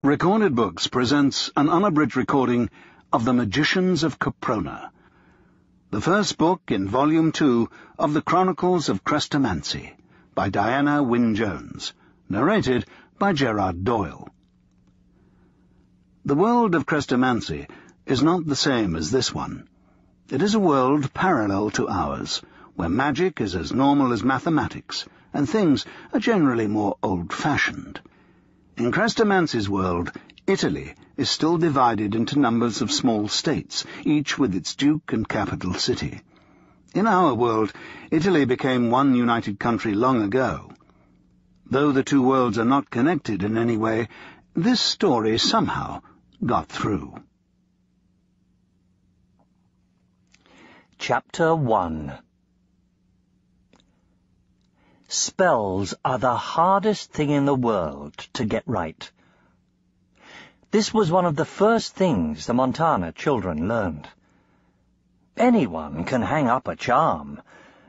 Recorded Books presents an unabridged recording of The Magicians of Caprona, the first book in Volume 2 of the Chronicles of Chrestomanci, by Diana Wynne-Jones, narrated by Gerard Doyle. The world of Chrestomanci is not the same as this one. It is a world parallel to ours, where magic is as normal as mathematics, and things are generally more old-fashioned. In Chrestomanci's world, Italy is still divided into numbers of small states, each with its duke and capital city. In our world, Italy became one united country long ago. Though the two worlds are not connected in any way, this story somehow got through. Chapter 1. Spells are the hardest thing in the world to get right. This was one of the first things the Montana children learned. Anyone can hang up a charm,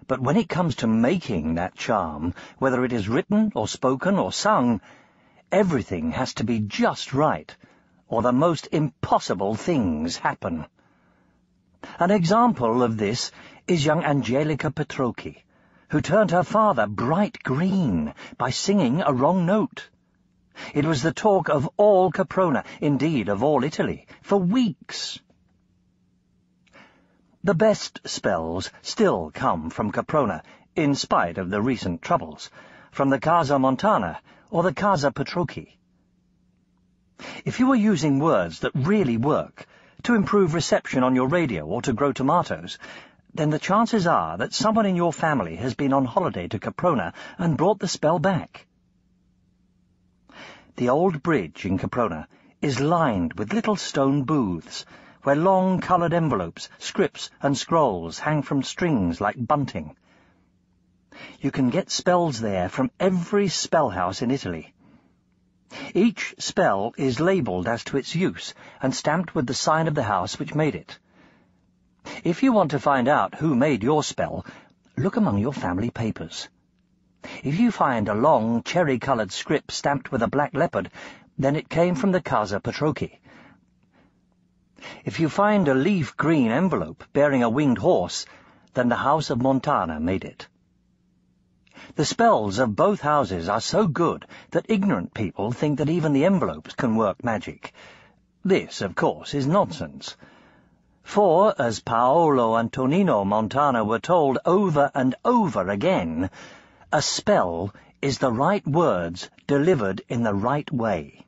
but when it comes to making that charm, whether it is written or spoken or sung, everything has to be just right, or the most impossible things happen. An example of this is young Angelica Petrocchi, who turned her father bright green by singing a wrong note. It was the talk of all Caprona, indeed of all Italy, for weeks. The best spells still come from Caprona, in spite of the recent troubles, from the Casa Montana or the Casa Petrocchi. If you are using words that really work, to improve reception on your radio or to grow tomatoes, then the chances are that someone in your family has been on holiday to Caprona and brought the spell back. The old bridge in Caprona is lined with little stone booths, where long coloured envelopes, scripts and scrolls hang from strings like bunting. You can get spells there from every spell house in Italy. Each spell is labelled as to its use and stamped with the sign of the house which made it. If you want to find out who made your spell, look among your family papers. If you find a long, cherry-coloured script stamped with a black leopard, then it came from the Casa Petrocchi. If you find a leaf-green envelope bearing a winged horse, then the House of Montana made it. The spells of both houses are so good that ignorant people think that even the envelopes can work magic. This, of course, is nonsense. For, as Paolo and Tonino Montana were told over and over again, a spell is the right words delivered in the right way.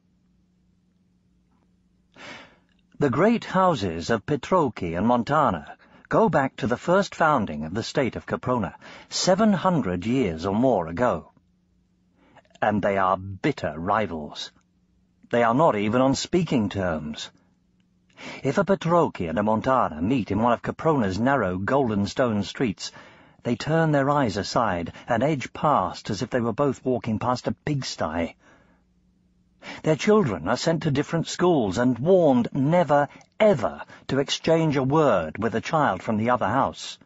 The great houses of Petrocchi and Montana go back to the first founding of the state of Caprona, 700 years or more ago. And they are bitter rivals. They are not even on speaking terms. If a Petrocchi and a Montana meet in one of Caprona's narrow golden stone streets, they turn their eyes aside and edge past as if they were both walking past a pigsty. Their children are sent to different schools and warned never, ever to exchange a word with a child from the other house.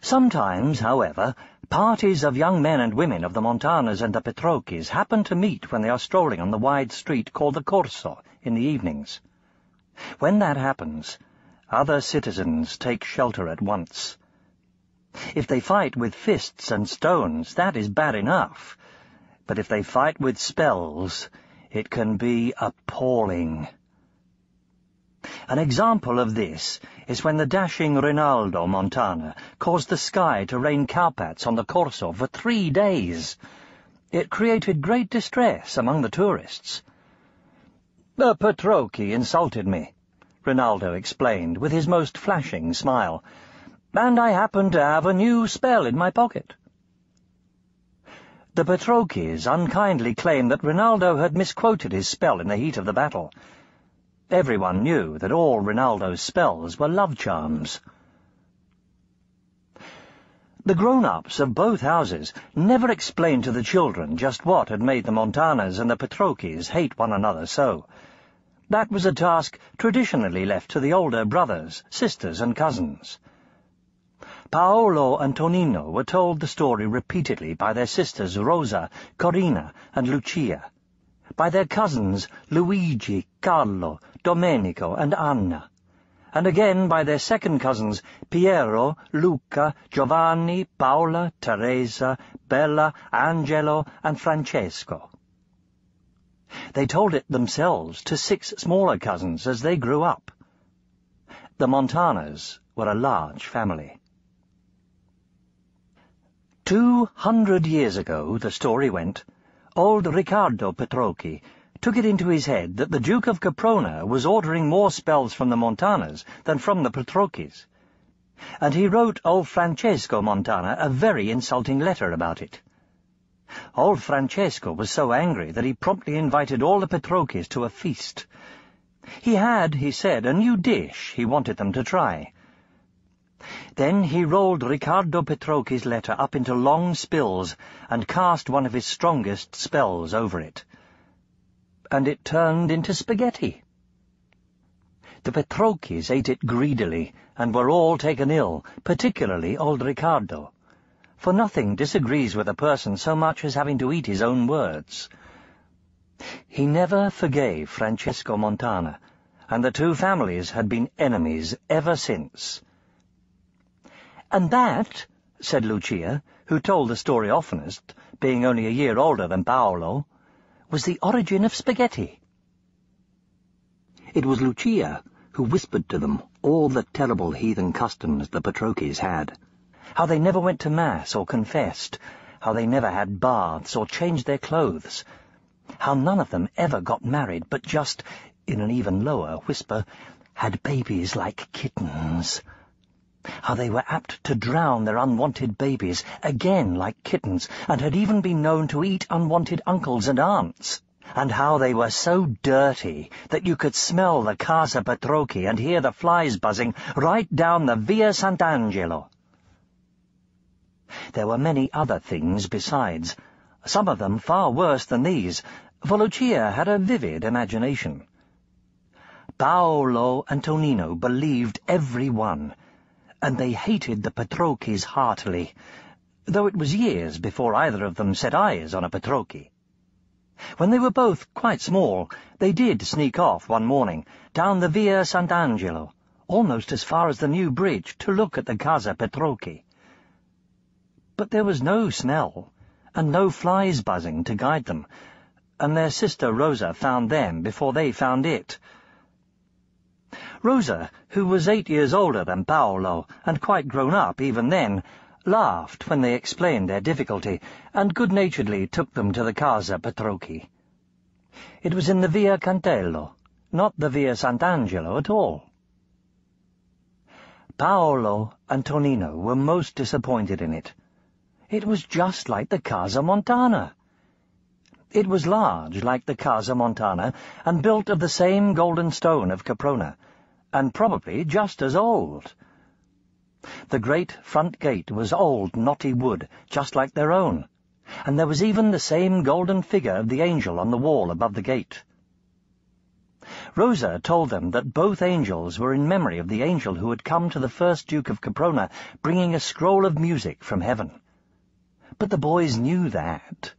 Sometimes, however, parties of young men and women of the Montanas and the Petrocchis happen to meet when they are strolling on the wide street called the Corso in the evenings. When that happens, other citizens take shelter at once. If they fight with fists and stones, that is bad enough. But if they fight with spells, it can be appalling. An example of this is when the dashing Rinaldo Montana caused the sky to rain cowpats on the Corso for 3 days. It created great distress among the tourists. "The Petrocchi insulted me," Rinaldo explained with his most flashing smile, "and I happened to have a new spell in my pocket." The Petrocchis unkindly claimed that Rinaldo had misquoted his spell in the heat of the battle. Everyone knew that all Rinaldo's spells were love charms. The grown-ups of both houses never explained to the children just what had made the Montanas and the Petrocchis hate one another so. That was a task traditionally left to the older brothers, sisters, and cousins. Paolo and Tonino were told the story repeatedly by their sisters Rosa, Corina, and Lucia. by their cousins Luigi, Carlo, Domenico, and Anna, and again by their second cousins Piero, Luca, Giovanni, Paola, Teresa, Bella, Angelo, and Francesco. They told it themselves to 6 smaller cousins as they grew up. The Montanas were a large family. 200 years ago, the story went, old Riccardo Petrocchi took it into his head that the Duke of Caprona was ordering more spells from the Montanas than from the Petrocchis, and he wrote old Francesco Montana a very insulting letter about it. Old Francesco was so angry that he promptly invited all the Petrocchis to a feast. He had, he said, a new dish he wanted them to try. Then he rolled Riccardo Petrocchi's letter up into long spills and cast one of his strongest spells over it. And it turned into spaghetti. The Petrocchis ate it greedily and were all taken ill, particularly old Riccardo, for nothing disagrees with a person so much as having to eat his own words. He never forgave Francesco Montana, and the two families had been enemies ever since. "And that," said Lucia, who told the story oftenest, being only a year older than Paolo, "was the origin of spaghetti." It was Lucia who whispered to them all the terrible heathen customs the Petrocchis had. How they never went to Mass or confessed, how they never had baths or changed their clothes, how none of them ever got married, but just, in an even lower whisper, had babies like kittens. How they were apt to drown their unwanted babies, again like kittens, and had even been known to eat unwanted uncles and aunts, and how they were so dirty that you could smell the Casa Petrocchi and hear the flies buzzing right down the Via Sant'Angelo. There were many other things besides, some of them far worse than these, for Lucia had a vivid imagination. Paolo and Tonino believed every one, and they hated the Petrocchis heartily, though it was years before either of them set eyes on a Petrocchi. When they were both quite small, they did sneak off one morning down the Via Sant'Angelo, almost as far as the new bridge, to look at the Casa Petrocchi. But there was no smell, and no flies buzzing to guide them, and their sister Rosa found them before they found it. Rosa, who was 8 years older than Paolo, and quite grown up even then, laughed when they explained their difficulty, and good-naturedly took them to the Casa Petrocchi. It was in the Via Cantello, not the Via Sant'Angelo at all. Paolo and Tonino were most disappointed in it. It was just like the Casa Montana. It was large like the Casa Montana, and built of the same golden stone of Caprona, and probably just as old. The great front gate was old knotty wood, just like their own, and there was even the same golden figure of the angel on the wall above the gate. Rosa told them that both angels were in memory of the angel who had come to the first Duke of Caprona, bringing a scroll of music from heaven. But the boys knew that.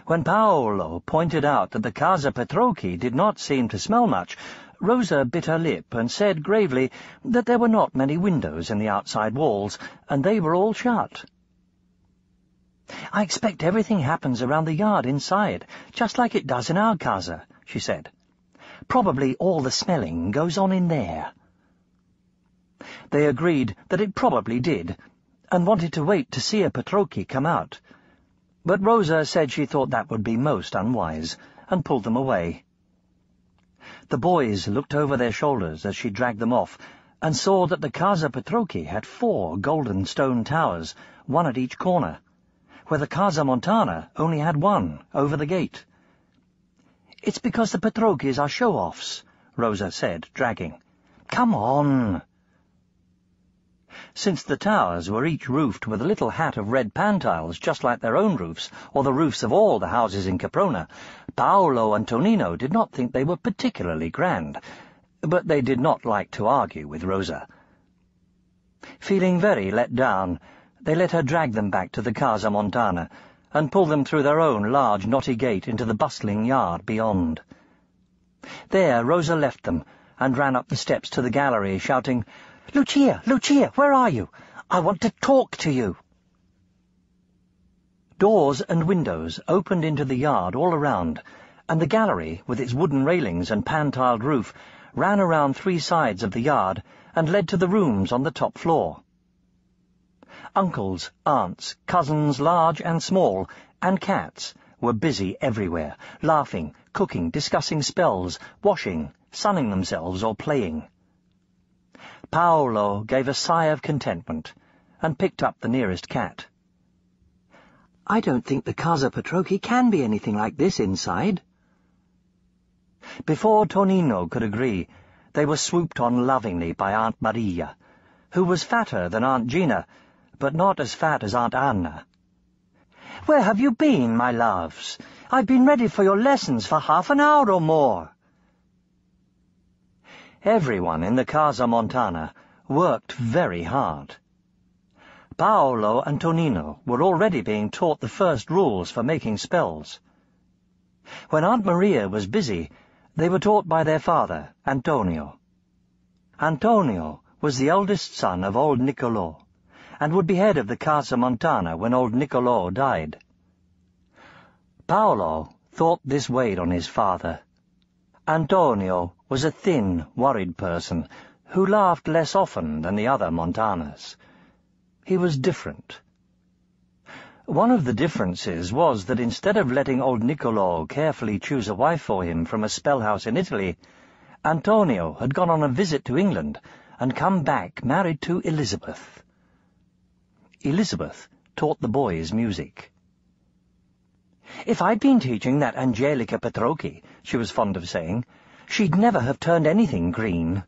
When Paolo pointed out that the Casa Petrocchi did not seem to smell much, Rosa bit her lip and said gravely that there were not many windows in the outside walls, and they were all shut. "I expect everything happens around the yard inside, just like it does in our casa," she said. "Probably all the smelling goes on in there." They agreed that it probably did, and wanted to wait to see a Petrocchi come out. But Rosa said she thought that would be most unwise, and pulled them away. The boys looked over their shoulders as she dragged them off, and saw that the Casa Petrocchi had 4 golden stone towers, one at each corner, where the Casa Montana only had one, over the gate. "It's because the Petrocchis are show-offs," Rosa said, dragging. "Come on." Since the towers were each roofed with a little hat of red pantiles, just like their own roofs, or the roofs of all the houses in Caprona, Paolo and Tonino did not think they were particularly grand, but they did not like to argue with Rosa. Feeling very let down, they let her drag them back to the Casa Montana, and pull them through their own large knotty gate into the bustling yard beyond. There Rosa left them and ran up the steps to the gallery, shouting, "Lucia, Lucia, where are you? I want to talk to you." Doors and windows opened into the yard all around, and the gallery, with its wooden railings and pan-tiled roof, ran around 3 sides of the yard and led to the rooms on the top floor. Uncles, aunts, cousins large and small, and cats were busy everywhere, laughing, cooking, discussing spells, washing, sunning themselves or playing. Paolo gave a sigh of contentment and picked up the nearest cat. "I don't think the Casa Petrocchi can be anything like this inside." Before Tonino could agree, they were swooped on lovingly by Aunt Maria, who was fatter than Aunt Gina, but not as fat as Aunt Anna. "Where have you been, my loves? I've been ready for your lessons for half an hour or more." Everyone in the Casa Montana worked very hard. Paolo and Tonino were already being taught the first rules for making spells. When Aunt Maria was busy, they were taught by their father, Antonio. Antonio was the eldest son of old Niccolò, and would be head of the Casa Montana when old Niccolò died. Paolo thought this weighed on his father. Antonio was a thin, worried person who laughed less often than the other Montanas. He was different. One of the differences was that instead of letting old Niccolò carefully choose a wife for him from a spell house in Italy, Antonio had gone on a visit to England and come back married to Elizabeth. Elizabeth taught the boys music. "If I'd been teaching that Angelica Petrocchi," she was fond of saying, "she'd never have turned anything green."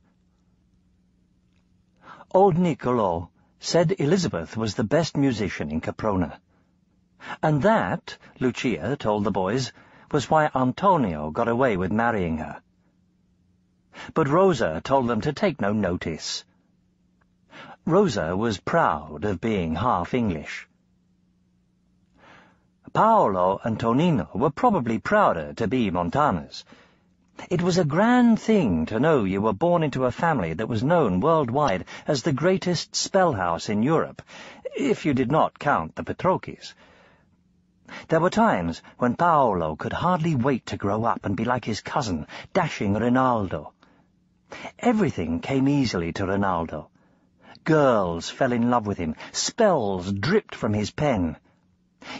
Old Niccolò said Elizabeth was the best musician in Caprona. And that, Lucia told the boys, was why Antonio got away with marrying her. But Rosa told them to take no notice. Rosa was proud of being half English. Paolo and Tonino were probably prouder to be Montanas. It was a grand thing to know you were born into a family that was known worldwide as the greatest spell house in Europe, if you did not count the Petrocchis. There were times when Paolo could hardly wait to grow up and be like his cousin, dashing Rinaldo. Everything came easily to Rinaldo. Girls fell in love with him, spells dripped from his pen.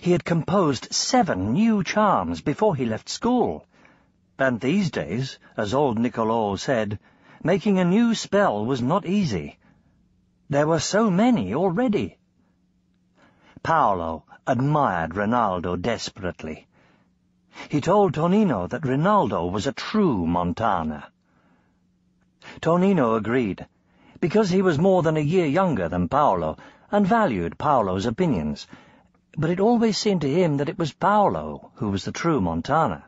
He had composed 7 new charms before he left school. And these days, as old Niccolò said, making a new spell was not easy. There were so many already. Paolo admired Rinaldo desperately. He told Tonino that Rinaldo was a true Montana. Tonino agreed, because he was more than a year younger than Paolo, and valued Paolo's opinions, but it always seemed to him that it was Paolo who was the true Montana.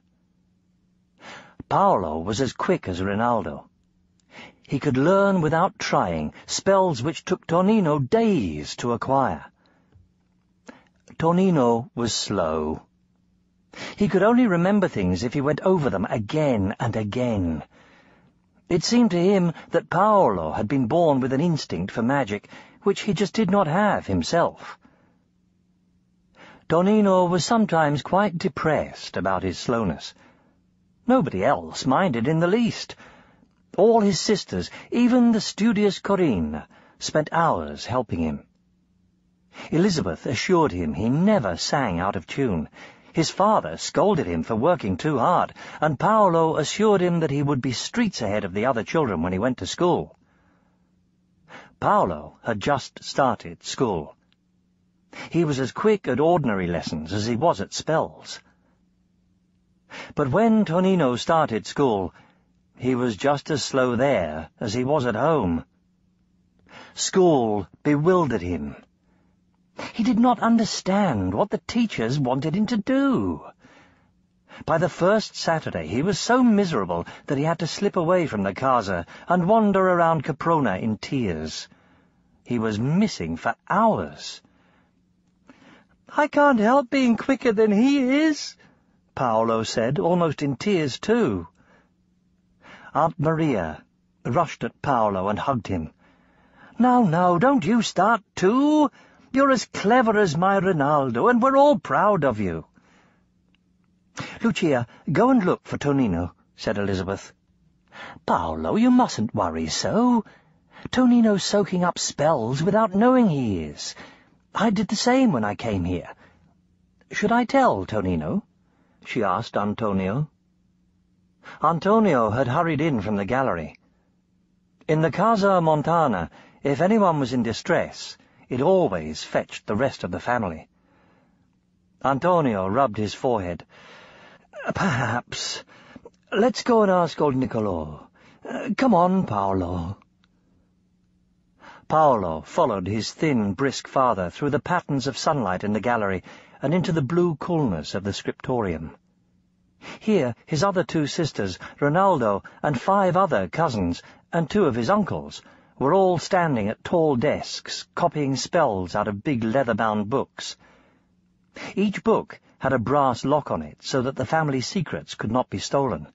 Paolo was as quick as Rinaldo. He could learn without trying spells which took Tonino days to acquire. Tonino was slow. He could only remember things if he went over them again and again. It seemed to him that Paolo had been born with an instinct for magic which he just did not have himself. Tonino was sometimes quite depressed about his slowness. Nobody else minded in the least. All his sisters, even the studious Corinne, spent hours helping him. Elizabeth assured him he never sang out of tune. His father scolded him for working too hard, and Paolo assured him that he would be streets ahead of the other children when he went to school. Paolo had just started school. He was as quick at ordinary lessons as he was at spells. But when Tonino started school, he was just as slow there as he was at home. School bewildered him. He did not understand what the teachers wanted him to do. By the first Saturday he was so miserable that he had to slip away from the casa and wander around Caprona in tears. He was missing for hours. "I can't help being quicker than he is," Paolo said, almost in tears too. Aunt Maria rushed at Paolo and hugged him. "No, don't you start too. You're as clever as my Ronaldo, and we're all proud of you." "Lucia, go and look for Tonino," said Elizabeth. "Paolo, you mustn't worry so. Tonino's soaking up spells without knowing he is. I did the same when I came here. Should I tell Tonino?" she asked Antonio. Antonio had hurried in from the gallery. In the Casa Montana, if anyone was in distress, it always fetched the rest of the family. Antonio rubbed his forehead. "Perhaps. Let's go and ask old Niccolò. Come on, Paolo." Paolo followed his thin, brisk father through the patterns of sunlight in the gallery and into the blue coolness of the scriptorium. Here his other 2 sisters, Ronaldo, and 5 other cousins, and 2 of his uncles, were all standing at tall desks, copying spells out of big leather-bound books. Each book had a brass lock on it so that the family secrets could not be stolen.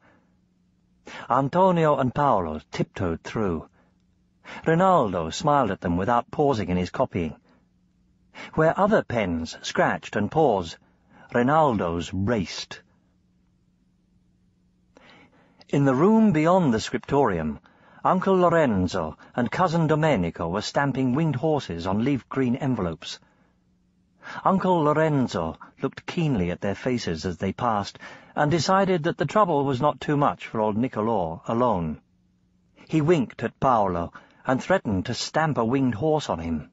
Antonio and Paolo tiptoed through. Ronaldo smiled at them without pausing in his copying. Where other pens scratched and paused, Ronaldo's raced. In the room beyond the scriptorium, Uncle Lorenzo and Cousin Domenico were stamping winged horses on leaf-green envelopes. Uncle Lorenzo looked keenly at their faces as they passed, and decided that the trouble was not too much for old Niccolò alone. He winked at Paolo, and threatened to stamp a winged horse on him.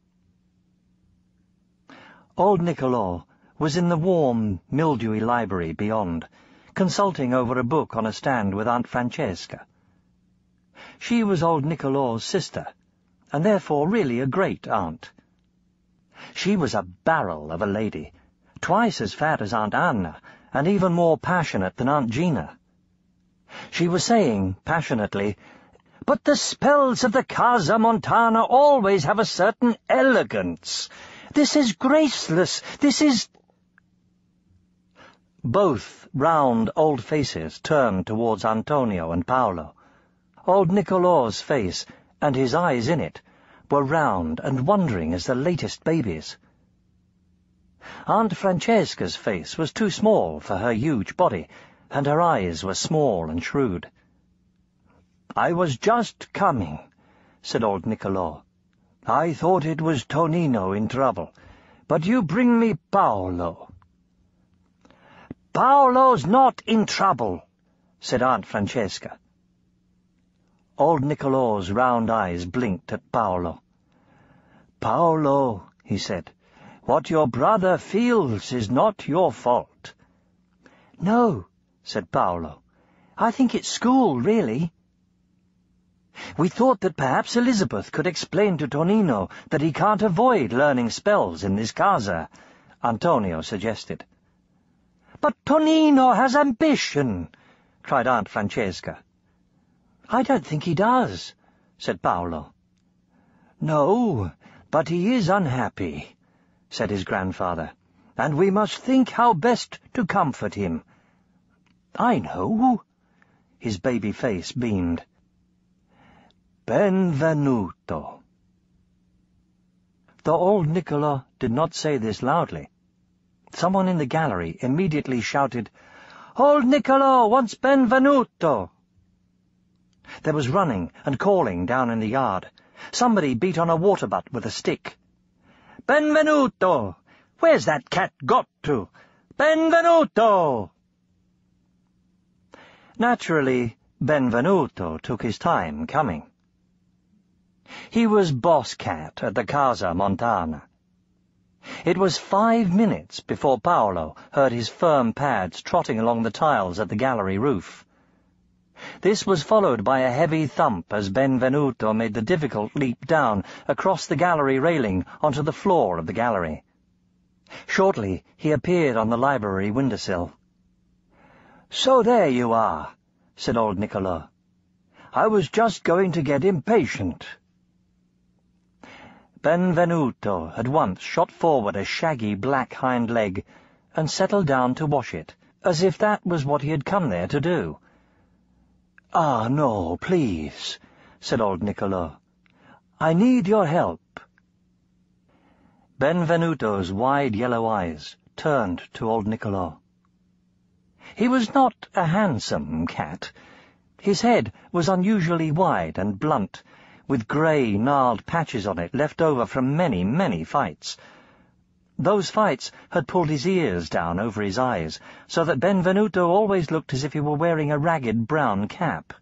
Old Niccolò was in the warm, mildewy library beyond, consulting over a book on a stand with Aunt Francesca. She was old Niccolò's sister, and therefore really a great aunt. She was a barrel of a lady, twice as fat as Aunt Anna, and even more passionate than Aunt Gina. She was saying, passionately, "But the spells of the Casa Montana always have a certain elegance. This is graceless, this is—" Both round old faces turned towards Antonio and Paolo. Old Niccolò's face, and his eyes in it, were round and wondering as the latest babies. Aunt Francesca's face was too small for her huge body, and her eyes were small and shrewd. "I was just coming," said old Niccolò. "I thought it was Tonino in trouble, but you bring me Paolo." "Paolo's not in trouble," said Aunt Francesca. Old Niccolò's round eyes blinked at Paolo. "Paolo," he said, "what your brother feels is not your fault." "No," said Paolo. "I think it's school, really." "We thought that perhaps Elizabeth could explain to Tonino that he can't avoid learning spells in this casa," Antonio suggested. "But Tonino has ambition," cried Aunt Francesca. "I don't think he does," said Paolo. "No, but he is unhappy," said his grandfather, "and we must think how best to comfort him." "I know." His baby face beamed. "Benvenuto." Though old Niccolò did not say this loudly, someone in the gallery immediately shouted, "Old Niccolò wants benvenuto." There was running and calling down in the yard. Somebody beat on a water butt with a stick. "Benvenuto! Where's that cat got to? Benvenuto!" Naturally, Benvenuto took his time coming. He was boss cat at the Casa Montana. It was 5 minutes before Paolo heard his firm pads trotting along the tiles at the gallery roof. This was followed by a heavy thump as Benvenuto made the difficult leap down across the gallery railing onto the floor of the gallery. Shortly he appeared on the library windowsill. "So there you are," said old Niccolò. "I was just going to get impatient." Benvenuto had once shot forward a shaggy black hind leg and settled down to wash it, as if that was what he had come there to do. "Ah, no, please," said old Niccolò. "I need your help." Benvenuto's wide yellow eyes turned to old Niccolò. He was not a handsome cat. His head was unusually wide and blunt, with grey, gnarled patches on it left over from many, many fights. Those fights had pulled his ears down over his eyes, so that Benvenuto always looked as if he were wearing a ragged brown cap.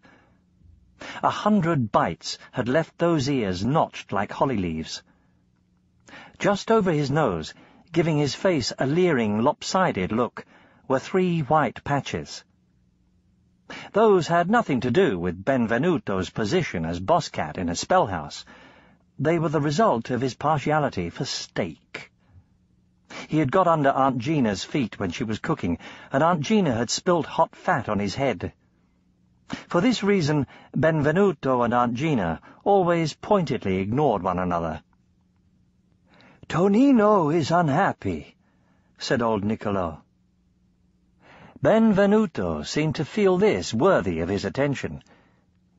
100 bites had left those ears notched like holly leaves. Just over his nose, giving his face a leering, lopsided look, were 3 white patches. Those had nothing to do with Benvenuto's position as boss cat in a spell house. They were the result of his partiality for steak. He had got under Aunt Gina's feet when she was cooking, and Aunt Gina had spilt hot fat on his head. For this reason, Benvenuto and Aunt Gina always pointedly ignored one another. "Tonino is unhappy," said old Niccolò. Benvenuto seemed to feel this worthy of his attention.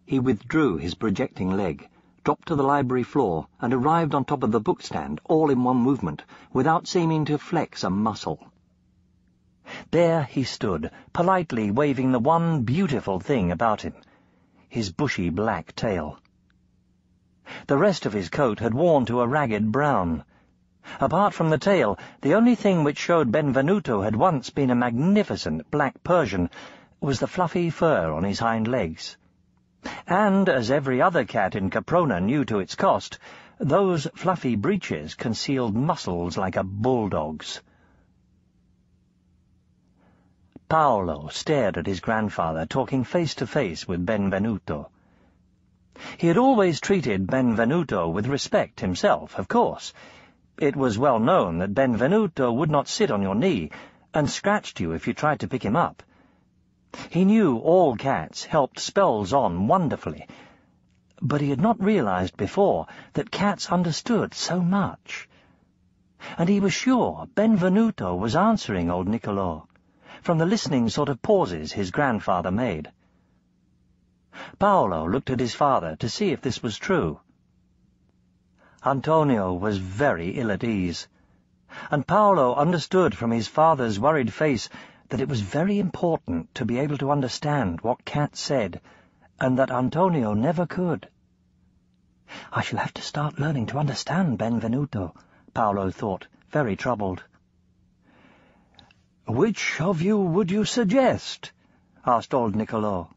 He withdrew his projecting leg, dropped to the library floor, and arrived on top of the bookstand all in one movement, without seeming to flex a muscle. There he stood, politely waving the one beautiful thing about him, his bushy black tail. The rest of his coat had worn to a ragged brown. Apart from the tail, the only thing which showed Benvenuto had once been a magnificent black Persian was the fluffy fur on his hind legs. And, as every other cat in Caprona knew to its cost, those fluffy breeches concealed muscles like a bulldog's. Paolo stared at his grandfather, talking face to face with Benvenuto. He had always treated Benvenuto with respect himself, of course. It was well known that Benvenuto would not sit on your knee, and scratched you if you tried to pick him up. He knew all cats helped spells on wonderfully, but he had not realized before that cats understood so much. And he was sure Benvenuto was answering old Niccolò, from the listening sort of pauses his grandfather made. Paolo looked at his father to see if this was true. Antonio was very ill at ease, and Paolo understood from his father's worried face that it was very important to be able to understand what cats said, and that Antonio never could. "I shall have to start learning to understand Benvenuto," Paolo thought, very troubled. "Which of you would you suggest?" asked old Niccolò.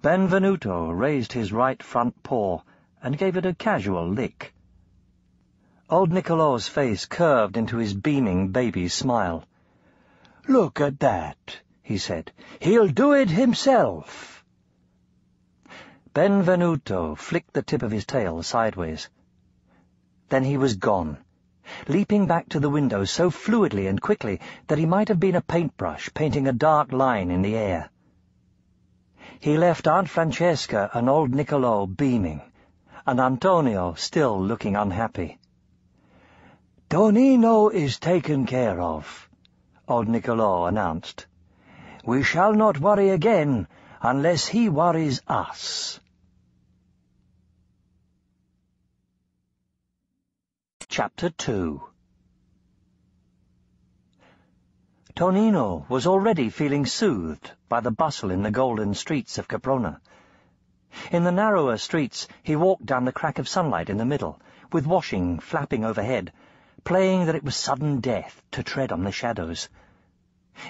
Benvenuto raised his right front paw and gave it a casual lick. Old Niccolò's face curved into his beaming baby smile. "Look at that," he said. "He'll do it himself." Benvenuto flicked the tip of his tail sideways. Then he was gone, leaping back to the window so fluidly and quickly that he might have been a paintbrush painting a dark line in the air. He left Aunt Francesca and old Niccolò beaming, and Antonio still looking unhappy. "Tonino is taken care of," old Niccolò announced. "We shall not worry again unless he worries us." Chapter 2. Tonino was already feeling soothed by the bustle in the golden streets of Caprona. In the narrower streets he walked down the crack of sunlight in the middle, with washing flapping overhead, playing that it was sudden death to tread on the shadows.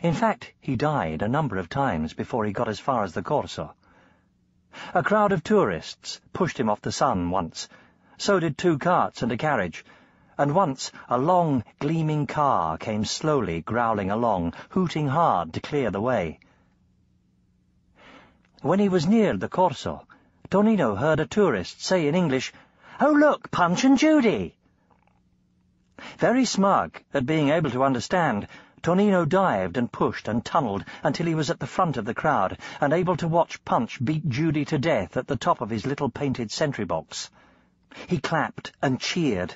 In fact, he died a number of times before he got as far as the Corso. A crowd of tourists pushed him off the sun once. So did 2 carts and a carriage, and once a long, gleaming car came slowly growling along, hooting hard to clear the way. When he was near the Corso, Tonino heard a tourist say in English, "Oh, look, Punch and Judy!" Very smug at being able to understand, Tonino dived and pushed and tunnelled until he was at the front of the crowd and able to watch Punch beat Judy to death at the top of his little painted sentry box. He clapped and cheered,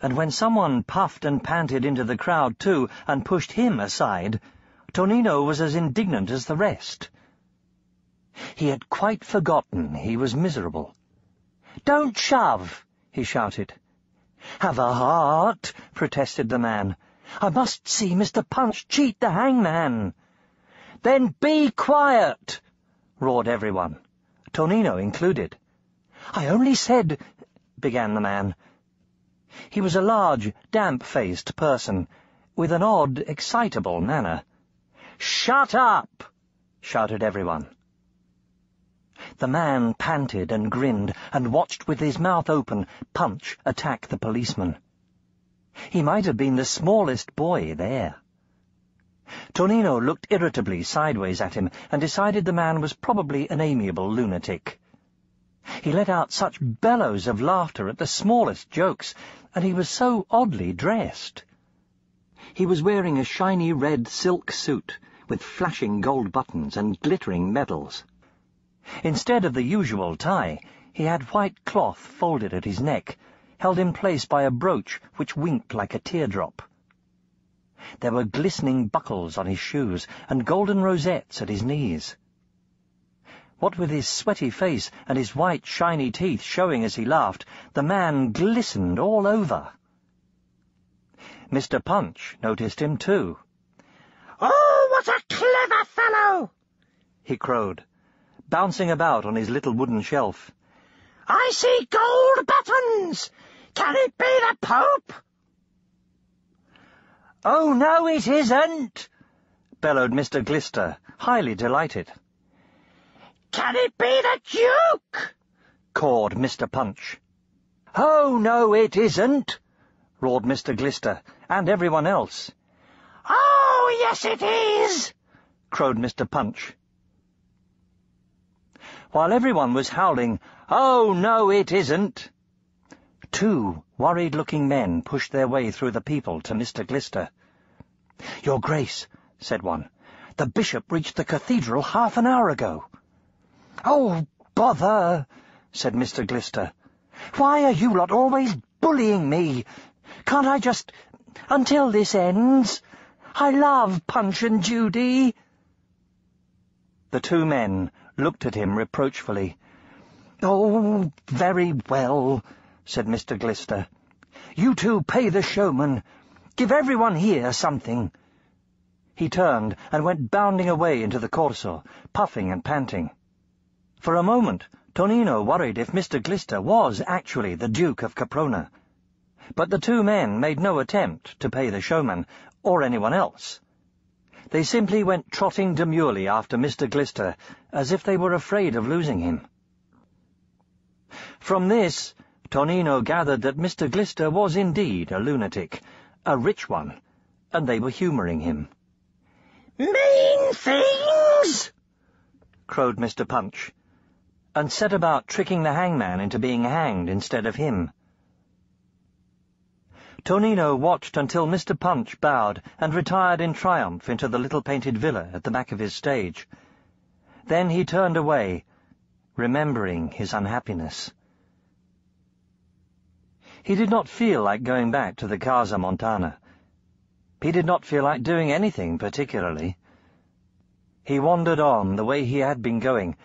and when someone puffed and panted into the crowd too and pushed him aside, Tonino was as indignant as the rest. He had quite forgotten he was miserable. "Don't shove!" he shouted. "Have a heart," protested the man. "I must see Mr. Punch cheat the hangman." "Then be quiet!" roared everyone, Tonino included. "I only said—" began the man. He was a large, damp-faced person, with an odd, excitable manner. "Shut up!" shouted everyone. The man panted and grinned and watched with his mouth open Punch attack the policeman. He might have been the smallest boy there. Tonino looked irritably sideways at him and decided the man was probably an amiable lunatic. He let out such bellows of laughter at the smallest jokes, and he was so oddly dressed. He was wearing a shiny red silk suit with flashing gold buttons and glittering medals. Instead of the usual tie, he had white cloth folded at his neck, held in place by a brooch which winked like a teardrop. There were glistening buckles on his shoes and golden rosettes at his knees. What with his sweaty face and his white, shiny teeth showing as he laughed, the man glistened all over. Mr. Punch noticed him too. "Oh, what a clever fellow!" he crowed, bouncing about on his little wooden shelf. "I see gold buttons! Can it be the Pope?" "Oh, no, it isn't!" bellowed Mr. Glister, highly delighted. "Can it be the Duke?" cawed Mr. Punch. "Oh, no, it isn't!" roared Mr. Glister, and everyone else. "Oh, yes, it is!" crowed Mr. Punch. While everyone was howling, "Oh, no, it isn't!" 2 worried-looking men pushed their way through the people to Mr. Glister. "Your Grace," said one, "the bishop reached the cathedral half an hour ago." "Oh, bother," said Mr. Glister. "Why are you lot always bullying me? Can't I just... until this ends? I love Punch and Judy." The 2 men looked at him reproachfully. "Oh, very well," said Mr. Glister. "You 2 pay the showman. Give everyone here something." He turned and went bounding away into the corso, puffing and panting. For a moment, Tonino worried if Mr. Glister was actually the Duke of Caprona. But the 2 men made no attempt to pay the showman, or anyone else. They simply went trotting demurely after Mr. Glister, as if they were afraid of losing him. From this, Tonino gathered that Mr. Glister was indeed a lunatic, a rich one, and they were humouring him. "Mean things!" crowed Mr. Punch, and set about tricking the hangman into being hanged instead of him. Tonino watched until Mr. Punch bowed and retired in triumph into the little painted villa at the back of his stage. Then he turned away, remembering his unhappiness. He did not feel like going back to the Casa Montana. He did not feel like doing anything particularly. He wandered on the way he had been going,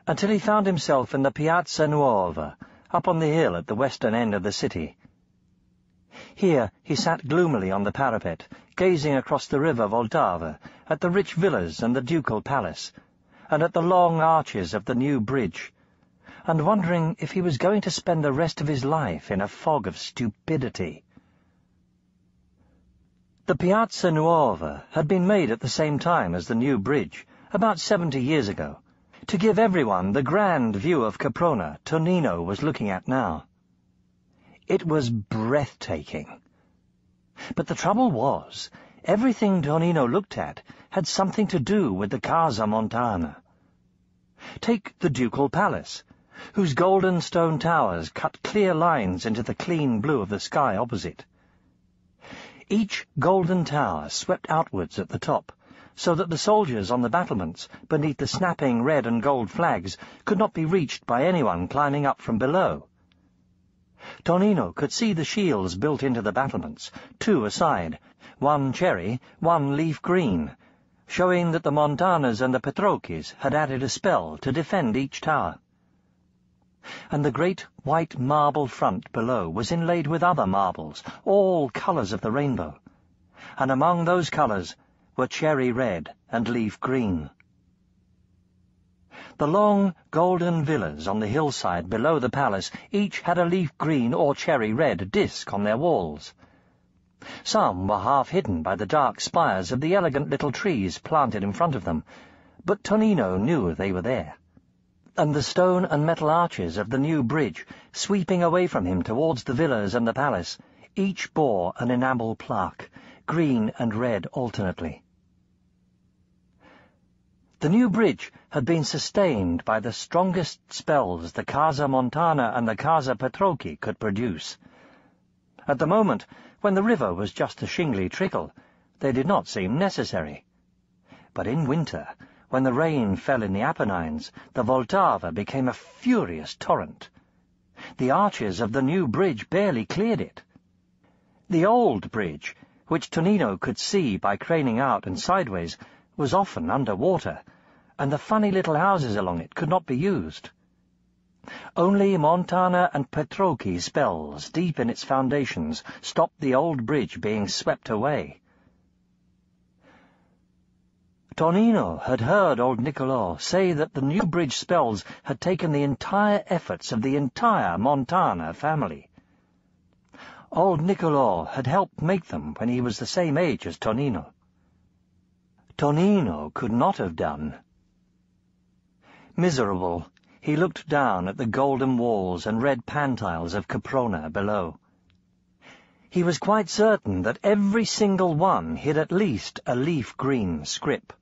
until he found himself in the Piazza Nuova, up on the hill at the western end of the city. Here he sat gloomily on the parapet, gazing across the river Vltava, at the rich villas and the ducal palace, and at the long arches of the new bridge, and wondering if he was going to spend the rest of his life in a fog of stupidity. The Piazza Nuova had been made at the same time as the new bridge, about 70 years ago, to give everyone the grand view of Caprona Tonino was looking at now. It was breathtaking. But the trouble was, everything Tonino looked at had something to do with the Casa Montana. Take the ducal palace, whose golden stone towers cut clear lines into the clean blue of the sky opposite. Each golden tower swept outwards at the top, so that the soldiers on the battlements, beneath the snapping red and gold flags, could not be reached by anyone climbing up from below. Tonino could see the shields built into the battlements, 2 aside, 1 cherry, 1 leaf green, showing that the Montanas and the Petrocchis had added a spell to defend each tower. And the great white marble front below was inlaid with other marbles, all colours of the rainbow, and among those colours were cherry red and leaf green. The long golden villas on the hillside below the palace each had a leaf green or cherry red disc on their walls. Some were half hidden by the dark spires of the elegant little trees planted in front of them, but Tonino knew they were there. And the stone and metal arches of the new bridge, sweeping away from him towards the villas and the palace, each bore an enamel plaque, green and red alternately. The new bridge had been sustained by the strongest spells the Casa Montana and the Casa Petrocchi could produce. At the moment, when the river was just a shingly trickle, they did not seem necessary. But in winter, when the rain fell in the Apennines, the Voltava became a furious torrent. The arches of the new bridge barely cleared it. The old bridge, which Tonino could see by craning out and sideways, was often under water, and the funny little houses along it could not be used. Only Montana and Petrocchi spells deep in its foundations stopped the old bridge being swept away. Tonino had heard old Niccolò say that the new bridge spells had taken the entire efforts of the entire Montana family. Old Niccolò had helped make them when he was the same age as Tonino. Tonino could not have done. Miserable, he looked down at the golden walls and red pantiles of Caprona below. He was quite certain that every single one hid at least a leaf-green scrip,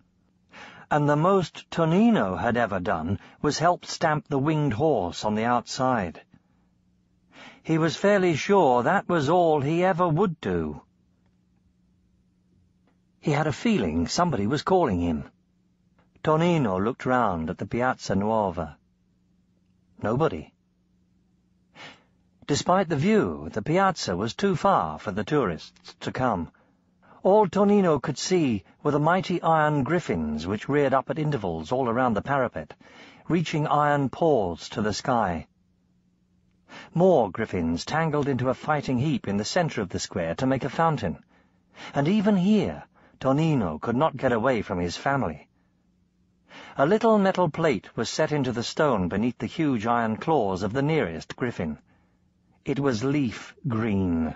and the most Tonino had ever done was help stamp the winged horse on the outside. He was fairly sure that was all he ever would do. He had a feeling somebody was calling him. Tonino looked round at the Piazza Nuova. Nobody. Despite the view, the piazza was too far for the tourists to come. All Tonino could see were the mighty iron griffins which reared up at intervals all around the parapet, reaching iron paws to the sky. More griffins tangled into a fighting heap in the centre of the square to make a fountain, and even here Tonino could not get away from his family. A little metal plate was set into the stone beneath the huge iron claws of the nearest griffin. It was leaf green.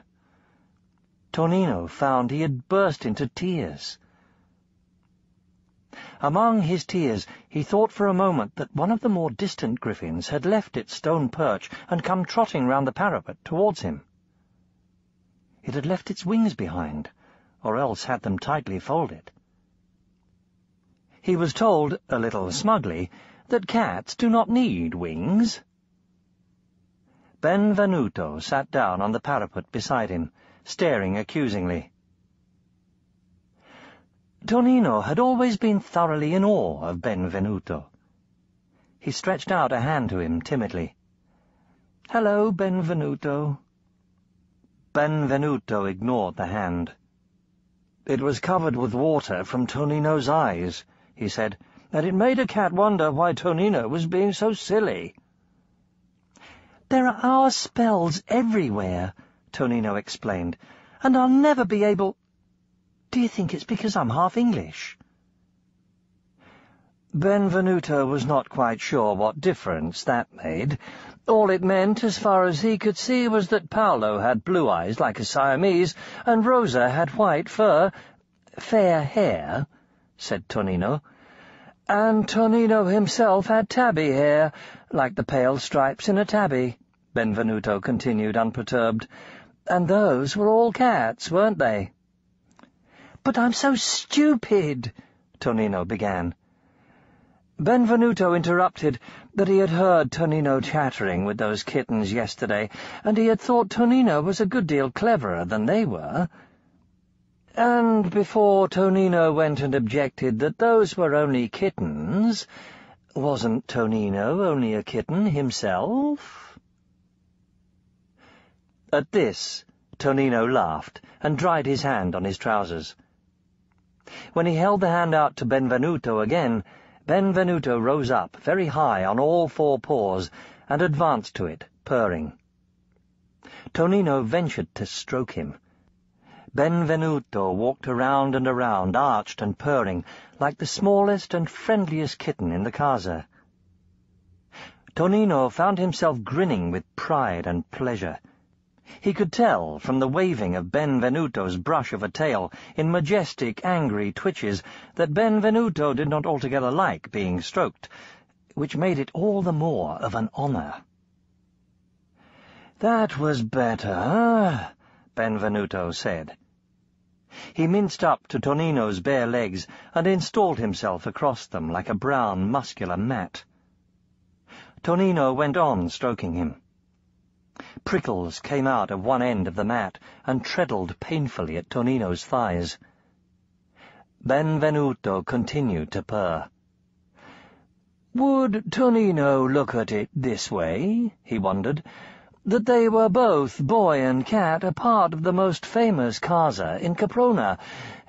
Tonino found he had burst into tears. Among his tears he thought for a moment that one of the more distant griffins had left its stone perch and come trotting round the parapet towards him. It had left its wings behind, or else had them tightly folded. He was told, a little smugly, that cats do not need wings. Benvenuto sat down on the parapet beside him, staring accusingly. Tonino had always been thoroughly in awe of Benvenuto. He stretched out a hand to him timidly. "Hello, Benvenuto." Benvenuto ignored the hand. "It was covered with water from Tonino's eyes," he said, "and it made a cat wonder why Tonino was being so silly." "There are our spells everywhere," Tonino explained, "and I'll never be able— Do you think it's because I'm half English?" Benvenuto was not quite sure what difference that made. All it meant, as far as he could see, was that Paolo had blue eyes like a Siamese, and Rosa had white fur— "Fair hair," said Tonino. "And Tonino himself had tabby hair, like the pale stripes in a tabby," Benvenuto continued unperturbed. "And those were all cats, weren't they?" "But I'm so stupid," Tonino began. Benvenuto interrupted that he had heard Tonino chattering with those kittens yesterday, and he had thought Tonino was a good deal cleverer than they were. And before Tonino went and objected that those were only kittens, wasn't Tonino only a kitten himself? At this, Tonino laughed and dried his hand on his trousers. When he held the hand out to Benvenuto again, Benvenuto rose up very high on all four paws and advanced to it, purring. Tonino ventured to stroke him. Benvenuto walked around and around, arched and purring, like the smallest and friendliest kitten in the casa. Tonino found himself grinning with pride and pleasure. He could tell from the waving of Benvenuto's brush of a tail in majestic, angry twitches that Benvenuto did not altogether like being stroked, which made it all the more of an honour. "That was better," Benvenuto said. He minced up to Tonino's bare legs and installed himself across them like a brown, muscular mat. Tonino went on stroking him. Prickles came out of one end of the mat and treadled painfully at Tonino's thighs. Benvenuto continued to purr. Would Tonino look at it this way, he wondered, that they were both, boy and cat, a part of the most famous casa in Caprona,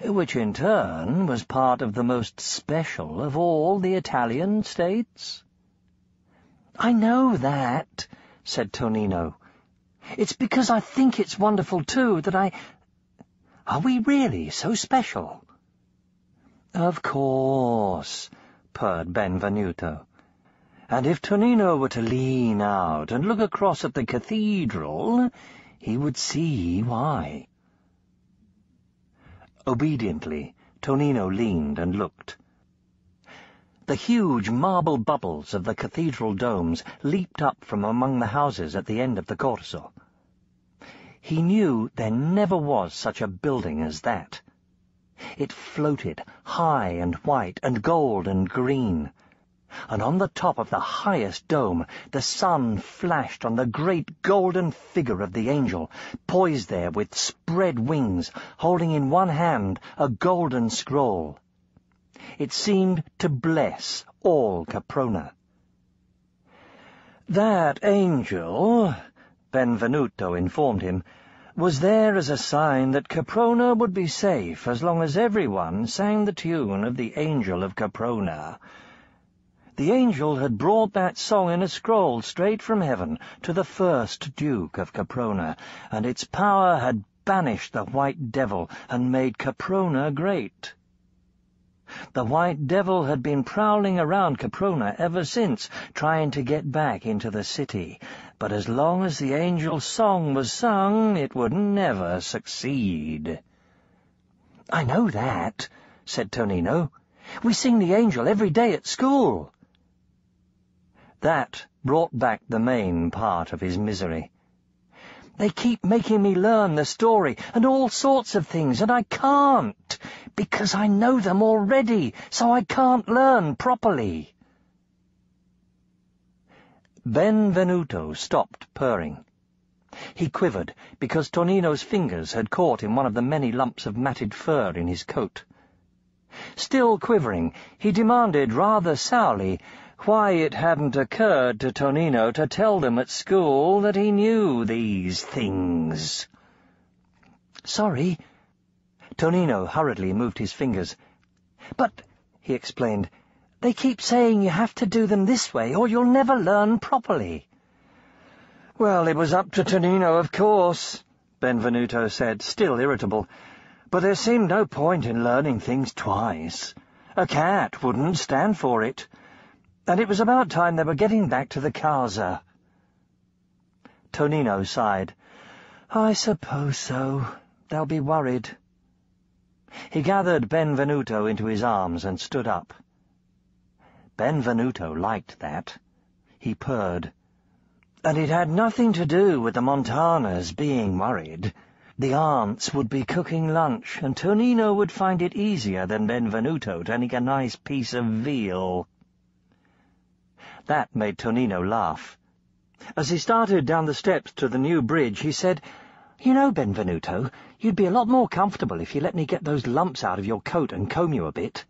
which in turn was part of the most special of all the Italian states? "I know that," said Tonino. "It's because I think it's wonderful, too, that I—" "Are we really so special?" "Of course," purred Benvenuto. And if Tonino were to lean out and look across at the cathedral, he would see why. Obediently, Tonino leaned and looked. The huge marble bubbles of the cathedral domes leaped up from among the houses at the end of the corso. He knew there never was such a building as that. It floated, high and white and gold and green, and on the top of the highest dome the sun flashed on the great golden figure of the angel, poised there with spread wings, holding in one hand a golden scroll. It seemed to bless all Caprona. "That angel," Benvenuto informed him, "was there as a sign that Caprona would be safe as long as everyone sang the tune of the Angel of Caprona. The angel had brought that song in a scroll straight from heaven to the first Duke of Caprona, and its power had banished the White Devil and made Caprona great. The White Devil had been prowling around Caprona ever since, trying to get back into the city, but as long as the angel's song was sung, it would never succeed." "I know that," said Tonino. "We sing the angel every day at school." That brought back the main part of his misery. "They keep making me learn the story and all sorts of things, and I can't, because I know them already, so I can't learn properly." Benvenuto stopped purring. He quivered because Tonino's fingers had caught in one of the many lumps of matted fur in his coat. Still quivering, he demanded rather sourly why it hadn't occurred to Tonino to tell them at school that he knew these things. "Sorry." Tonino hurriedly moved his fingers. "But," he explained, "they keep saying you have to do them this way or you'll never learn properly." "Well, it was up to Tonino, of course," Benvenuto said, still irritable. "But there seemed no point in learning things twice. A cat wouldn't stand for it. And it was about time they were getting back to the casa." Tonino sighed. "I suppose so. They'll be worried." He gathered Benvenuto into his arms and stood up. Benvenuto liked that. He purred. And it had nothing to do with the Montanas being worried. The aunts would be cooking lunch, and Tonino would find it easier than Benvenuto to make a nice piece of veal. That made Tonino laugh. As he started down the steps to the new bridge, he said, "You know, Benvenuto, you'd be a lot more comfortable if you let me get those lumps out of your coat and comb you a bit."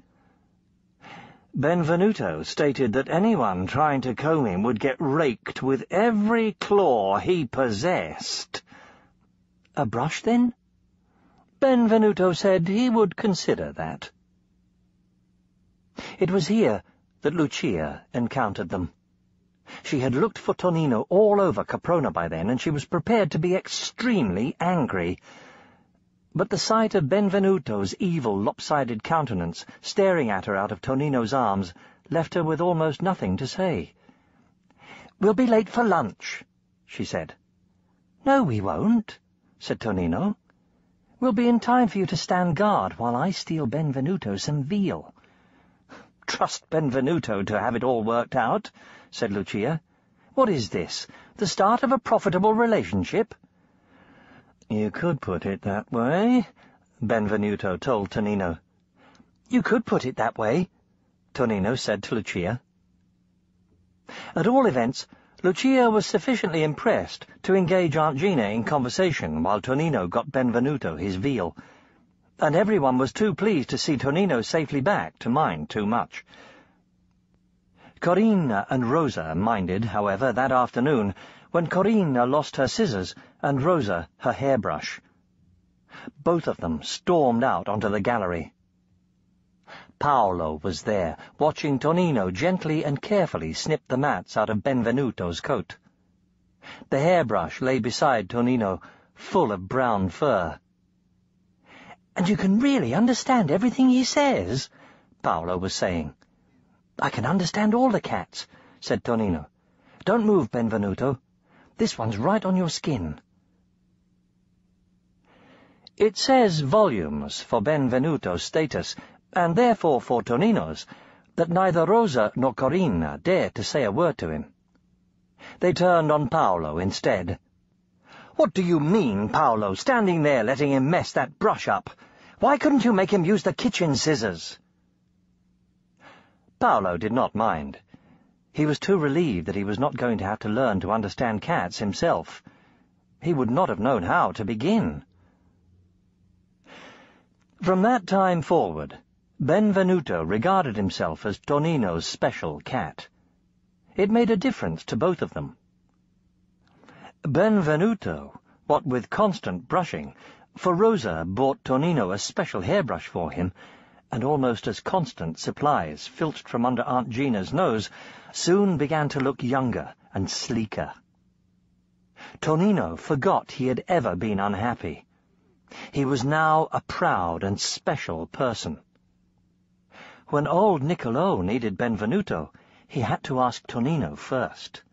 Benvenuto stated that anyone trying to comb him would get raked with every claw he possessed, A brush, then? Benvenuto said he would consider that. It was here that Lucia encountered them. She had looked for Tonino all over Caprona by then, and she was prepared to be extremely angry. But the sight of Benvenuto's evil, lopsided countenance staring at her out of Tonino's arms left her with almost nothing to say. "We'll be late for lunch," she said. "No, we won't," said Tonino. "We'll be in time for you to stand guard while I steal Benvenuto some veal." "Trust Benvenuto to have it all worked out," said Lucia. "What is this, the start of a profitable relationship?" "You could put it that way," Benvenuto told Tonino. "You could put it that way," Tonino said to Lucia. At all events, Lucia was sufficiently impressed to engage Aunt Gina in conversation while Tonino got Benvenuto his veal, and everyone was too pleased to see Tonino safely back to mind too much. Corina and Rosa minded, however, that afternoon, when Corina lost her scissors and Rosa her hairbrush. Both of them stormed out onto the gallery. Paolo was there, watching Tonino gently and carefully snip the mats out of Benvenuto's coat. The hairbrush lay beside Tonino, full of brown fur. "And you can really understand everything he says?" Paolo was saying. "I can understand all the cats," said Tonino. "Don't move, Benvenuto. This one's right on your skin." It says volumes for Benvenuto's status, and therefore for Tonino's, that neither Rosa nor Corina dared to say a word to him. They turned on Paolo instead. "What do you mean, Paolo, standing there letting him mess that brush up? Why couldn't you make him use the kitchen scissors?" Paolo did not mind. He was too relieved that he was not going to have to learn to understand cats himself. He would not have known how to begin. From that time forward, Benvenuto regarded himself as Tonino's special cat. It made a difference to both of them. Benvenuto, what with constant brushing, for Rosa bought Tonino a special hairbrush for him, and almost as constant supplies filched from under Aunt Gina's nose, soon began to look younger and sleeker. Tonino forgot he had ever been unhappy. He was now a proud and special person. When old Niccolò needed Benvenuto, he had to ask Tonino first.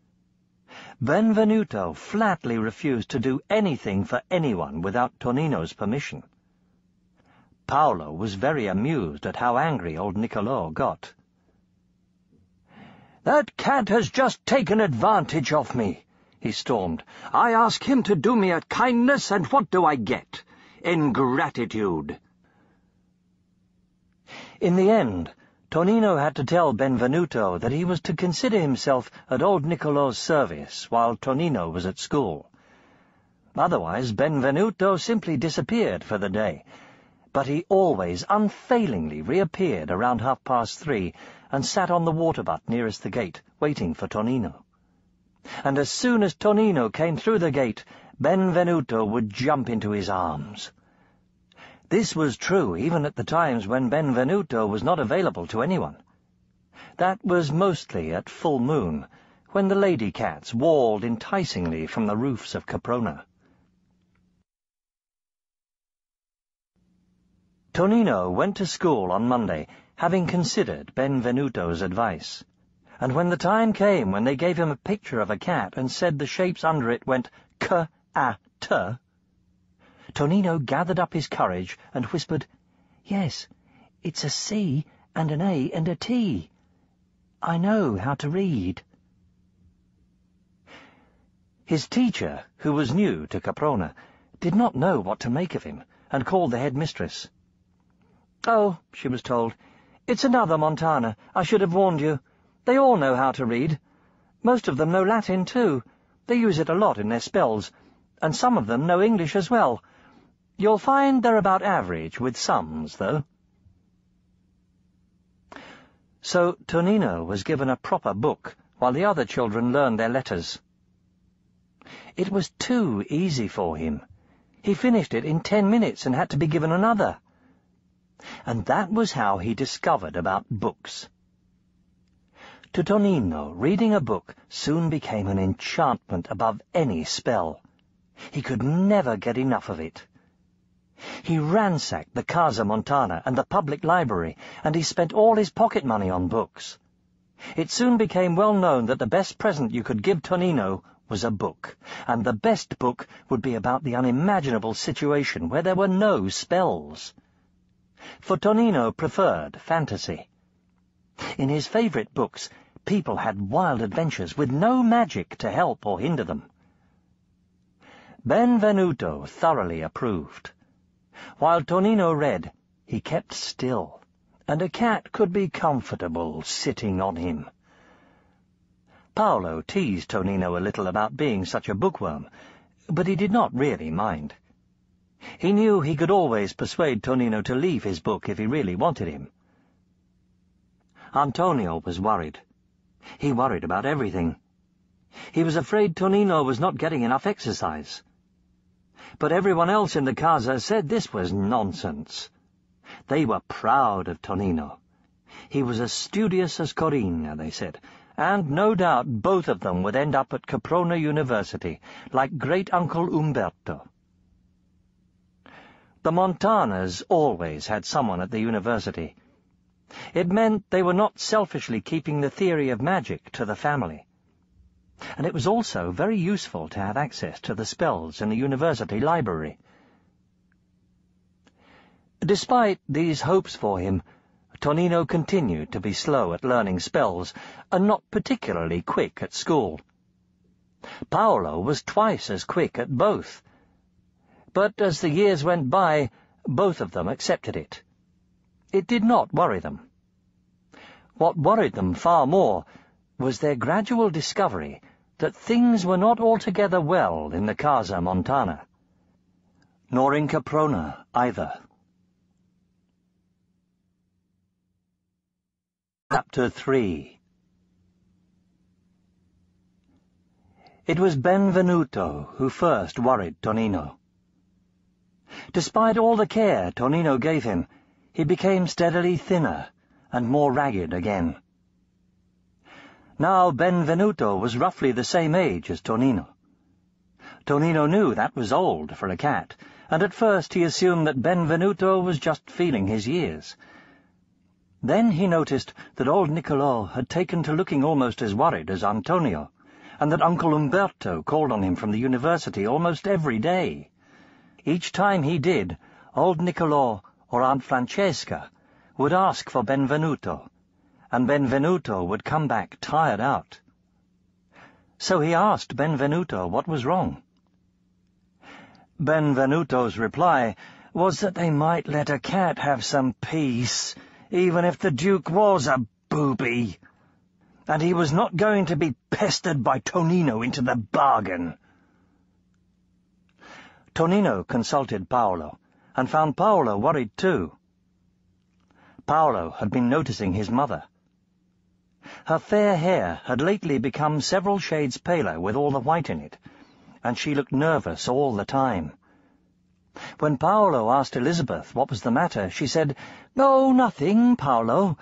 Benvenuto flatly refused to do anything for anyone without Tonino's permission. Paolo was very amused at how angry old Niccolò got. "That cat has just taken advantage of me," he stormed. "I ask him to do me a kindness, and what do I get? Ingratitude." In the end, Tonino had to tell Benvenuto that he was to consider himself at old Niccolò's service while Tonino was at school. Otherwise, Benvenuto simply disappeared for the day, but he always unfailingly reappeared around 3:30 and sat on the water butt nearest the gate, waiting for Tonino. And as soon as Tonino came through the gate, Benvenuto would jump into his arms. This was true even at the times when Benvenuto was not available to anyone. That was mostly at full moon, when the lady cats walled enticingly from the roofs of Caprona. Tonino went to school on Monday, having considered Benvenuto's advice, and when the time came when they gave him a picture of a cat and said the shapes under it went K-A-T, Tonino gathered up his courage and whispered, "Yes, it's a C and an A and a T. I know how to read." His teacher, who was new to Caprona, did not know what to make of him, and called the headmistress. "Oh," she was told, "it's another Montana. I should have warned you. They all know how to read. Most of them know Latin, too. They use it a lot in their spells, and some of them know English as well. You'll find they're about average with sums, though." So Tonino was given a proper book, while the other children learned their letters. It was too easy for him. He finished it in 10 minutes and had to be given another. And that was how he discovered about books. To Tonino, reading a book soon became an enchantment above any spell. He could never get enough of it. He ransacked the Casa Montana and the public library, and he spent all his pocket money on books. It soon became well known that the best present you could give Tonino was a book, and the best book would be about the unimaginable situation where there were no spells. For Tonino preferred fantasy. In his favourite books, people had wild adventures with no magic to help or hinder them. Benvenuto thoroughly approved. While Tonino read, he kept still, and a cat could be comfortable sitting on him. Paolo teased Tonino a little about being such a bookworm, but he did not really mind. He knew he could always persuade Tonino to leave his book if he really wanted him. Antonio was worried. He worried about everything. He was afraid Tonino was not getting enough exercise. But everyone else in the casa said this was nonsense. They were proud of Tonino. He was as studious as Corina, they said, and no doubt both of them would end up at Caprona University, like great-uncle Umberto. The Montanas always had someone at the university. It meant they were not selfishly keeping the theory of magic to the family. And it was also very useful to have access to the spells in the university library. Despite these hopes for him, Tonino continued to be slow at learning spells, and not particularly quick at school. Paolo was twice as quick at both. But as the years went by, both of them accepted it. It did not worry them. What worried them far more was their gradual discovery that things were not altogether well in the Casa Montana, nor in Caprona either. Chapter 3. It was Benvenuto who first worried Tonino. Despite all the care Tonino gave him, he became steadily thinner and more ragged again. Now Benvenuto was roughly the same age as Tonino. Tonino knew that was old for a cat, and at first he assumed that Benvenuto was just feeling his years. Then he noticed that old Niccolò had taken to looking almost as worried as Antonio, and that Uncle Umberto called on him from the university almost every day. Each time he did, old Niccolò or Aunt Francesca would ask for Benvenuto, and Benvenuto would come back tired out. So he asked Benvenuto what was wrong. Benvenuto's reply was that they might let a cat have some peace, even if the Duke was a booby, and he was not going to be pestered by Tonino into the bargain. Tonino consulted Paolo, and found Paolo worried too. Paolo had been noticing his mother. Her fair hair had lately become several shades paler with all the white in it, and she looked nervous all the time. When Paolo asked Elizabeth what was the matter, she said, "Oh, nothing, Paolo.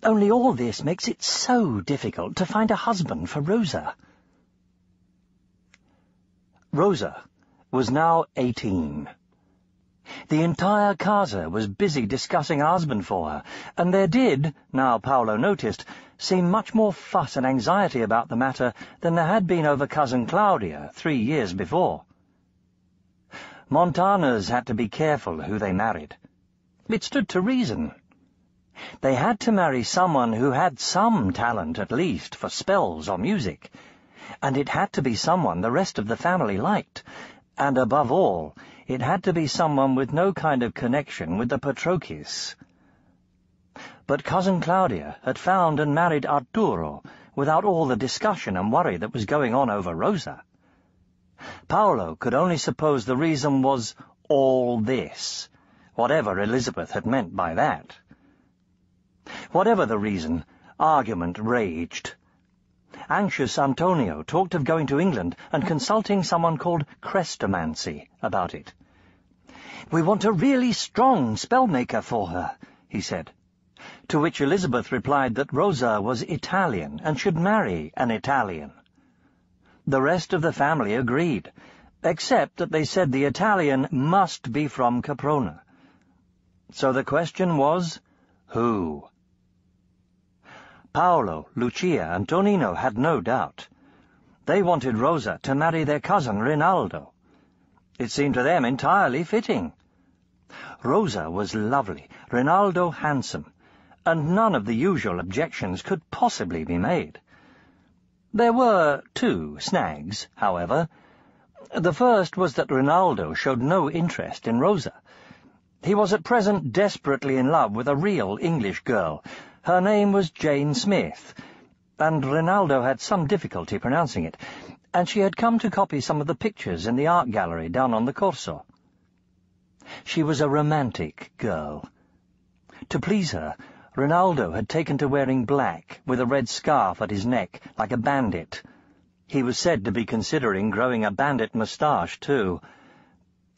Only all this makes it so difficult to find a husband for Rosa." Rosa was now 18. The entire casa was busy discussing a husband for her, and there did, now Paolo noticed, seem much more fuss and anxiety about the matter than there had been over Cousin Claudia 3 years before. Montanas had to be careful who they married. It stood to reason. They had to marry someone who had some talent, at least, for spells or music, and it had to be someone the rest of the family liked, and above all, it had to be someone with no kind of connection with the Patrocchis. But Cousin Claudia had found and married Arturo without all the discussion and worry that was going on over Rosa. Paolo could only suppose the reason was all this, whatever Elizabeth had meant by that. Whatever the reason, argument raged. Anxious Antonio talked of going to England and consulting someone called Chrestomanci about it. "We want a really strong spellmaker for her," he said, to which Elizabeth replied that Rosa was Italian and should marry an Italian. The rest of the family agreed, except that they said the Italian must be from Caprona. So the question was, who? Paolo, Lucia, and Tonino had no doubt. They wanted Rosa to marry their cousin Rinaldo. It seemed to them entirely fitting. Rosa was lovely, Rinaldo handsome, and none of the usual objections could possibly be made. There were 2 snags, however. The first was that Rinaldo showed no interest in Rosa. He was at present desperately in love with a real English girl. Her name was Jane Smith, and Rinaldo had some difficulty pronouncing it, and she had come to copy some of the pictures in the art gallery down on the Corso. She was a romantic girl. To please her, Rinaldo had taken to wearing black, with a red scarf at his neck, like a bandit. He was said to be considering growing a bandit moustache, too,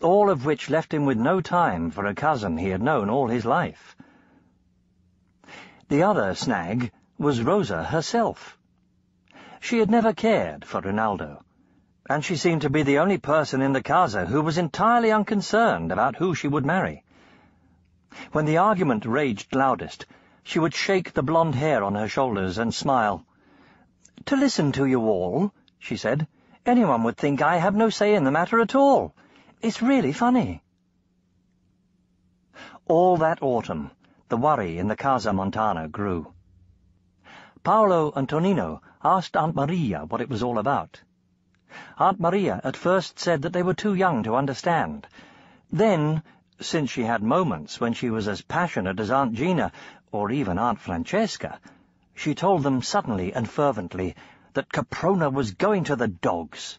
all of which left him with no time for a cousin he had known all his life. The other snag was Rosa herself. She had never cared for Rinaldo, and she seemed to be the only person in the casa who was entirely unconcerned about who she would marry. When the argument raged loudest, she would shake the blonde hair on her shoulders and smile. "To listen to you all," she said, "anyone would think I have no say in the matter at all. It's really funny." All that autumn, the worry in the Casa Montana grew. Paolo and Tonino asked Aunt Maria what it was all about. Aunt Maria at first said that they were too young to understand. Then, since she had moments when she was as passionate as Aunt Gina, or even Aunt Francesca, she told them suddenly and fervently that Caprona was going to the dogs.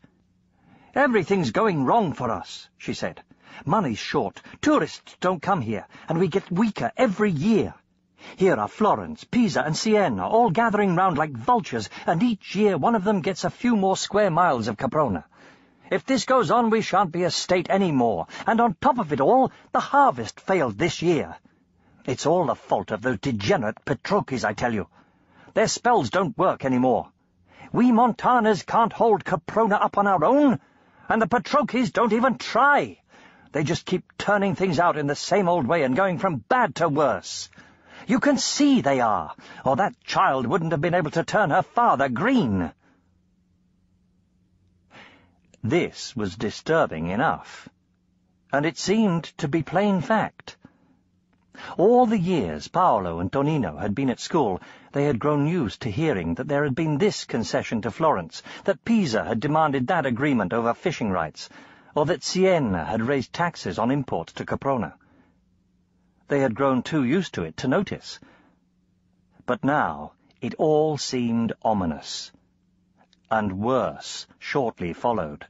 "Everything's going wrong for us," she said. "Money's short, tourists don't come here, and we get weaker every year. Here are Florence, Pisa, and Siena, all gathering round like vultures, and each year one of them gets a few more square miles of Caprona. If this goes on, we shan't be a state any more, and on top of it all, the harvest failed this year. It's all the fault of those degenerate Petrocchis, I tell you. Their spells don't work any more. We Montanas can't hold Caprona up on our own, and the Petrocchis don't even try. They just keep turning things out in the same old way and going from bad to worse. You can see they are, or that child wouldn't have been able to turn her father green." This was disturbing enough, and it seemed to be plain fact. All the years Paolo and Tonino had been at school, they had grown used to hearing that there had been this concession to Florence, that Pisa had demanded that agreement over fishing rights, or that Siena had raised taxes on imports to Caprona. They had grown too used to it to notice. But now it all seemed ominous, and worse shortly followed.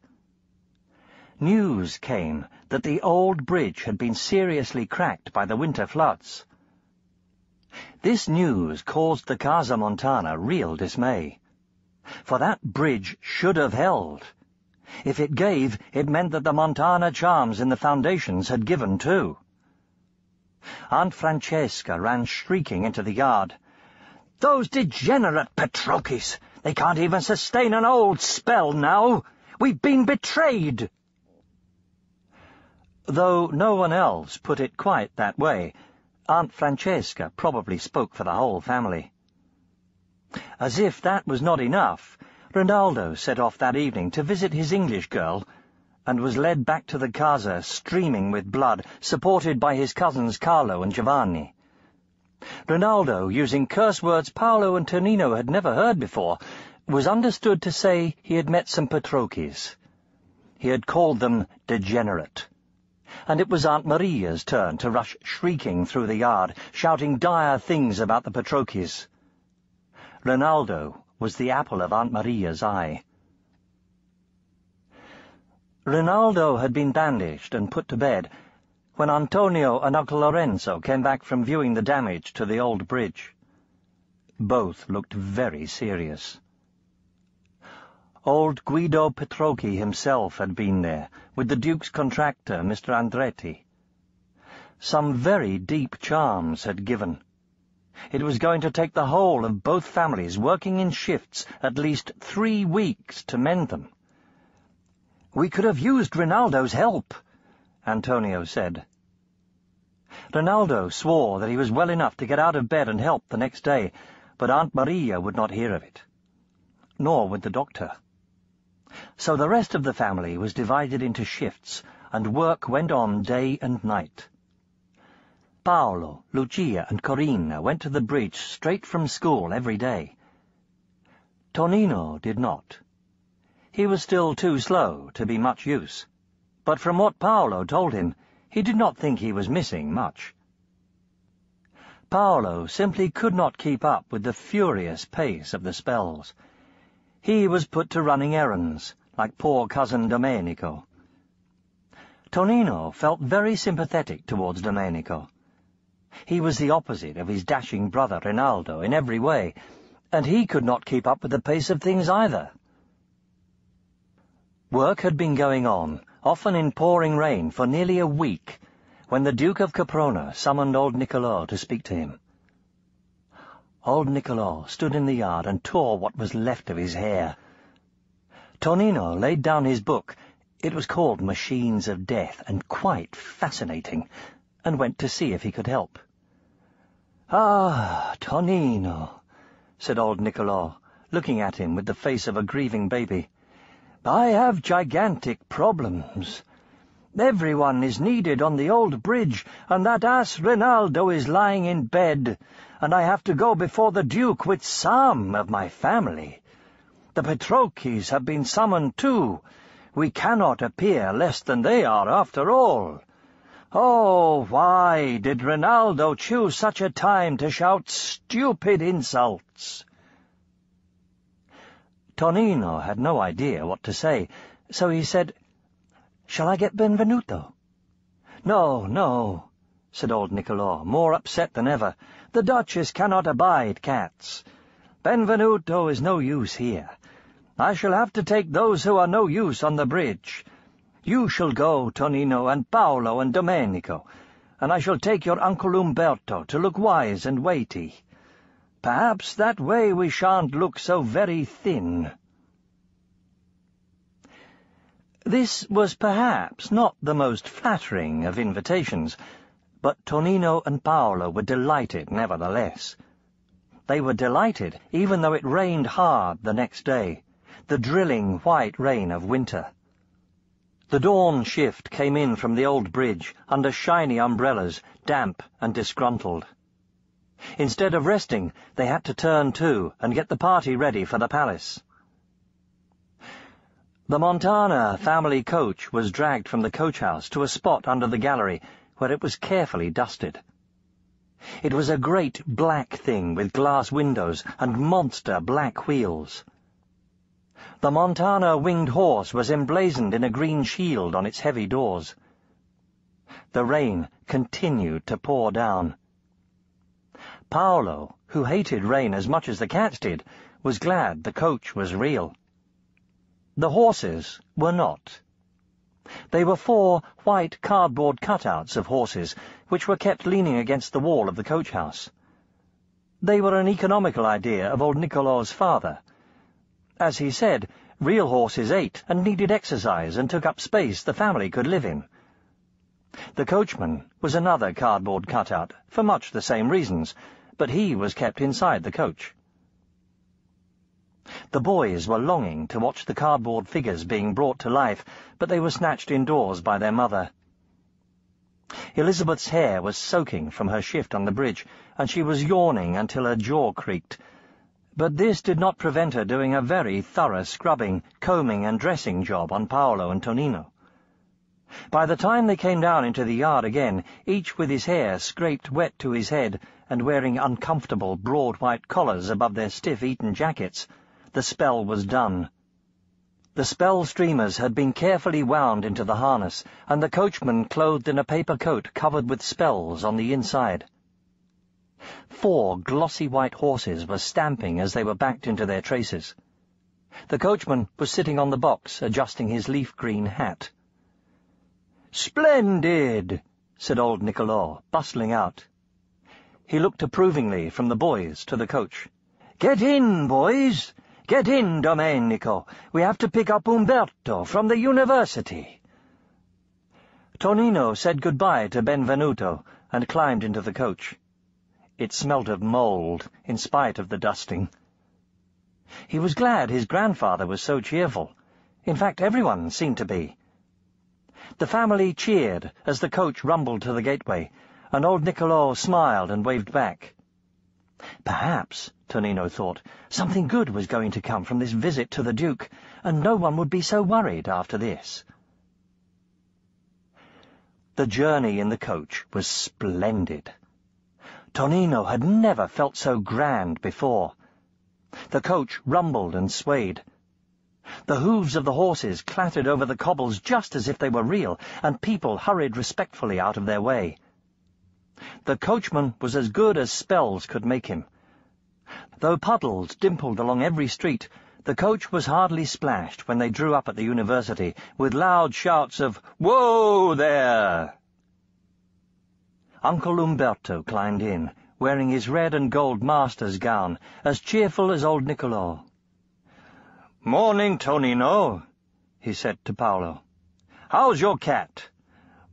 News came that the old bridge had been seriously cracked by the winter floods. This news caused the Casa Montana real dismay, for that bridge should have held. If it gave, it meant that the Montana charms in the foundations had given too. Aunt Francesca ran shrieking into the yard. "Those degenerate Petrocchis! They can't even sustain an old spell now! We've been betrayed!" Though no one else put it quite that way, Aunt Francesca probably spoke for the whole family. As if that was not enough, Rinaldo set off that evening to visit his English girl, and was led back to the casa streaming with blood, supported by his cousins Carlo and Giovanni. Rinaldo, using curse words Paolo and Tonino had never heard before, was understood to say he had met some Petrocchis. He had called them degenerate. And it was Aunt Maria's turn to rush shrieking through the yard, shouting dire things about the Petrocchis. Rinaldo was the apple of Aunt Maria's eye. Rinaldo had been bandaged and put to bed when Antonio and Uncle Lorenzo came back from viewing the damage to the old bridge. Both looked very serious. Old Guido Petrocchi himself had been there, with the Duke's contractor, Mr. Andretti. some very deep charms had given. It was going to take the whole of both families working in shifts at least 3 weeks to mend them. "We could have used Rinaldo's help," Antonio said. Rinaldo swore that he was well enough to get out of bed and help the next day, but Aunt Maria would not hear of it. Nor would the doctor. So the rest of the family was divided into shifts, and work went on day and night. Paolo, Lucia, and Corina went to the bridge straight from school every day. Tonino did not. He was still too slow to be much use, but from what Paolo told him, he did not think he was missing much. Paolo simply could not keep up with the furious pace of the spells. He was put to running errands, like poor cousin Domenico. Tonino felt very sympathetic towards Domenico. He was the opposite of his dashing brother Rinaldo in every way, and he could not keep up with the pace of things either. Work had been going on, often in pouring rain, for nearly a week, when the Duke of Caprona summoned old Niccolò to speak to him. Old Niccolò stood in the yard and tore what was left of his hair. Tonino laid down his book. It was called Machines of Death, and quite fascinating, and went to see if he could help. "Ah, Tonino," said old Niccolò, looking at him with the face of a grieving baby, "I have gigantic problems. Everyone is needed on the old bridge, and that ass Rinaldo is lying in bed, and I have to go before the Duke with some of my family. The Petrocchis have been summoned too. We cannot appear less than they are, after all. Oh, why did Rinaldo choose such a time to shout stupid insults?" Tonino had no idea what to say, so he said, "Shall I get Benvenuto?" "No, no," said old Niccolò, more upset than ever. "The Duchess cannot abide cats. Benvenuto is no use here. I shall have to take those who are no use on the bridge. You shall go, Tonino, and Paolo, and Domenico, and I shall take your Uncle Umberto to look wise and weighty. Perhaps that way we shan't look so very thin." This was perhaps not the most flattering of invitations, but Tonino and Paolo were delighted nevertheless. They were delighted even though it rained hard the next day, the drilling white rain of winter. The dawn shift came in from the old bridge under shiny umbrellas, damp and disgruntled. Instead of resting, they had to turn to and get the party ready for the palace. The Montana family coach was dragged from the coach-house to a spot under the gallery where it was carefully dusted. It was a great black thing with glass windows and monster black wheels. The Montana winged horse was emblazoned in a green shield on its heavy doors. The rain continued to pour down. Paolo, who hated rain as much as the cats did, was glad the coach was real. The horses were not. They were 4 white cardboard cutouts of horses, which were kept leaning against the wall of the coach-house. They were an economical idea of old Niccolò's father. As he said, real horses ate and needed exercise and took up space the family could live in. The coachman was another cardboard cutout, for much the same reasons, but he was kept inside the coach. The boys were longing to watch the cardboard figures being brought to life, but they were snatched indoors by their mother. Elizabeth's hair was soaking from her shift on the bridge, and she was yawning until her jaw creaked. But this did not prevent her doing a very thorough scrubbing, combing and dressing job on Paolo and Tonino. By the time they came down into the yard again, each with his hair scraped wet to his head and wearing uncomfortable broad white collars above their stiff Eton jackets, the spell was done. The spell streamers had been carefully wound into the harness, and the coachman clothed in a paper coat covered with spells on the inside. 4 glossy white horses were stamping as they were backed into their traces. The coachman was sitting on the box, adjusting his leaf-green hat. "Splendid!" said old Niccolò, bustling out. He looked approvingly from the boys to the coach. "Get in, boys! Get in, Domenico! We have to pick up Umberto from the university." Tonino said goodbye to Benvenuto and climbed into the coach. It smelt of mould, in spite of the dusting. He was glad his grandfather was so cheerful. In fact, everyone seemed to be. The family cheered as the coach rumbled to the gateway, and old Niccolò smiled and waved back. Perhaps, Tonino thought, something good was going to come from this visit to the Duke, and no one would be so worried after this. The journey in the coach was splendid. Tonino had never felt so grand before. The coach rumbled and swayed. The hooves of the horses clattered over the cobbles just as if they were real, and people hurried respectfully out of their way. The coachman was as good as spells could make him. Though puddles dimpled along every street, the coach was hardly splashed when they drew up at the university, with loud shouts of "Whoa there!" Uncle Umberto climbed in, wearing his red and gold master's gown, as cheerful as old Niccolò. "Morning, Tonino," he said to Paolo. "How's your cat?"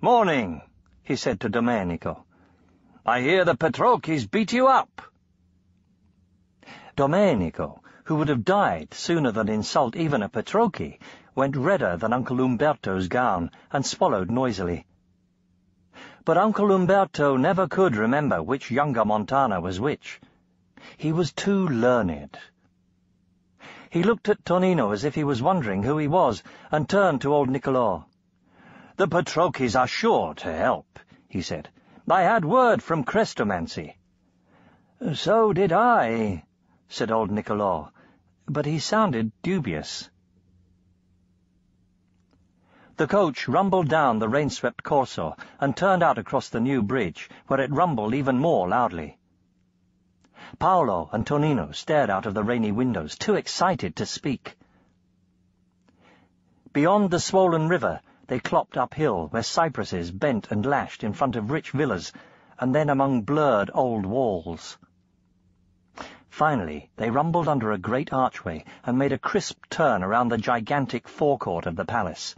"Morning," he said to Domenico. "I hear the Petrocchis beat you up." Domenico, who would have died sooner than insult even a Petrocchi, went redder than Uncle Umberto's gown and swallowed noisily. But Uncle Umberto never could remember which younger Montana was which. He was too learned. He looked at Tonino as if he was wondering who he was, and turned to old Niccolò. "The Petrocchis are sure to help," he said. "I had word from Chrestomanci." "So did I," said old Niccolò, but he sounded dubious. The coach rumbled down the rain-swept Corso and turned out across the new bridge, where it rumbled even more loudly. Paolo and Tonino stared out of the rainy windows, too excited to speak. Beyond the swollen river, they clopped uphill, where cypresses bent and lashed in front of rich villas, and then among blurred old walls. Finally, they rumbled under a great archway and made a crisp turn around the gigantic forecourt of the palace.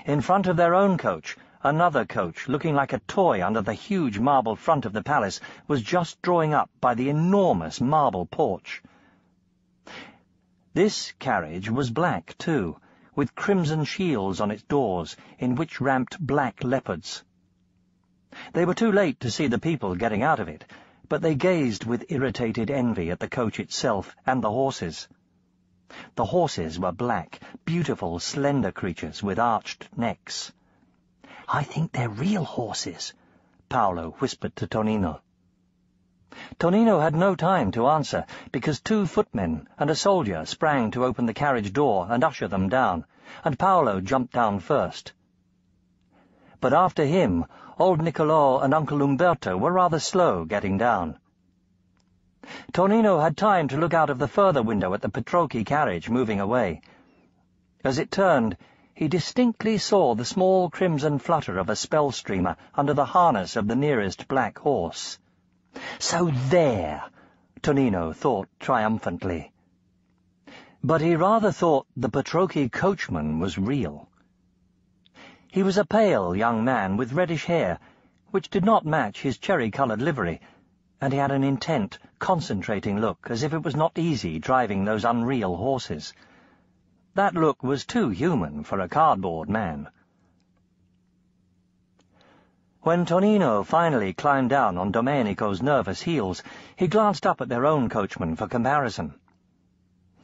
In front of their own coach, another coach, looking like a toy under the huge marble front of the palace, was just drawing up by the enormous marble porch. This carriage was black, too, with crimson shields on its doors, in which ramped black leopards. They were too late to see the people getting out of it, but they gazed with irritated envy at the coach itself and the horses. The horses were black, beautiful, slender creatures with arched necks. "I think they're real horses," Paolo whispered to Tonino. Tonino had no time to answer, because 2 footmen and a soldier sprang to open the carriage door and usher them down, and Paolo jumped down first. But after him, old Niccolò and Uncle Umberto were rather slow getting down. Tonino had time to look out of the further window at the Petrocchi carriage moving away. As it turned, he distinctly saw the small crimson flutter of a spell streamer under the harness of the nearest black horse. "So there," Tonino thought triumphantly. But he rather thought the Petrocchi coachman was real. He was a pale young man with reddish hair, which did not match his cherry-coloured livery, and he had an intent, concentrating look, as if it was not easy driving those unreal horses. That look was too human for a cardboard man. When Tonino finally climbed down on Domenico's nervous heels, he glanced up at their own coachman for comparison.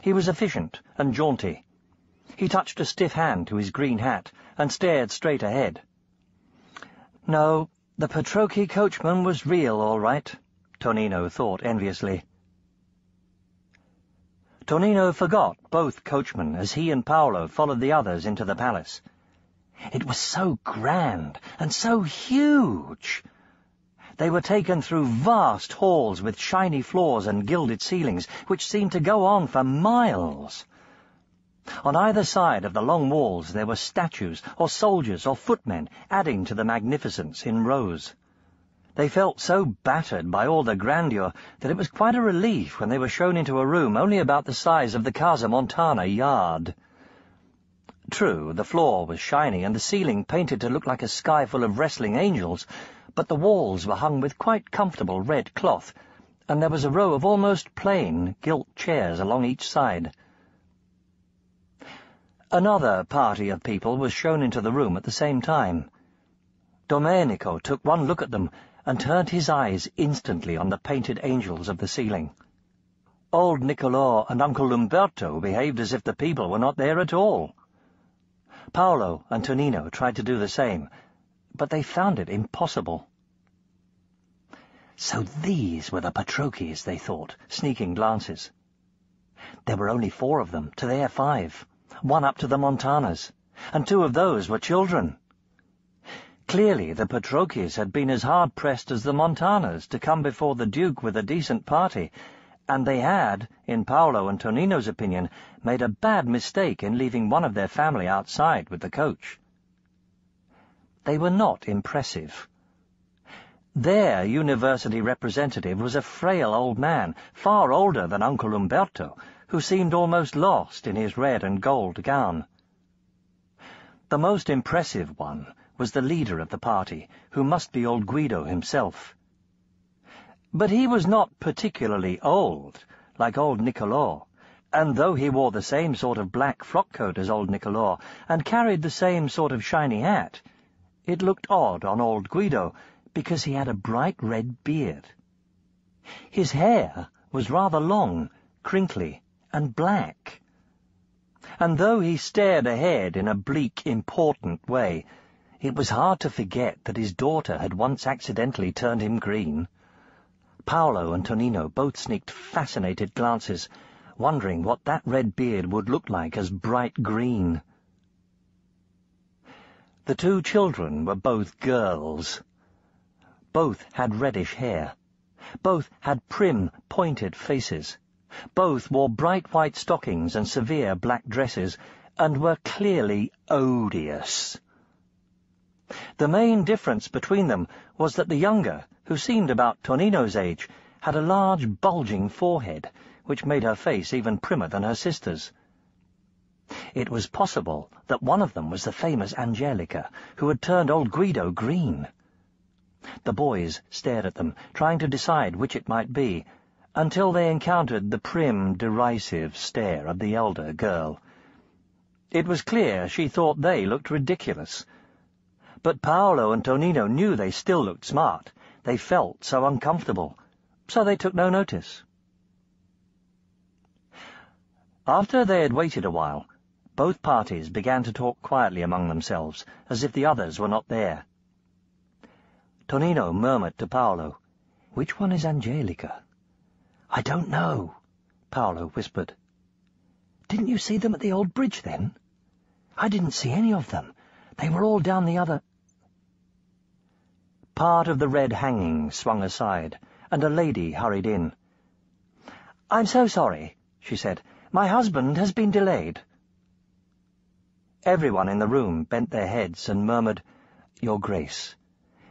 He was efficient and jaunty. He touched a stiff hand to his green hat and stared straight ahead. No, the Petrocchi coachman was real, all right, Tonino thought enviously. Tonino forgot both coachmen as he and Paolo followed the others into the palace. It was so grand and so huge. They were taken through vast halls with shiny floors and gilded ceilings, which seemed to go on for miles. On either side of the long walls there were statues, or soldiers, or footmen, adding to the magnificence in rows. They felt so battered by all the grandeur that it was quite a relief when they were shown into a room only about the size of the Casa Montana yard. True, the floor was shiny and the ceiling painted to look like a sky full of wrestling angels, but the walls were hung with quite comfortable red cloth, and there was a row of almost plain gilt chairs along each side. Another party of people was shown into the room at the same time. Domenico took one look at them and turned his eyes instantly on the painted angels of the ceiling. Old Niccolò and Uncle Umberto behaved as if the people were not there at all. Paolo and Tonino tried to do the same, but they found it impossible. So these were the Patrocchis, they thought, sneaking glances. There were only 4 of them to their 5. 1 up to the Montanas, and 2 of those were children. Clearly the Patrocchis had been as hard-pressed as the Montanas to come before the Duke with a decent party, and they had, in Paolo and Tonino's opinion, made a bad mistake in leaving one of their family outside with the coach. They were not impressive. Their university representative was a frail old man, far older than Uncle Umberto, who seemed almost lost in his red and gold gown. The most impressive one was the leader of the party, who must be old Guido himself. But he was not particularly old, like old Niccolò, and though he wore the same sort of black frock-coat as old Niccolò, and carried the same sort of shiny hat, it looked odd on old Guido, because he had a bright red beard. His hair was rather long, crinkly, and black. And though he stared ahead in a bleak, important way, it was hard to forget that his daughter had once accidentally turned him green. Paolo and Tonino both sneaked fascinated glances, wondering what that red beard would look like as bright green. The 2 children were both girls. Both had reddish hair. Both had prim, pointed faces. Both wore bright white stockings and severe black dresses, and were clearly odious. The main difference between them was that the younger, who seemed about Tonino's age, had a large bulging forehead, which made her face even primmer than her sister's. It was possible that one of them was the famous Angelica, who had turned old Guido green. The boys stared at them, trying to decide which it might be, until they encountered the prim, derisive stare of the elder girl. It was clear she thought they looked ridiculous. But Paolo and Tonino knew they still looked smart. They felt so uncomfortable, so they took no notice. After they had waited a while, both parties began to talk quietly among themselves, as if the others were not there. Tonino murmured to Paolo, "Which one is Angelica?" "I don't know," Paolo whispered. "Didn't you see them at the old bridge, then?" "I didn't see any of them. They were all down the other—" Part of the red hanging swung aside, and a lady hurried in. "I'm so sorry," she said. "My husband has been delayed." Everyone in the room bent their heads and murmured, "Your Grace,"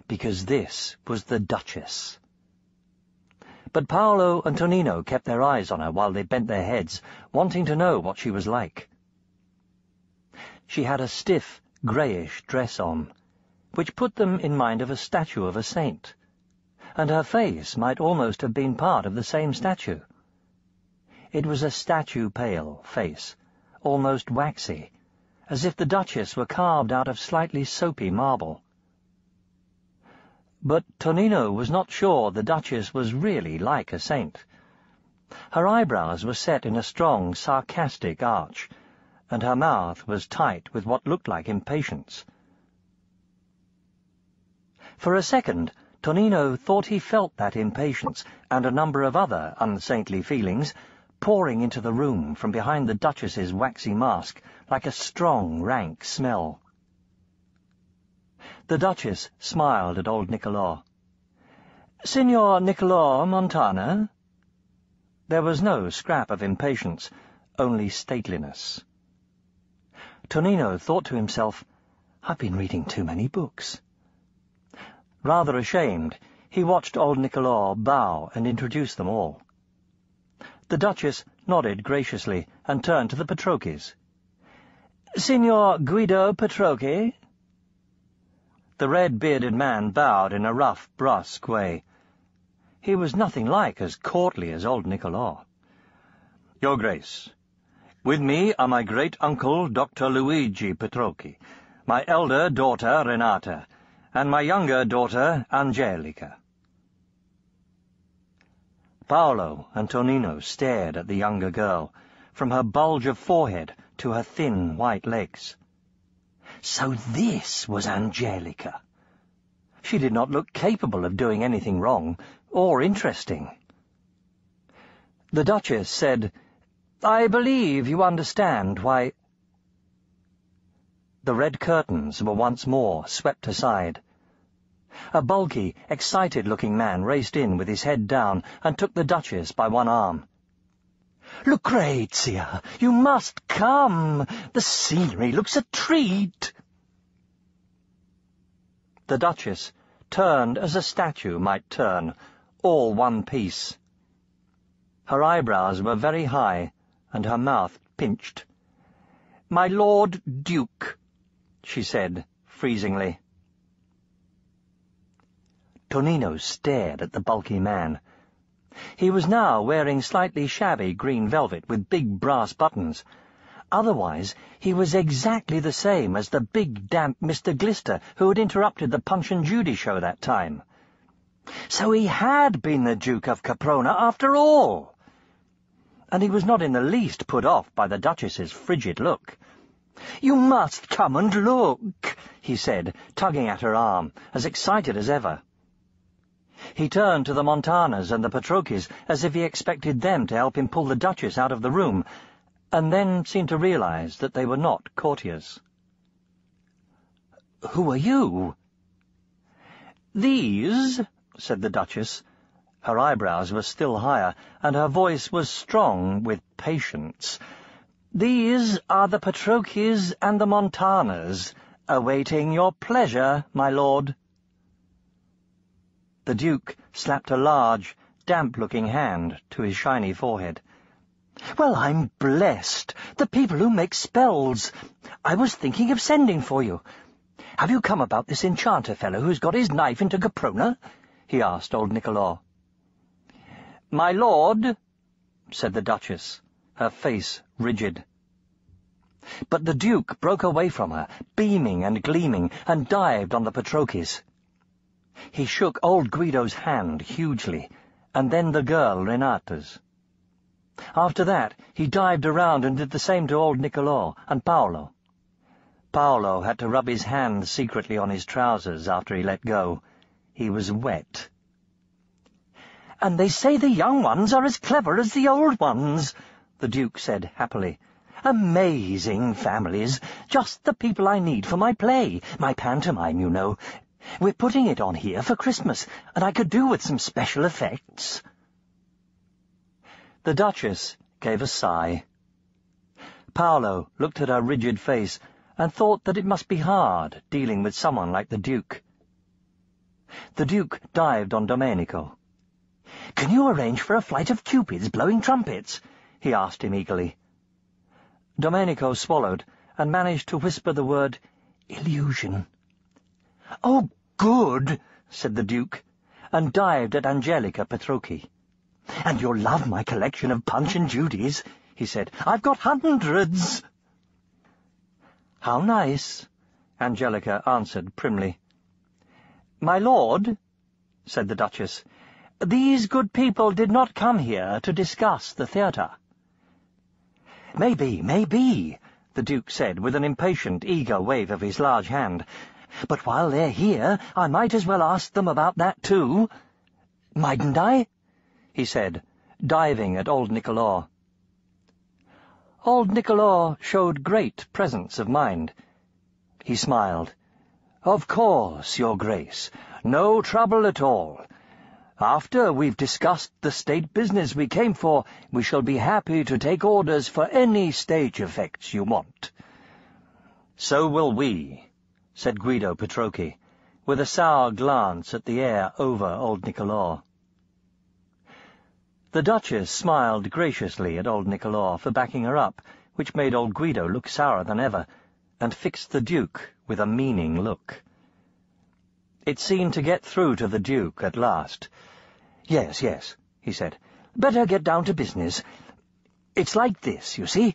because this was the Duchess. But Paolo and Tonino kept their eyes on her while they bent their heads, wanting to know what she was like. She had a stiff, greyish dress on, which put them in mind of a statue of a saint, and her face might almost have been part of the same statue. It was a statue-pale face, almost waxy, as if the Duchess were carved out of slightly soapy marble. But Tonino was not sure the Duchess was really like a saint. Her eyebrows were set in a strong, sarcastic arch, and her mouth was tight with what looked like impatience. For a second, Tonino thought he felt that impatience, and a number of other unsaintly feelings, pouring into the room from behind the Duchess's waxy mask like a strong, rank smell. The Duchess smiled at old Niccolò. "Signor Niccolò Montana?" There was no scrap of impatience, only stateliness. Tonino thought to himself, "I've been reading too many books." Rather ashamed, he watched old Niccolò bow and introduce them all. The Duchess nodded graciously and turned to the Petrocchis. "Signor Guido Petrocchi?" The red-bearded man bowed in a rough, brusque way. He was nothing like as courtly as old Niccolò. "Your Grace, with me are my great-uncle Dr. Luigi Petrocchi, my elder daughter Renata, and my younger daughter Angelica." Paolo and Tonino stared at the younger girl, from her bulge of forehead to her thin white legs. So this was Angelica. She did not look capable of doing anything wrong or interesting. The Duchess said, "I believe you understand why—" The red curtains were once more swept aside. A bulky, excited-looking man raced in with his head down and took the Duchess by one arm. "Lucrezia, you must come! The scenery looks a treat!" The Duchess turned as a statue might turn, all one piece. Her eyebrows were very high, and her mouth pinched. "My Lord Duke," she said, freezingly. Tonino stared at the bulky man. He was now wearing slightly shabby green velvet with big brass buttons. Otherwise, he was exactly the same as the big, damp Mr. Glister who had interrupted the Punch and Judy show that time. So he had been the Duke of Caprona after all! And he was not in the least put off by the Duchess's frigid look. "You must come and look," he said, tugging at her arm, as excited as ever. He turned to the Montanas and the Petrocchis as if he expected them to help him pull the Duchess out of the room, and then seemed to realize that they were not courtiers. "Who are you?" "These," said the Duchess. Her eyebrows were still higher, and her voice was strong with patience. "These are the Petrocchis and the Montanas, awaiting your pleasure, my lord." The Duke slapped a large, damp-looking hand to his shiny forehead. "Well, I'm blessed! The people who make spells! I was thinking of sending for you. Have you come about this enchanter fellow who's got his knife into Caprona?" he asked old Niccolò. "My lord," said the Duchess, her face rigid. But the Duke broke away from her, beaming and gleaming, and dived on the Petrocchis. He shook old Guido's hand hugely, and then the girl Renata's. After that, he dived around and did the same to old Niccolò and Paolo. Paolo had to rub his hand secretly on his trousers after he let go. He was wet. "And they say the young ones are as clever as the old ones," the Duke said happily. "Amazing families, just the people I need for my play, my pantomime, you know. We're putting it on here for Christmas, and I could do with some special effects." The Duchess gave a sigh. Paolo looked at her rigid face and thought that it must be hard dealing with someone like the Duke. The Duke dived on Domenico. "Can you arrange for a flight of cupids blowing trumpets?" he asked him eagerly. Domenico swallowed and managed to whisper the word illusion. "Oh, good," said the Duke, and dived at Angelica Petrocchi. "And you'll love my collection of Punch and Judies," he said. "I've got hundreds." "How nice," Angelica answered primly. "My lord," said the Duchess, "these good people did not come here to discuss the theatre." Maybe, the Duke said with an impatient, eager wave of his large hand. "But while they're here, I might as well ask them about that too." "Mightn't I?" he said, diving at old Niccolò. Old Niccolò showed great presence of mind. He smiled. "Of course, Your Grace. No trouble at all. After we've discussed the state business we came for, we shall be happy to take orders for any stage effects you want." "So will we," said Guido Petrocchi, with a sour glance at the air over old Nicolò. The Duchess smiled graciously at old Nicolò for backing her up, which made old Guido look sourer than ever, and fixed the Duke with a meaning look. It seemed to get through to the Duke at last. "Yes, yes," he said. "Better get down to business. It's like this, you see."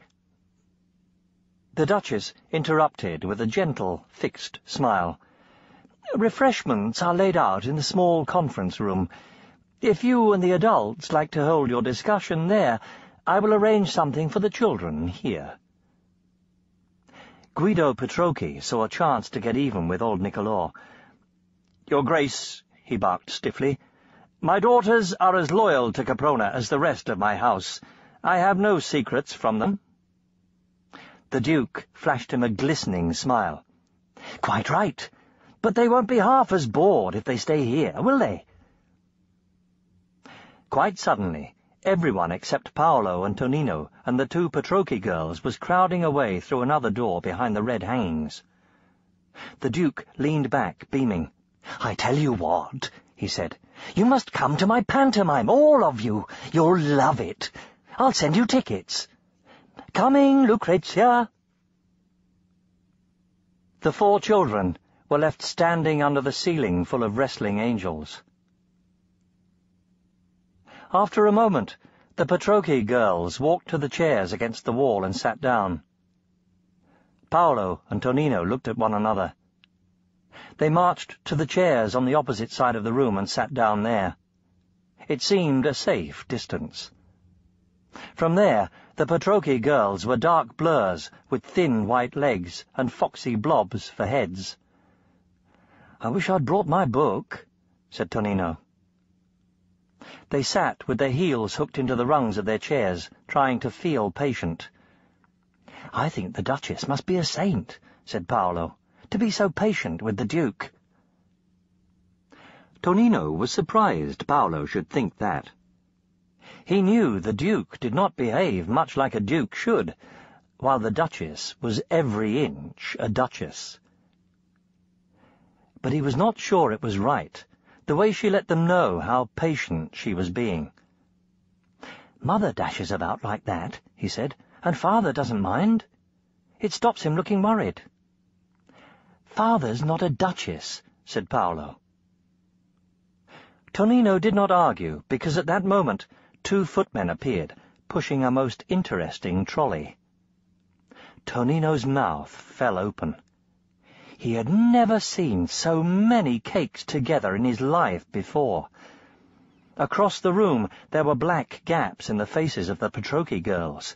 The Duchess interrupted with a gentle, fixed smile. "Refreshments are laid out in the small conference room. If you and the adults like to hold your discussion there, I will arrange something for the children here." Guido Petrocchi saw a chance to get even with old Nicolò. "Your Grace," he barked stiffly, "my daughters are as loyal to Caprona as the rest of my house. I have no secrets from them." The Duke flashed him a glistening smile. "Quite right. But they won't be half as bored if they stay here, will they?" Quite suddenly, everyone except Paolo and Tonino and the two Petrocchi girls was crowding away through another door behind the red hangings. The Duke leaned back, beaming. "I tell you what," he said, "you must come to my pantomime, all of you. You'll love it. I'll send you tickets. Coming, Lucrezia." The four children were left standing under the ceiling full of wrestling angels. After a moment, the Petrocchi girls walked to the chairs against the wall and sat down. Paolo and Tonino looked at one another. They marched to the chairs on the opposite side of the room and sat down there. It seemed a safe distance. From there, the Petrocchi girls were dark blurs with thin white legs and foxy blobs for heads. "I wish I'd brought my book," said Tonino. They sat with their heels hooked into the rungs of their chairs, trying to feel patient. "I think the Duchess must be a saint," said Paolo, "to be so patient with the Duke." Tonino was surprised Paolo should think that. He knew the Duke did not behave much like a Duke should, while the Duchess was every inch a Duchess. But he was not sure it was right, the way she let them know how patient she was being. "Mother dashes about like that," he said, "and Father doesn't mind. It stops him looking worried." "Father's not a Duchess," said Paolo. Tonino did not argue, because at that moment 2 footmen appeared, pushing a most interesting trolley. Tonino's mouth fell open. He had never seen so many cakes together in his life before. Across the room there were black gaps in the faces of the Petrocchi girls.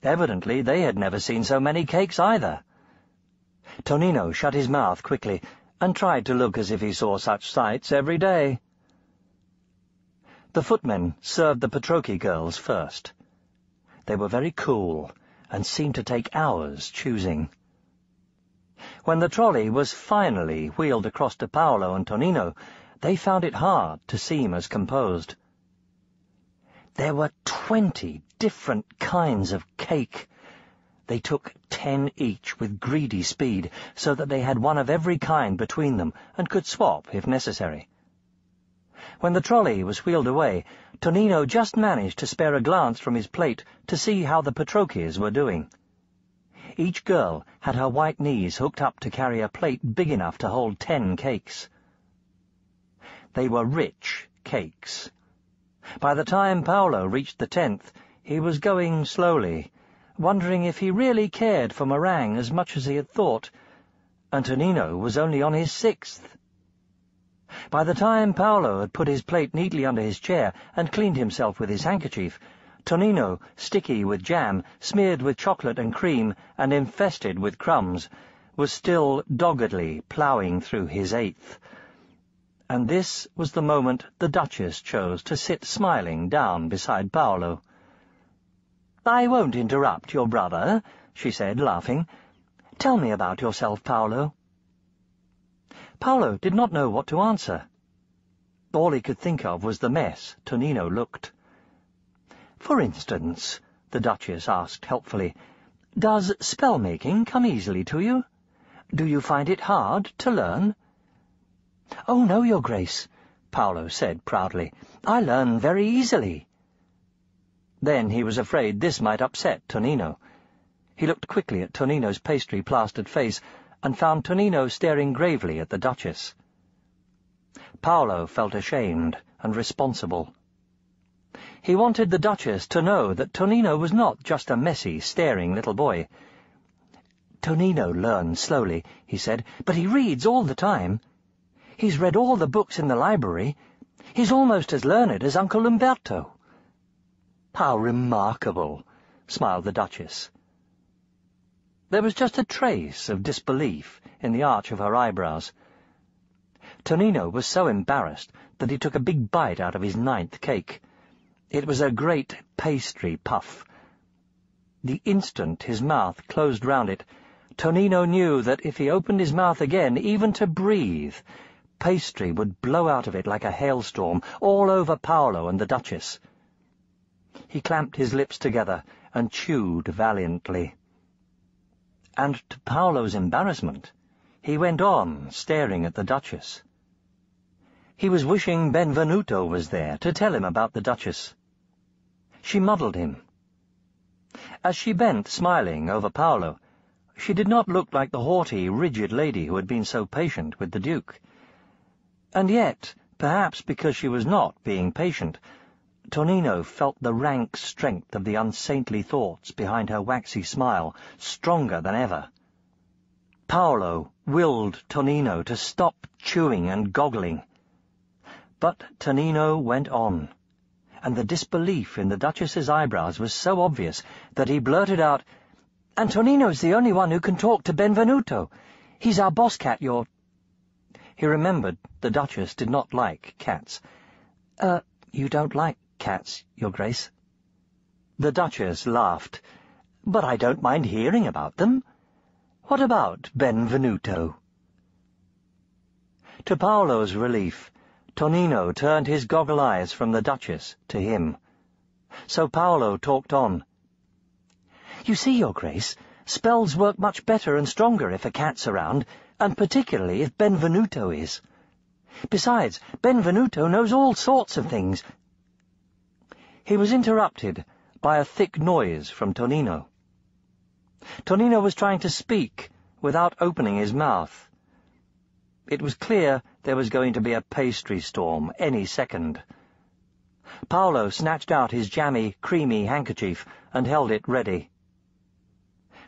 Evidently they had never seen so many cakes either. Tonino shut his mouth quickly and tried to look as if he saw such sights every day. The footmen served the Petrocchi girls first. They were very cool and seemed to take hours choosing. When the trolley was finally wheeled across to Paolo and Tonino, they found it hard to seem as composed. There were 20 different kinds of cake. They took 10 each with greedy speed, so that they had one of every kind between them and could swap if necessary. When the trolley was wheeled away, Tonino just managed to spare a glance from his plate to see how the Petrocchis were doing. Each girl had her white knees hooked up to carry a plate big enough to hold 10 cakes. They were rich cakes. By the time Paolo reached the 10th, he was going slowly, wondering if he really cared for meringue as much as he had thought, and Tonino was only on his 6th. By the time Paolo had put his plate neatly under his chair and cleaned himself with his handkerchief, Tonino, sticky with jam, smeared with chocolate and cream, and infested with crumbs, was still doggedly ploughing through his 8th. And this was the moment the Duchess chose to sit smiling down beside Paolo. "I won't interrupt your brother," she said, laughing. "Tell me about yourself, Paolo." Paolo did not know what to answer. All he could think of was the mess Tonino looked. "For instance," the Duchess asked helpfully, Does spell-making come easily to you? Do you find it hard to learn?" "Oh, no, Your Grace," Paolo said proudly. "I learn very easily." Then he was afraid this might upset Tonino. He looked quickly at Tonino's pastry-plastered face and found Tonino staring gravely at the Duchess. Paolo felt ashamed and responsible. He wanted the Duchess to know that Tonino was not just a messy, staring little boy. "Tonino learns slowly," he said, "but he reads all the time. He's read all the books in the library. He's almost as learned as Uncle Umberto." "How remarkable," smiled the Duchess. There was just a trace of disbelief in the arch of her eyebrows. Tonino was so embarrassed that he took a big bite out of his 9th cake. It was a great pastry puff. The instant his mouth closed round it, Tonino knew that if he opened his mouth again, even to breathe, pastry would blow out of it like a hailstorm, all over Paolo and the Duchess. He clamped his lips together and chewed valiantly. And to Paolo's embarrassment, he went on staring at the Duchess. He was wishing Benvenuto was there to tell him about the Duchess. She muddled him. As she bent, smiling, over Paolo, she did not look like the haughty, rigid lady who had been so patient with the Duke. And yet, perhaps because she was not being patient, Tonino felt the rank strength of the unsaintly thoughts behind her waxy smile stronger than ever. Paolo willed Tonino to stop chewing and goggling. But Tonino went on, and the disbelief in the Duchess's eyebrows was so obvious that he blurted out, "And Tonino's the only one who can talk to Benvenuto. He's our boss cat, Your—" He remembered the Duchess did not like cats. You don't like cats, Your Grace?" The Duchess laughed. "But I don't mind hearing about them. What about Benvenuto?" To Paolo's relief, Tonino turned his goggle eyes from the Duchess to him. So Paolo talked on. "You see, Your Grace, spells work much better and stronger if a cat's around, and particularly if Benvenuto is. Besides, Benvenuto knows all sorts of things." He was interrupted by a thick noise from Tonino. Tonino was trying to speak without opening his mouth. It was clear there was going to be a pastry storm any second. Paolo snatched out his jammy, creamy handkerchief and held it ready.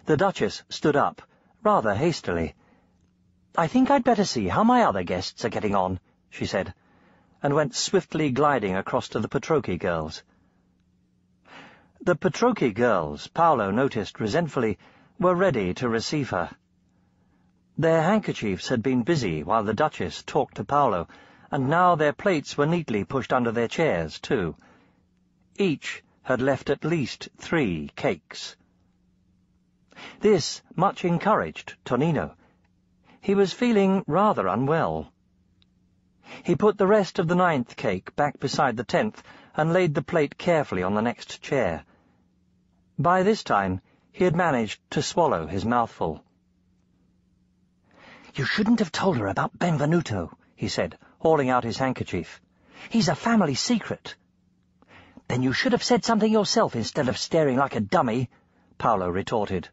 The Duchess stood up, rather hastily. "I think I'd better see how my other guests are getting on," she said, and went swiftly gliding across to the Petrocchi girls. The Petrocchi girls, Paolo noticed resentfully, were ready to receive her. Their handkerchiefs had been busy while the Duchess talked to Paolo, and now their plates were neatly pushed under their chairs, too. Each had left at least 3 cakes. This much encouraged Tonino. He was feeling rather unwell. He put the rest of the 9th cake back beside the 10th and laid the plate carefully on the next chair. By this time, he had managed to swallow his mouthful. "You shouldn't have told her about Benvenuto," he said, hauling out his handkerchief. "He's a family secret." "Then you should have said something yourself instead of staring like a dummy," Paolo retorted.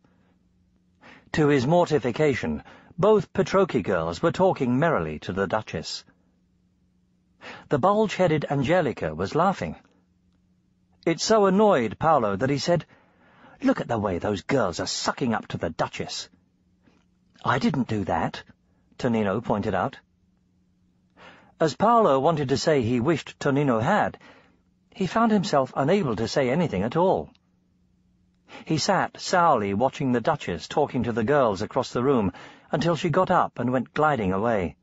To his mortification, both Petrocchi girls were talking merrily to the Duchess. The bulge-headed Angelica was laughing. It so annoyed Paolo that he said, "Look at the way those girls are sucking up to the Duchess." "I didn't do that," Tonino pointed out. As Paolo wanted to say he wished Tonino had, he found himself unable to say anything at all. He sat sourly watching the Duchess talking to the girls across the room until she got up and went gliding away.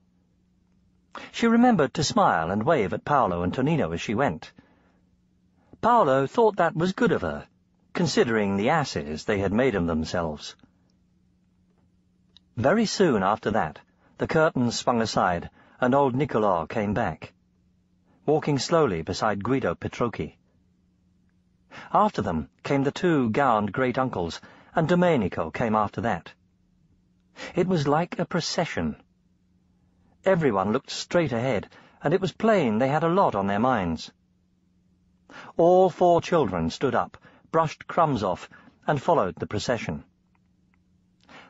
She remembered to smile and wave at Paolo and Tonino as she went. Paolo thought that was good of her, considering the asses they had made of themselves. Very soon after that, the curtains swung aside, and old Nicolò came back, walking slowly beside Guido Petrocchi. After them came the 2 gowned great-uncles, and Domenico came after that. It was like a procession. Everyone looked straight ahead, and it was plain they had a lot on their minds. All 4 children stood up, brushed crumbs off, and followed the procession.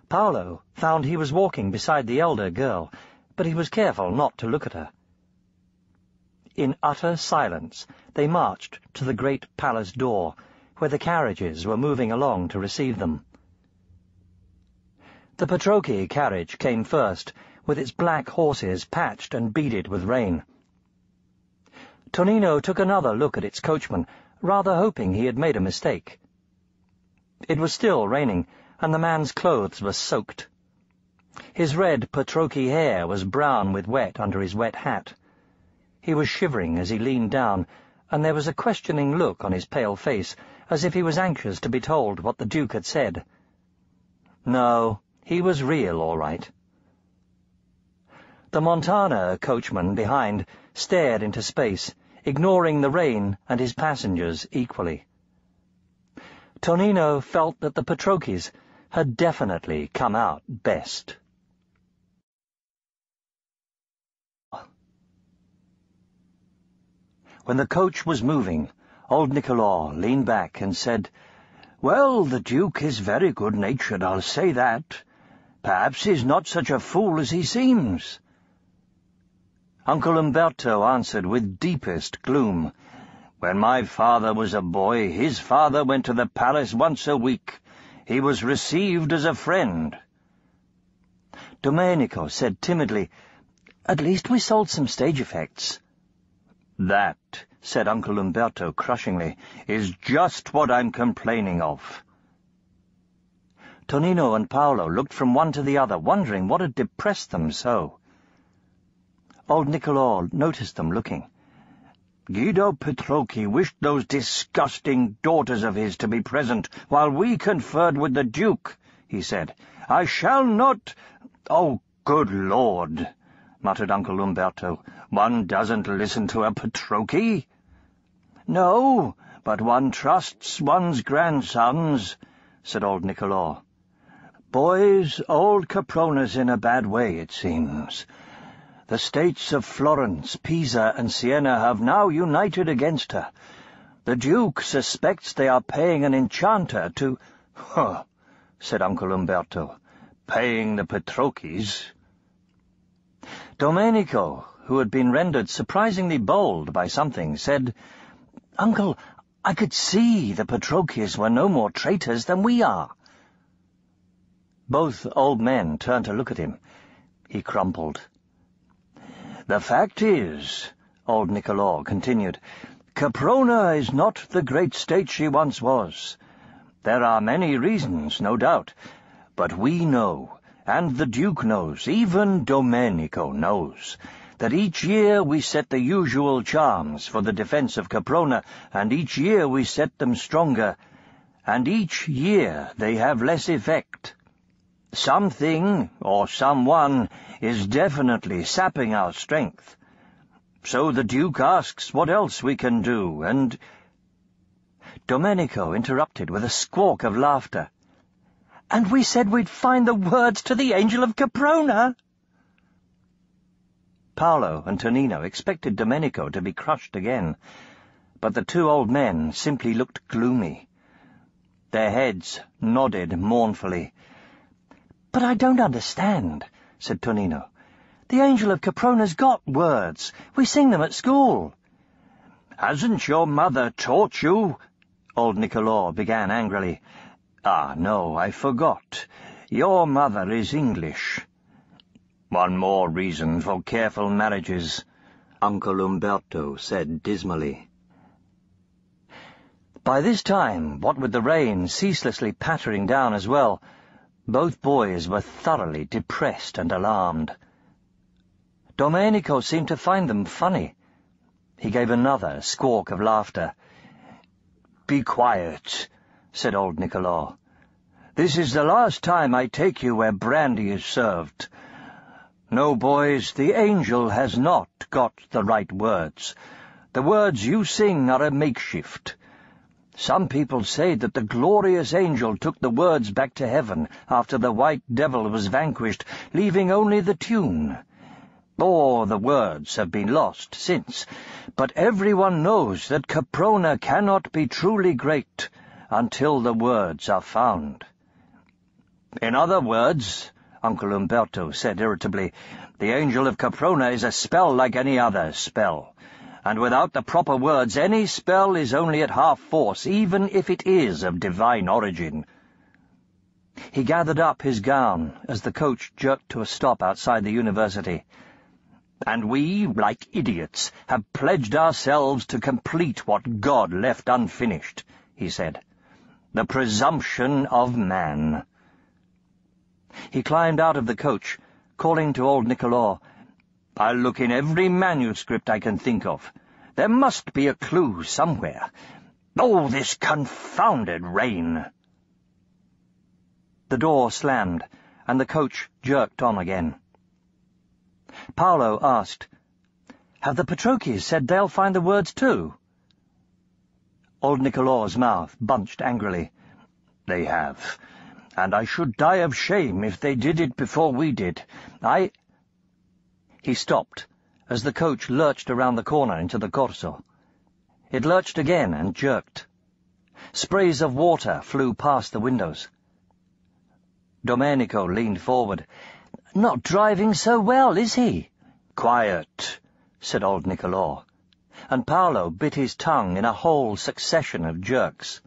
Paolo found he was walking beside the elder girl, but he was careful not to look at her. In utter silence, they marched to the great palace door, where the carriages were moving along to receive them. The Petrocchi carriage came first, with its black horses patched and beaded with rain. Tonino took another look at its coachman, rather hoping he had made a mistake. It was still raining, and the man's clothes were soaked. His red Petrocchi hair was brown with wet under his wet hat. He was shivering as he leaned down, and there was a questioning look on his pale face, as if he was anxious to be told what the Duke had said. No, he was real, all right. The Montana coachman behind stared into space, ignoring the rain and his passengers equally. Tonino felt that the Petrocchis had definitely come out best. When the coach was moving, old Nicolò leaned back and said, "Well, the Duke is very good-natured, I'll say that. Perhaps he's not such a fool as he seems." Uncle Umberto answered with deepest gloom, "When my father was a boy, his father went to the palace once a week. He was received as a friend." Domenico said timidly, "At least we sold some stage effects." "That," said Uncle Umberto crushingly, "is just what I'm complaining of." Tonino and Paolo looked from one to the other, wondering what had depressed them so. Old Nicolò noticed them looking. "Guido Petrocchi wished those disgusting daughters of his to be present while we conferred with the Duke," he said. "I shall not—" "Oh, good Lord," muttered Uncle Umberto. "One doesn't listen to a Petrocchi." "No, but one trusts one's grandsons," said old Nicolò. "Boys, old Caprona's in a bad way, it seems. The states of Florence, Pisa, and Siena have now united against her. The Duke suspects they are paying an enchanter to—" "Huh," said Uncle Umberto. "Paying the Petrocchis." Domenico, who had been rendered surprisingly bold by something, said, "Uncle, I could see the Petrocchis were no more traitors than we are." Both old men turned to look at him. He crumpled. "The fact is," old Nicolò continued, "Caprona is not the great state she once was. There are many reasons, no doubt, but we know, and the Duke knows, even Domenico knows, that each year we set the usual charms for the defense of Caprona, and each year we set them stronger, and each year they have less effect. Something, or someone, is definitely sapping our strength. So the Duke asks what else we can do, and—" Domenico interrupted with a squawk of laughter. "And we said we'd find the words to the Angel of Caprona!" Paolo and Tonino expected Domenico to be crushed again, but the 2 old men simply looked gloomy. Their heads nodded mournfully. "But I don't understand," said Tonino. "The Angel of Caprona's got words. We sing them at school." "Hasn't your mother taught you?" old Nicolò began angrily. "Ah, no, I forgot. Your mother is English." "One more reason for careful marriages," Uncle Umberto said dismally. By this time, what with the rain ceaselessly pattering down as well, both boys were thoroughly depressed and alarmed. Domenico seemed to find them funny. He gave another squawk of laughter. "Be quiet," said old Nicolò. "This is the last time I take you where brandy is served. No, boys, the angel has not got the right words. The words you sing are a makeshift. Some people say that the glorious angel took the words back to heaven after the white devil was vanquished, leaving only the tune. Or the words have been lost since, but everyone knows that Caprona cannot be truly great until the words are found. In other words, Uncle Umberto said irritably, the angel of Caprona is a spell like any other spell, and without the proper words any spell is only at half force, even if it is of divine origin. He gathered up his gown as the coach jerked to a stop outside the university. And we, like idiots, have pledged ourselves to complete what God left unfinished, he said. The presumption of man. He climbed out of the coach, calling to old Nicolò, I'll look in every manuscript I can think of. There must be a clue somewhere. Oh, this confounded rain! The door slammed, and the coach jerked on again. Paolo asked, Have the Patrocchis said they'll find the words too? Old Nicolò's mouth bunched angrily. They have, and I should die of shame if they did it before we did. He stopped, as the coach lurched around the corner into the Corso. It lurched again and jerked. Sprays of water flew past the windows. Domenico leaned forward. Not driving so well, is he? Quiet, said old Nicolò, and Paolo bit his tongue in a whole succession of jerks.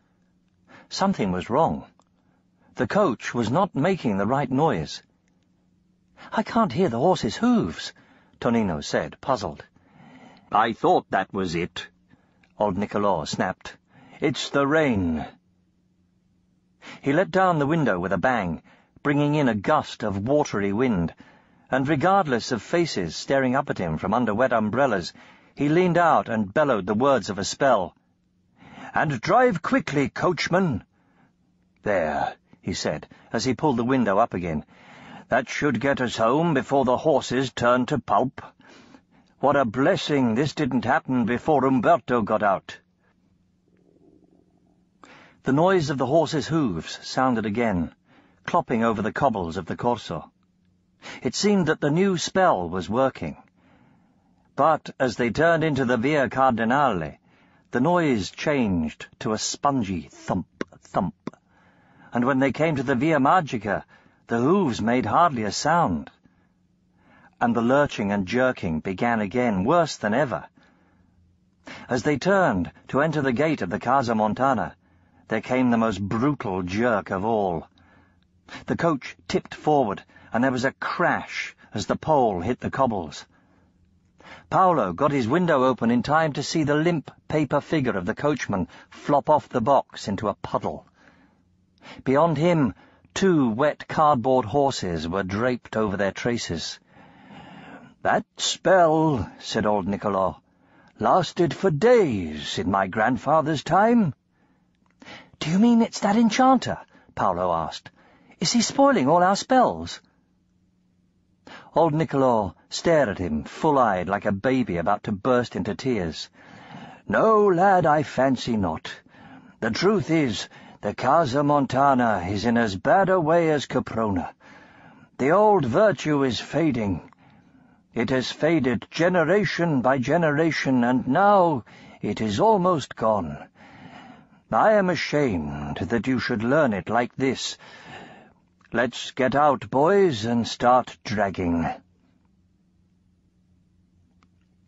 Something was wrong. The coach was not making the right noise. I can't hear the horse's hooves, Tonino said, puzzled. I thought that was it, old Nicolò snapped. It's the rain. He let down the window with a bang, bringing in a gust of watery wind, and regardless of faces staring up at him from under wet umbrellas, he leaned out and bellowed the words of a spell. And drive quickly, coachman! There, he said, as he pulled the window up again. That should get us home before the horses turn to pulp. What a blessing this didn't happen before Umberto got out. The noise of the horses' hooves sounded again, clopping over the cobbles of the Corso. It seemed that the new spell was working. But as they turned into the Via Cardinale, the noise changed to a spongy thump, and when they came to the Via Magica, the hooves made hardly a sound. And the lurching and jerking began again, worse than ever. As they turned to enter the gate of the Casa Montana, there came the most brutal jerk of all. The coach tipped forward, and there was a crash as the pole hit the cobbles. Paolo got his window open in time to see the limp paper figure of the coachman flop off the box into a puddle. Beyond him, 2 wet cardboard horses were draped over their traces. That spell, said old Nicolò, lasted for days in my grandfather's time. Do you mean it's that enchanter? Paolo asked. Is he spoiling all our spells? Old Nicolò stared at him, full-eyed like a baby about to burst into tears. No, lad, I fancy not. The truth is, the Casa Montana is in as bad a way as Caprona. The old virtue is fading. It has faded generation by generation, and now it is almost gone. I am ashamed that you should learn it like this. Let's get out, boys, and start dragging.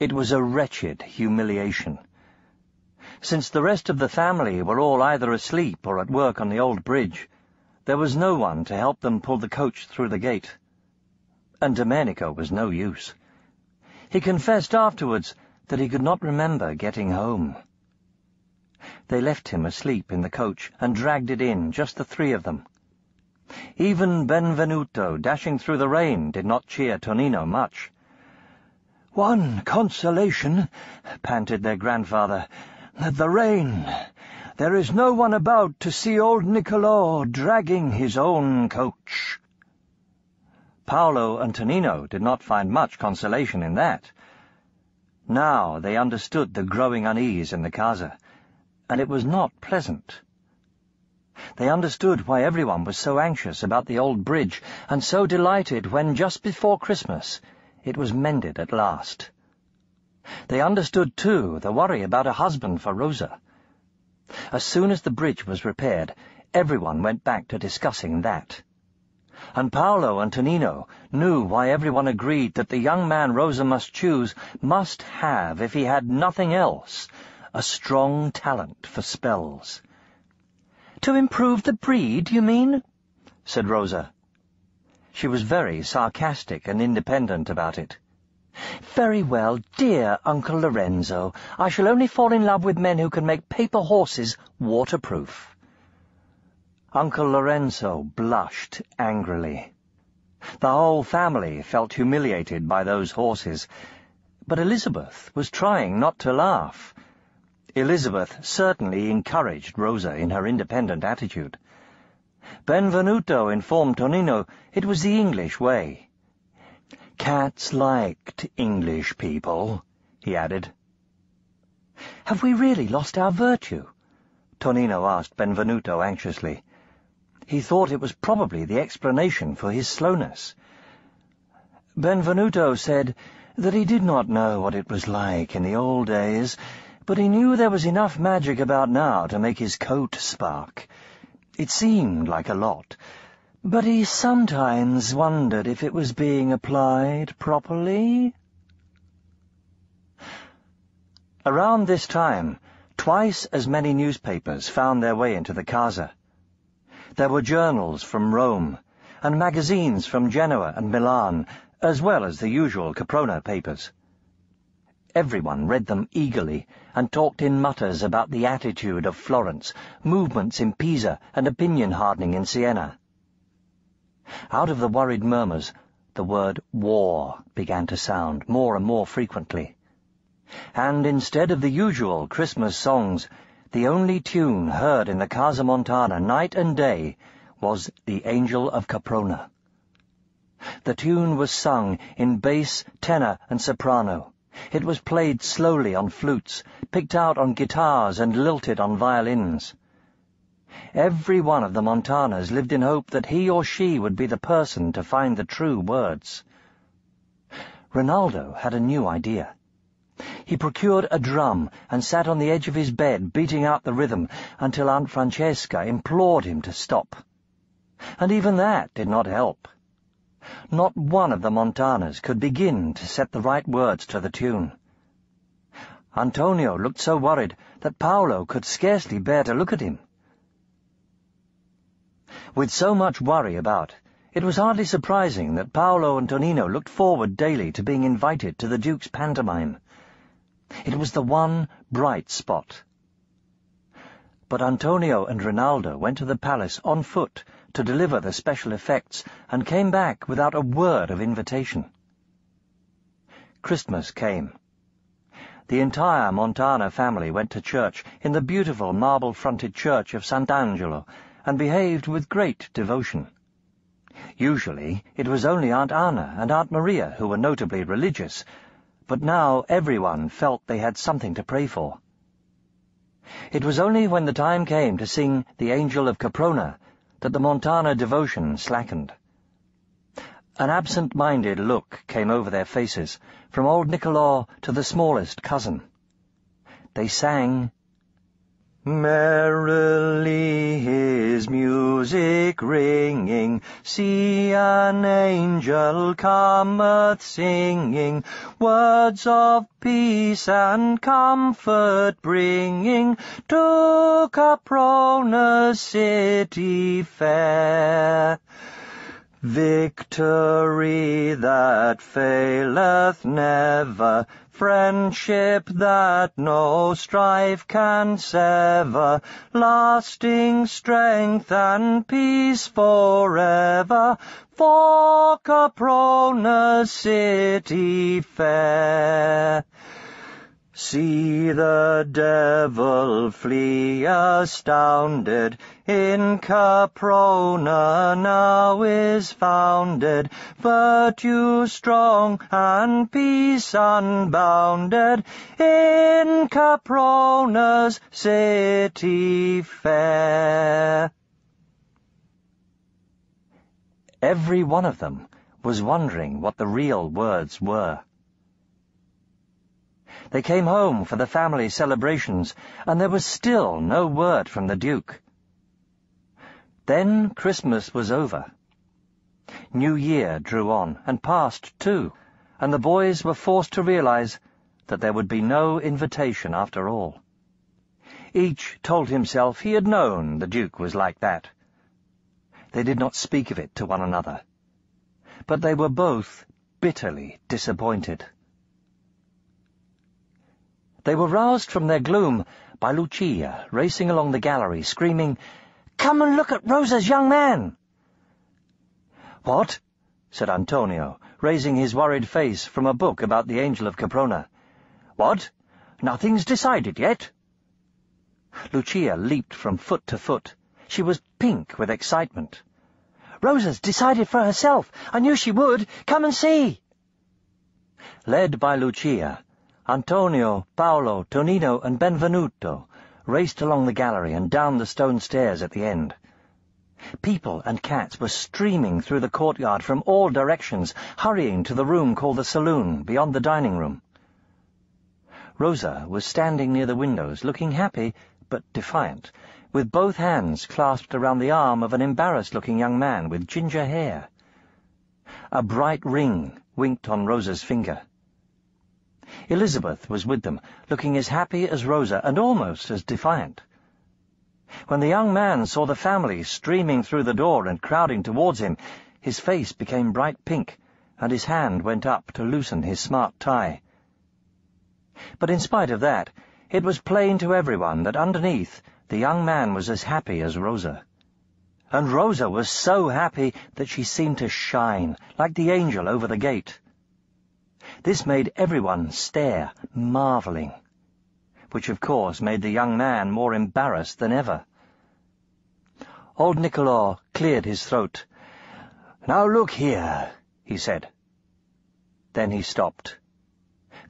It was a wretched humiliation. Since the rest of the family were all either asleep or at work on the old bridge, there was no one to help them pull the coach through the gate. And Domenico was no use. He confessed afterwards that he could not remember getting home. They left him asleep in the coach and dragged it in, just the 3 of them. Even Benvenuto, dashing through the rain, did not cheer Tonino much. One consolation, panted their grandfather, the rain. There is no one about to see old Nicolò dragging his own coach. Paolo and Tonino did not find much consolation in that. Now they understood the growing unease in the casa, and it was not pleasant. They understood why everyone was so anxious about the old bridge, and so delighted when, just before Christmas, it was mended at last. They understood, too, the worry about a husband for Rosa. As soon as the bridge was repaired, everyone went back to discussing that. And Paolo and Tonino knew why everyone agreed that the young man Rosa must choose must have, if he had nothing else, a strong talent for spells. "To improve the breed, you mean?" said Rosa. She was very sarcastic and independent about it. "Very well, dear Uncle Lorenzo. I shall only fall in love with men who can make paper horses waterproof." Uncle Lorenzo blushed angrily. The whole family felt humiliated by those horses, but Elizabeth was trying not to laugh. Elizabeth certainly encouraged Rosa in her independent attitude. Benvenuto informed Tonino it was the English way. "Cats liked English people," he added. "Have we really lost our virtue?" Tonino asked Benvenuto anxiously. He thought it was probably the explanation for his slowness. Benvenuto said that he did not know what it was like in the old days, but he knew there was enough magic about now to make his coat spark. It seemed like a lot, but he sometimes wondered if it was being applied properly. Around this time, twice as many newspapers found their way into the Casa. There were journals from Rome, and magazines from Genoa and Milan, as well as the usual Caprona papers. Everyone read them eagerly, and talked in mutters about the attitude of Florence, movements in Pisa, and opinion hardening in Siena. Out of the worried murmurs, the word war began to sound more and more frequently. And instead of the usual Christmas songs, the only tune heard in the Casa Montana night and day was The Angel of Caprona. The tune was sung in bass, tenor, and soprano. It was played slowly on flutes, picked out on guitars, and lilted on violins. Every one of the Montanas lived in hope that he or she would be the person to find the true words. Rinaldo had a new idea. He procured a drum and sat on the edge of his bed beating out the rhythm until Aunt Francesca implored him to stop. And even that did not help. Not one of the Montanas could begin to set the right words to the tune. Antonio looked so worried that Paolo could scarcely bear to look at him. With so much worry about, it was hardly surprising that Paolo and Tonino looked forward daily to being invited to the Duke's pantomime. It was the one bright spot. But Antonio and Rinaldo went to the palace on foot to deliver the special effects, and came back without a word of invitation. Christmas came. The entire Montana family went to church in the beautiful marble-fronted church of Sant'Angelo, and behaved with great devotion. Usually it was only Aunt Anna and Aunt Maria who were notably religious, but now everyone felt they had something to pray for. It was only when the time came to sing The Angel of Caprona that the Montana devotion slackened. An absent-minded look came over their faces, from old Nicolò to the smallest cousin. They sang, "Merrily his music ringing, see an angel cometh singing, words of peace and comfort bringing, to Caprona's city fair. Victory that faileth never, friendship that no strife can sever, lasting strength and peace forever, for Caprona's city fair. See the devil flee astounded, in Caprona now is founded, virtue strong and peace unbounded, in Caprona's city fair. Every one of them was wondering what the real words were. They came home for the family celebrations, and there was still no word from the Duke. Then Christmas was over. New Year drew on, and passed too, and the boys were forced to realize that there would be no invitation after all. Each told himself he had known the Duke was like that. They did not speak of it to one another, but they were both bitterly disappointed. They were roused from their gloom by Lucia racing along the gallery, screaming, "Come and look at Rosa's young man!" "What?" said Antonio, raising his worried face from a book about the Angel of Caprona. "What? Nothing's decided yet?" Lucia leaped from foot to foot. She was pink with excitement. "Rosa's decided for herself. I knew she would. Come and see." Led by Lucia, Antonio, Paolo, Tonino, and Benvenuto raced along the gallery and down the stone stairs at the end. People and cats were streaming through the courtyard from all directions, hurrying to the room called the saloon, beyond the dining room. Rosa was standing near the windows, looking happy but defiant, with both hands clasped around the arm of an embarrassed-looking young man with ginger hair. A bright ring winked on Rosa's finger. Elizabeth was with them, looking as happy as Rosa and almost as defiant. When the young man saw the family streaming through the door and crowding towards him, his face became bright pink, and his hand went up to loosen his smart tie. But in spite of that, it was plain to everyone that underneath the young man was as happy as Rosa. And Rosa was so happy that she seemed to shine, like the angel over the gate. This made everyone stare, marvelling, which of course made the young man more embarrassed than ever. Old Nicolò cleared his throat. "Now look here," he said. Then he stopped.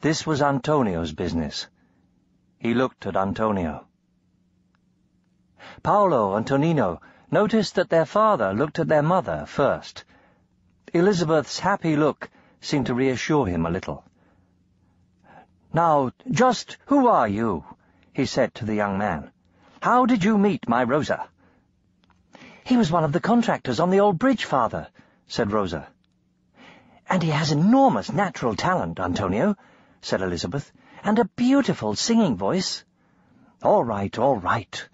This was Antonio's business. He looked at Antonio. Paolo and Tonino noticed that their father looked at their mother first. Elizabeth's happy look seemed to reassure him a little. "Now, just who are you?" he said to the young man. "How did you meet my Rosa?" "He was one of the contractors on the old bridge, father," said Rosa. "And he has enormous natural talent, Antonio," said Elizabeth, "and a beautiful singing voice." All right,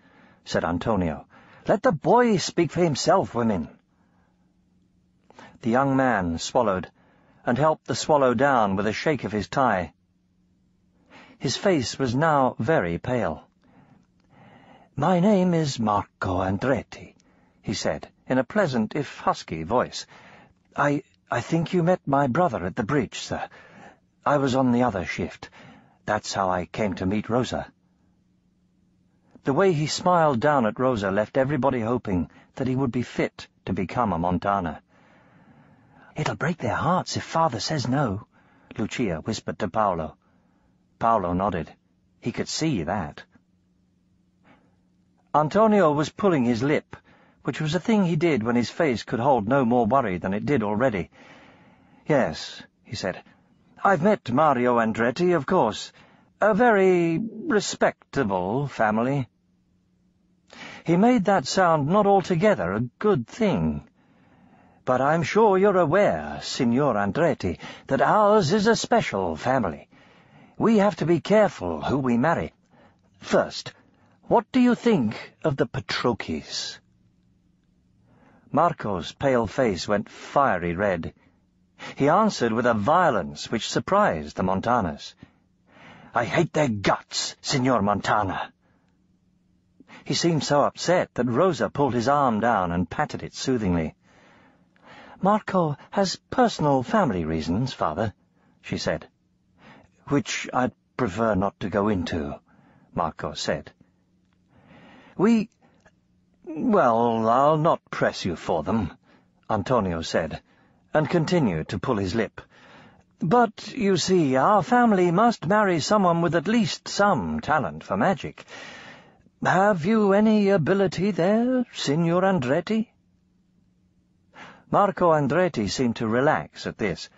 said Antonio. "Let the boy speak for himself, women." The young man swallowed, and helped the swallow down with a shake of his tie. His face was now very pale. "My name is Marco Andretti," he said, in a pleasant, if husky, voice. I think you met my brother at the bridge, sir. I was on the other shift. That's how I came to meet Rosa." The way he smiled down at Rosa left everybody hoping that he would be fit to become a Montana. "It'll break their hearts if father says no," Lucia whispered to Paolo. Paolo nodded. He could see that. Antonio was pulling his lip, which was a thing he did when his face could hold no more worry than it did already. "Yes," he said. "I've met Mario Andretti, of course. A very respectable family." He made that sound not altogether a good thing. "But I'm sure you're aware, Signor Andretti, that ours is a special family. We have to be careful who we marry. First, what do you think of the Patrocchis?" Marco's pale face went fiery red. He answered with a violence which surprised the Montanas. "I hate their guts, Signor Montana." He seemed so upset that Rosa pulled his arm down and patted it soothingly. "Marco has personal family reasons, father," she said. "Which I'd prefer not to go into," Marco said. Well, I'll not press you for them," Antonio said, and continued to pull his lip. "But, you see, our family must marry someone with at least some talent for magic. Have you any ability there, Signor Andretti?" Marco Andretti seemed to relax at this.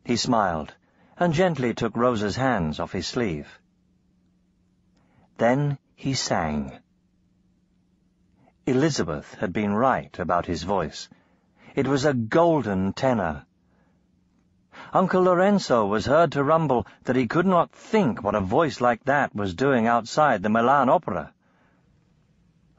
He smiled, and gently took Rosa's hands off his sleeve. Then he sang. Elizabeth had been right about his voice. It was a golden tenor. Uncle Lorenzo was heard to rumble that he could not think what a voice like that was doing outside the Milan Opera.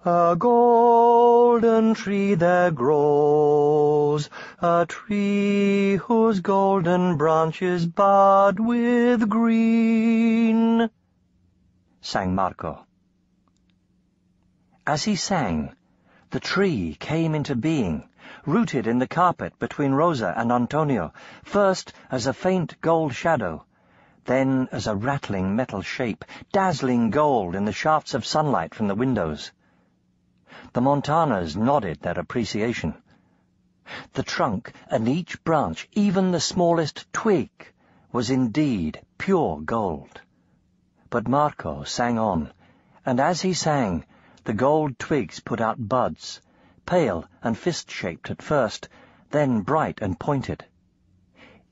"A golden tree there grows, a tree whose golden branches bud with green," sang Marco. As he sang, the tree came into being, rooted in the carpet between Rosa and Antonio, first as a faint gold shadow, then as a rattling metal shape, dazzling gold in the shafts of sunlight from the windows. The Montanas nodded their appreciation. The trunk and each branch, even the smallest twig, was indeed pure gold. But Marco sang on, and as he sang, the gold twigs put out buds, pale and fist-shaped at first, then bright and pointed.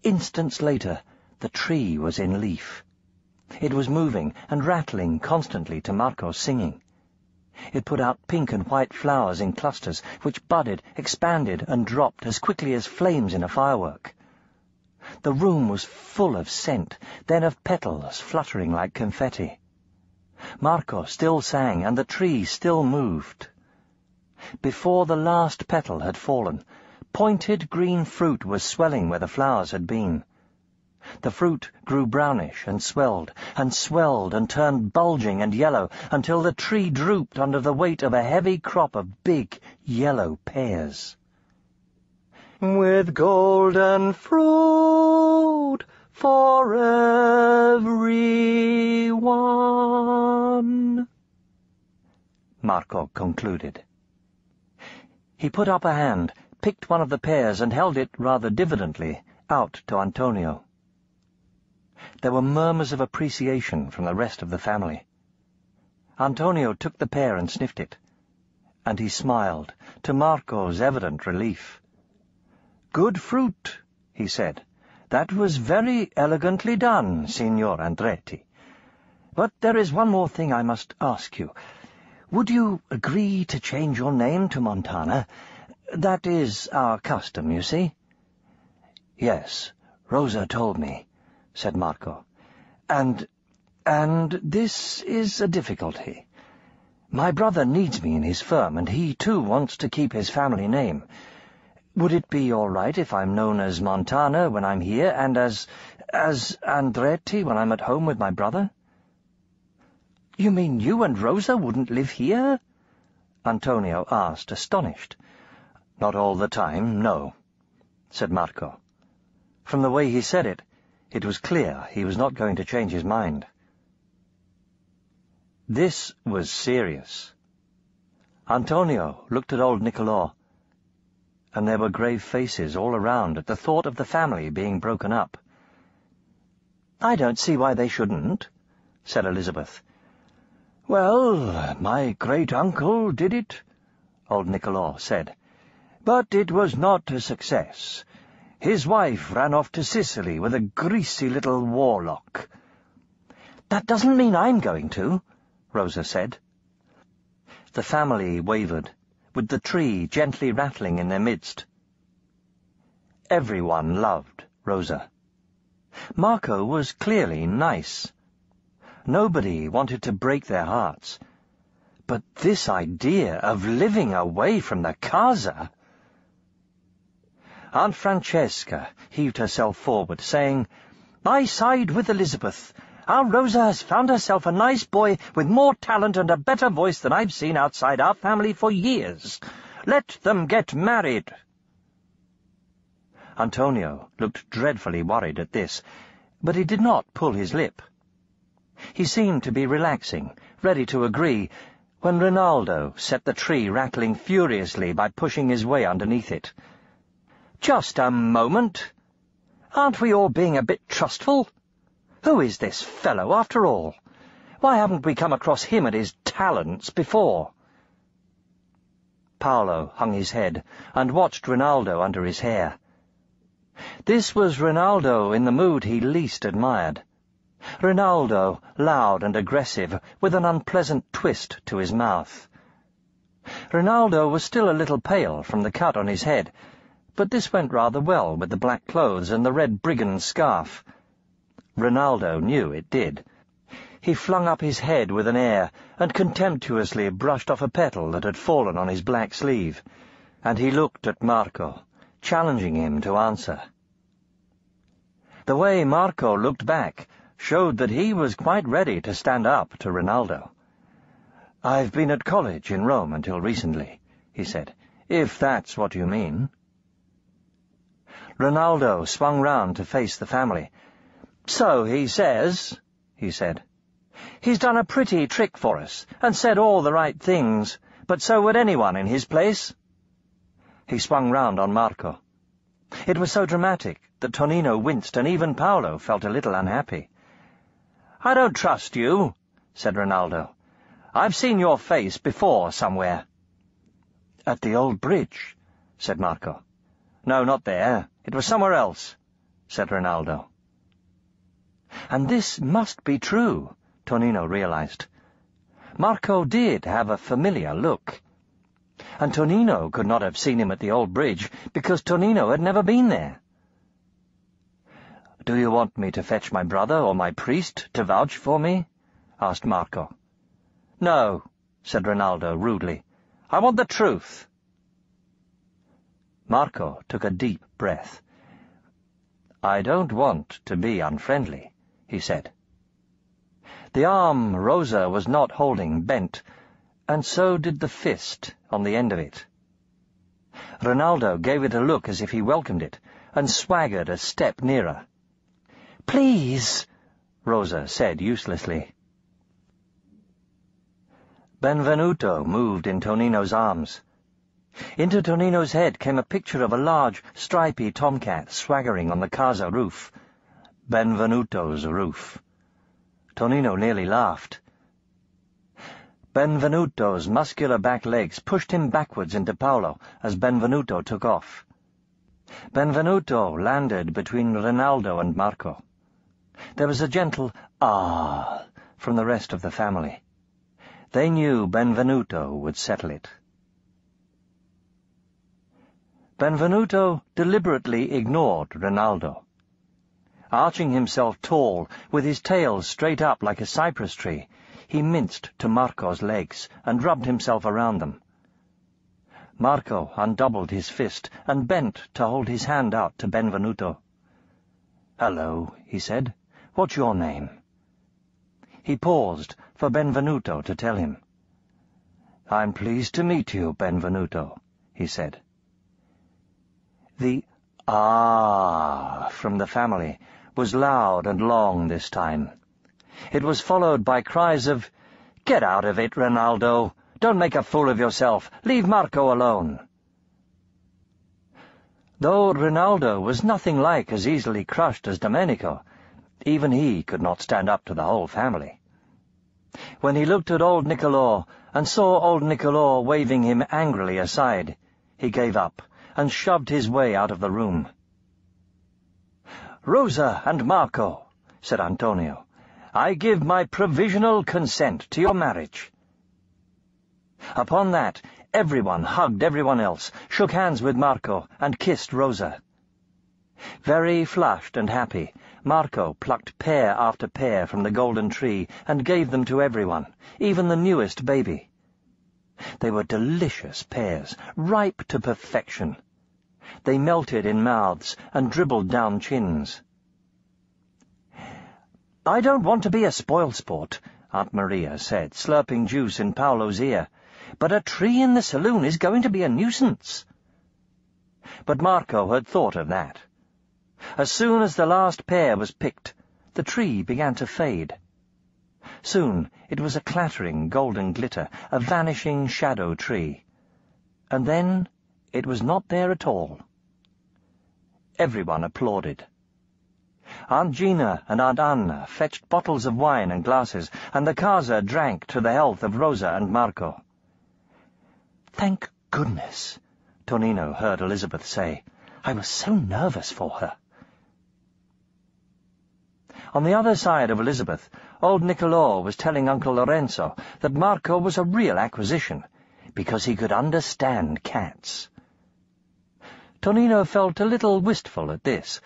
Instants later, the tree was in leaf. It was moving and rattling constantly to Marco's singing. It put out pink and white flowers in clusters, which budded, expanded, and dropped as quickly as flames in a firework. The room was full of scent, then of petals fluttering like confetti. Marco still sang, and the tree still moved. Before the last petal had fallen, pointed green fruit was swelling where the flowers had been. The fruit grew brownish and swelled and turned bulging and yellow until the tree drooped under the weight of a heavy crop of big yellow pears. "With golden fruit for everyone," Marco concluded. He put up a hand, picked one of the pears, and held it rather diffidently out to Antonio. There were murmurs of appreciation from the rest of the family. Antonio took the pear and sniffed it, and he smiled, to Marco's evident relief. "Good fruit," he said. "That was very elegantly done, Signor Andretti. But there is one more thing I must ask you. Would you agree to change your name to Montana? That is our custom, you see." "Yes, Rosa told me," said Marco. And this is a difficulty. My brother needs me in his firm, and he, too, wants to keep his family name. Would it be all right if I'm known as Montana when I'm here, and as Andretti when I'm at home with my brother?" "You mean you and Rosa wouldn't live here?" Antonio asked, astonished. "Not all the time, no," said Marco. From the way he said it, it was clear he was not going to change his mind. This was serious. Antonio looked at old Nicolò, and there were grave faces all around at the thought of the family being broken up. "I don't see why they shouldn't," said Elizabeth. "Well, my great-uncle did it," old Nicolò said. "But it was not a success. His wife ran off to Sicily with a greasy little warlock." "That doesn't mean I'm going to," Rosa said. The family wavered, with the tree gently rattling in their midst. Everyone loved Rosa. Marco was clearly nice. Nobody wanted to break their hearts. But this idea of living away from the casa... Aunt Francesca heaved herself forward, saying, "I side with Elizabeth. Our Rosa has found herself a nice boy with more talent and a better voice than I've seen outside our family for years. Let them get married." Antonio looked dreadfully worried at this, but he did not pull his lip. He seemed to be relaxing, ready to agree, when Rinaldo set the tree rattling furiously by pushing his way underneath it. "Just a moment. Aren't we all being a bit trustful? Who is this fellow, after all? Why haven't we come across him and his talents before?" Paolo hung his head and watched Rinaldo under his hair. This was Rinaldo in the mood he least admired. Rinaldo, loud and aggressive, with an unpleasant twist to his mouth. Rinaldo was still a little pale from the cut on his head, but this went rather well with the black clothes and the red brigand scarf. Rinaldo knew it did. He flung up his head with an air, and contemptuously brushed off a petal that had fallen on his black sleeve, and he looked at Marco, challenging him to answer. The way Marco looked back showed that he was quite ready to stand up to Rinaldo. "I've been at college in Rome until recently," he said, "if that's what you mean." Rinaldo swung round to face the family. "So he says," he said. "He's done a pretty trick for us, and said all the right things, but so would anyone in his place." He swung round on Marco. It was so dramatic that Tonino winced, and even Paolo felt a little unhappy. "I don't trust you," said Rinaldo. "I've seen your face before somewhere." "At the old bridge," said Marco. "No, not there. It was somewhere else," said Rinaldo. And this must be true, Tonino realized. Marco did have a familiar look. And Tonino could not have seen him at the old bridge, because Tonino had never been there. "Do you want me to fetch my brother or my priest to vouch for me?" asked Marco. "No," said Rinaldo rudely. "I want the truth." Marco took a deep breath. "I don't want to be unfriendly," he said. The arm Rosa was not holding bent, and so did the fist on the end of it. Rinaldo gave it a look as if he welcomed it, and swaggered a step nearer. "Please," Rosa said uselessly. Benvenuto moved in Tonino's arms. Into Tonino's head came a picture of a large, stripy tomcat swaggering on the casa roof. Benvenuto's roof. Tonino nearly laughed. Benvenuto's muscular back legs pushed him backwards into Paolo as Benvenuto took off. Benvenuto landed between Rinaldo and Marco. There was a gentle "ah" from the rest of the family. They knew Benvenuto would settle it. Benvenuto deliberately ignored Rinaldo. Arching himself tall, with his tail straight up like a cypress tree, he minced to Marco's legs and rubbed himself around them. Marco undoubled his fist and bent to hold his hand out to Benvenuto. "Hello," he said. "What's your name?" He paused for Benvenuto to tell him. "I'm pleased to meet you, Benvenuto," he said. The "ah" from the family was loud and long this time. It was followed by cries of, "Get out of it, Rinaldo! Don't make a fool of yourself! Leave Marco alone!" Though Rinaldo was nothing like as easily crushed as Domenico, even he could not stand up to the whole family. When he looked at old Niccolò and saw old Niccolò waving him angrily aside, he gave up and shoved his way out of the room. "Rosa and Marco," said Antonio, "I give my provisional consent to your marriage." Upon that, everyone hugged everyone else, shook hands with Marco, and kissed Rosa. Very flushed and happy, Marco plucked pear after pear from the golden tree and gave them to everyone, even the newest baby. They were delicious pears, ripe to perfection. They melted in mouths and dribbled down chins. "I don't want to be a spoilsport," Aunt Maria said, slurping juice in Paolo's ear, "but a tree in the saloon is going to be a nuisance." But Marco had thought of that. As soon as the last pear was picked, the tree began to fade. Soon it was a clattering golden glitter, a vanishing shadow tree. And then it was not there at all. Everyone applauded. Aunt Gina and Aunt Anna fetched bottles of wine and glasses, and the Casa drank to the health of Rosa and Marco. "Thank goodness," Tonino heard Elizabeth say. "I was so nervous for her." On the other side of Elizabeth, old Niccolò was telling Uncle Lorenzo that Marco was a real acquisition, because he could understand cats. Tonino felt a little wistful at this.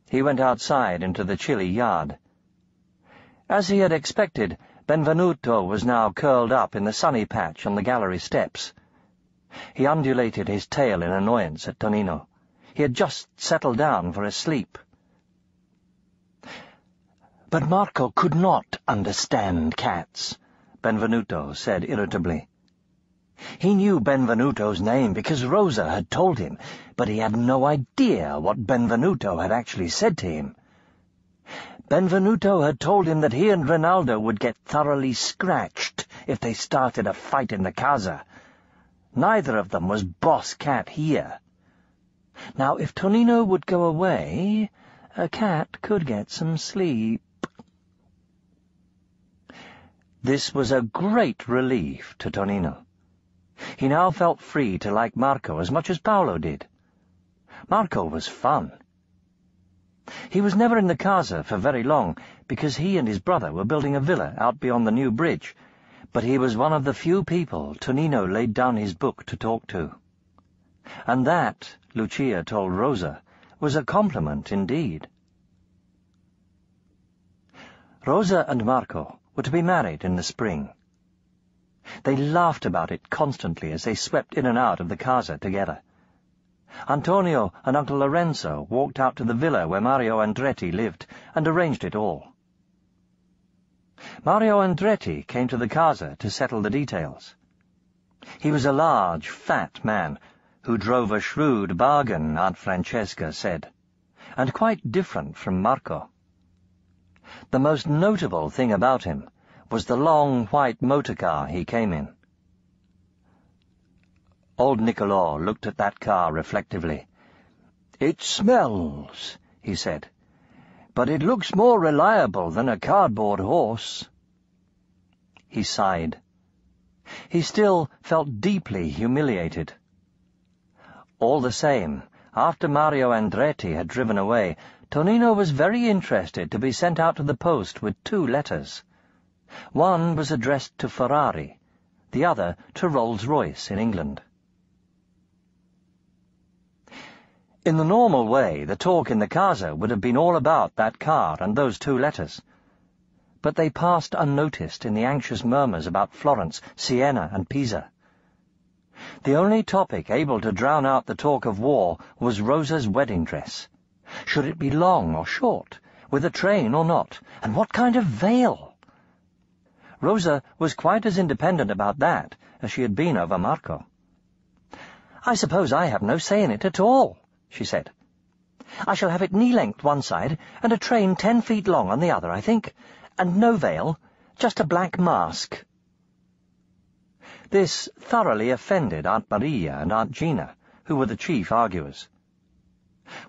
He went outside into the chilly yard. As he had expected, Benvenuto was now curled up in the sunny patch on the gallery steps. He undulated his tail in annoyance at Tonino. He had just settled down for a sleep. "But Marco could not understand cats," Benvenuto said irritably. He knew Benvenuto's name because Rosa had told him, but he had no idea what Benvenuto had actually said to him. Benvenuto had told him that he and Rinaldo would get thoroughly scratched if they started a fight in the Casa. Neither of them was boss cat here. Now, if Tonino would go away, a cat could get some sleep. This was a great relief to Tonino. He now felt free to like Marco as much as Paolo did. Marco was fun. He was never in the Casa for very long, because he and his brother were building a villa out beyond the new bridge, but he was one of the few people Tonino laid down his book to talk to. And that, Lucia told Rosa, was a compliment indeed. Rosa and Marco were to be married in the spring. They laughed about it constantly as they swept in and out of the Casa together. Antonio and Uncle Lorenzo walked out to the villa where Mario Andretti lived and arranged it all. Mario Andretti came to the Casa to settle the details. He was a large, fat man who drove a shrewd bargain, Aunt Francesca said, and quite different from Marco. The most notable thing about him was the long white motor car he came in. Old Niccolò looked at that car reflectively. "It smells," he said, "but it looks more reliable than a cardboard horse." He sighed. He still felt deeply humiliated. All the same, after Mario Andretti had driven away, Tonino was very interested to be sent out to the post with 2 letters. One was addressed to Ferrari, the other to Rolls-Royce in England. In the normal way, the talk in the Casa would have been all about that car and those 2 letters. But they passed unnoticed in the anxious murmurs about Florence, Siena, and Pisa. The only topic able to drown out the talk of war was Rosa's wedding dress. Should it be long or short, with a train or not, and what kind of veil? Rosa was quite as independent about that as she had been over Marco. "I suppose I have no say in it at all," she said. "I shall have it knee-length one side and a train 10 feet long on the other, I think, and no veil, just a black mask." This thoroughly offended Aunt Maria and Aunt Gina, who were the chief arguers.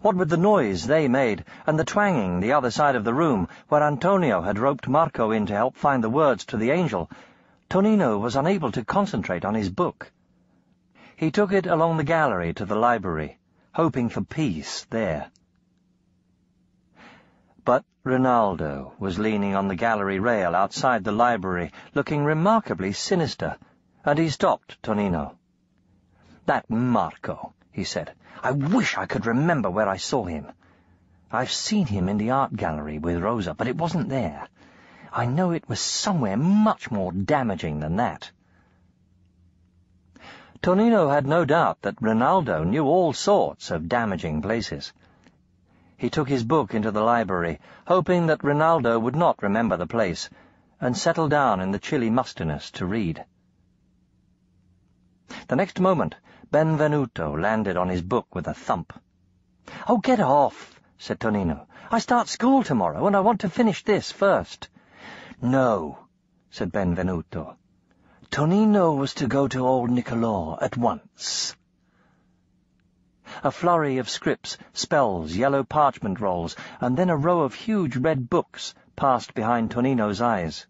What with the noise they made and the twanging the other side of the room, where Antonio had roped Marco in to help find the words to the angel, Tonino was unable to concentrate on his book. He took it along the gallery to the library, hoping for peace there. But Rinaldo was leaning on the gallery rail outside the library, looking remarkably sinister, and he stopped Tonino. "That Marco," he said. "I wish I could remember where I saw him. I've seen him in the art gallery with Rosa, but it wasn't there. I know it was somewhere much more damaging than that." Tonino had no doubt that Rinaldo knew all sorts of damaging places. He took his book into the library, hoping that Rinaldo would not remember the place, and settled down in the chilly mustiness to read. The next moment, Benvenuto landed on his book with a thump. "Oh, get off," said Tonino. "I start school tomorrow, and I want to finish this first." "No," said Benvenuto. "Tonino was to go to old Niccolò at once." A flurry of scripts, spells, yellow parchment rolls, and then a row of huge red books passed behind Tonino's eyes.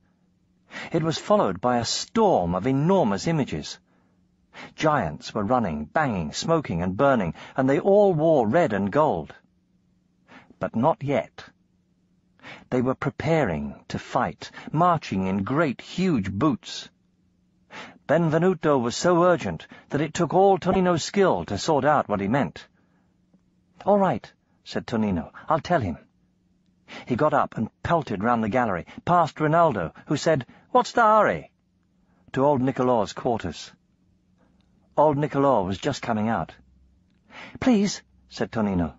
It was followed by a storm of enormous images. Giants were running, banging, smoking, and burning, and they all wore red and gold. But not yet. They were preparing to fight, marching in great, huge boots. Benvenuto was so urgent that it took all Tonino's skill to sort out what he meant. "All right," said Tonino, "I'll tell him." He got up and pelted round the gallery, past Rinaldo, who said, "What's the hurry?" to old Niccolò's quarters. Old Niccolò was just coming out. "Please," said Tonino,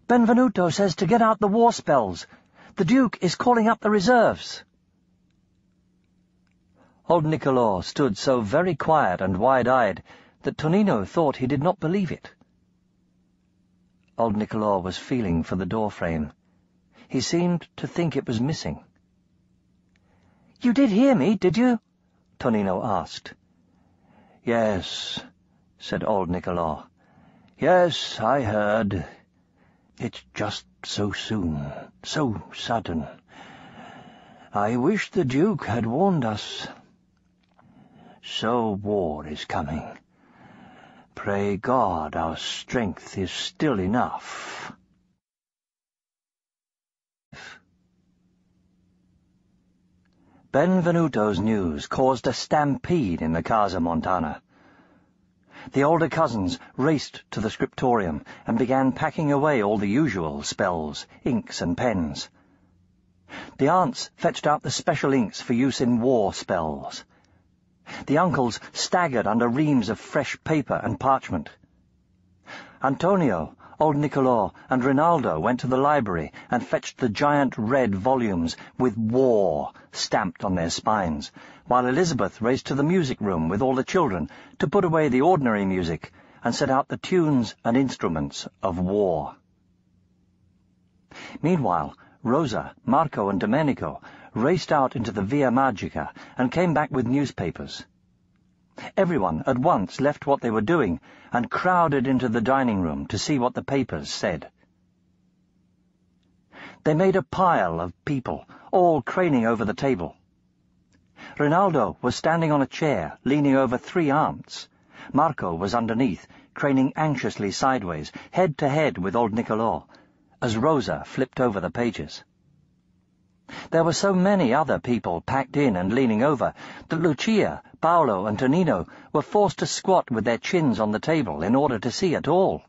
"Benvenuto says to get out the war spells. The Duke is calling up the reserves." Old Niccolò stood so very quiet and wide-eyed that Tonino thought he did not believe it. Old Niccolò was feeling for the door-frame. He seemed to think it was missing. "You did hear me, did you?" Tonino asked. "Yes," said old Niccolò. "Yes, I heard. It's just so soon, so sudden. I wish the Duke had warned us. So war is coming. Pray God our strength is still enough." Benvenuto's news caused a stampede in the Casa Montana. The older cousins raced to the scriptorium and began packing away all the usual spells, inks and pens. The aunts fetched out the special inks for use in war spells. The uncles staggered under reams of fresh paper and parchment. Antonio, old Niccolò, and Rinaldo went to the library and fetched the giant red volumes with "War" stamped on their spines, while Elizabeth raced to the music room with all the children to put away the ordinary music and set out the tunes and instruments of war. Meanwhile, Rosa, Marco, and Domenico raced out into the Via Magica and came back with newspapers. Everyone at once left what they were doing and crowded into the dining room to see what the papers said. They made a pile of people, all craning over the table. Rinaldo was standing on a chair, leaning over 3 aunts. Marco was underneath, craning anxiously sideways, head to head with old Niccolò, as Rosa flipped over the pages. There were so many other people packed in and leaning over that Lucia, Paolo, and Tonino were forced to squat with their chins on the table in order to see at all.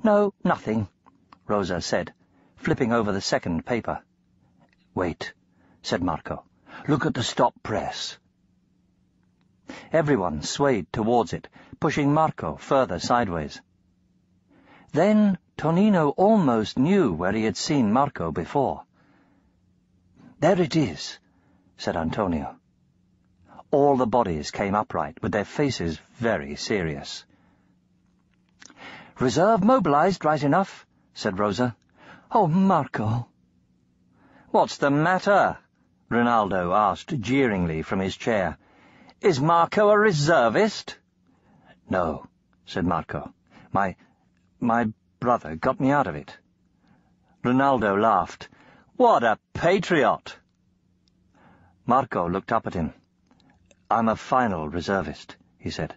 "No, nothing," Rosa said, flipping over the second paper. "Wait," said Marco. "Look at the stop press." Everyone swayed towards it, pushing Marco further sideways. Then Tonino almost knew where he had seen Marco before. "There it is," said Antonio. All the bodies came upright, with their faces very serious. "Reserve mobilized, right enough," said Rosa. "Oh, Marco." "What's the matter?" Rinaldo asked jeeringly from his chair. "Is Marco a reservist?" "No," said Marco. My brother got me out of it." Rinaldo laughed. "What a patriot!" Marco looked up at him. "I'm a final reservist," he said,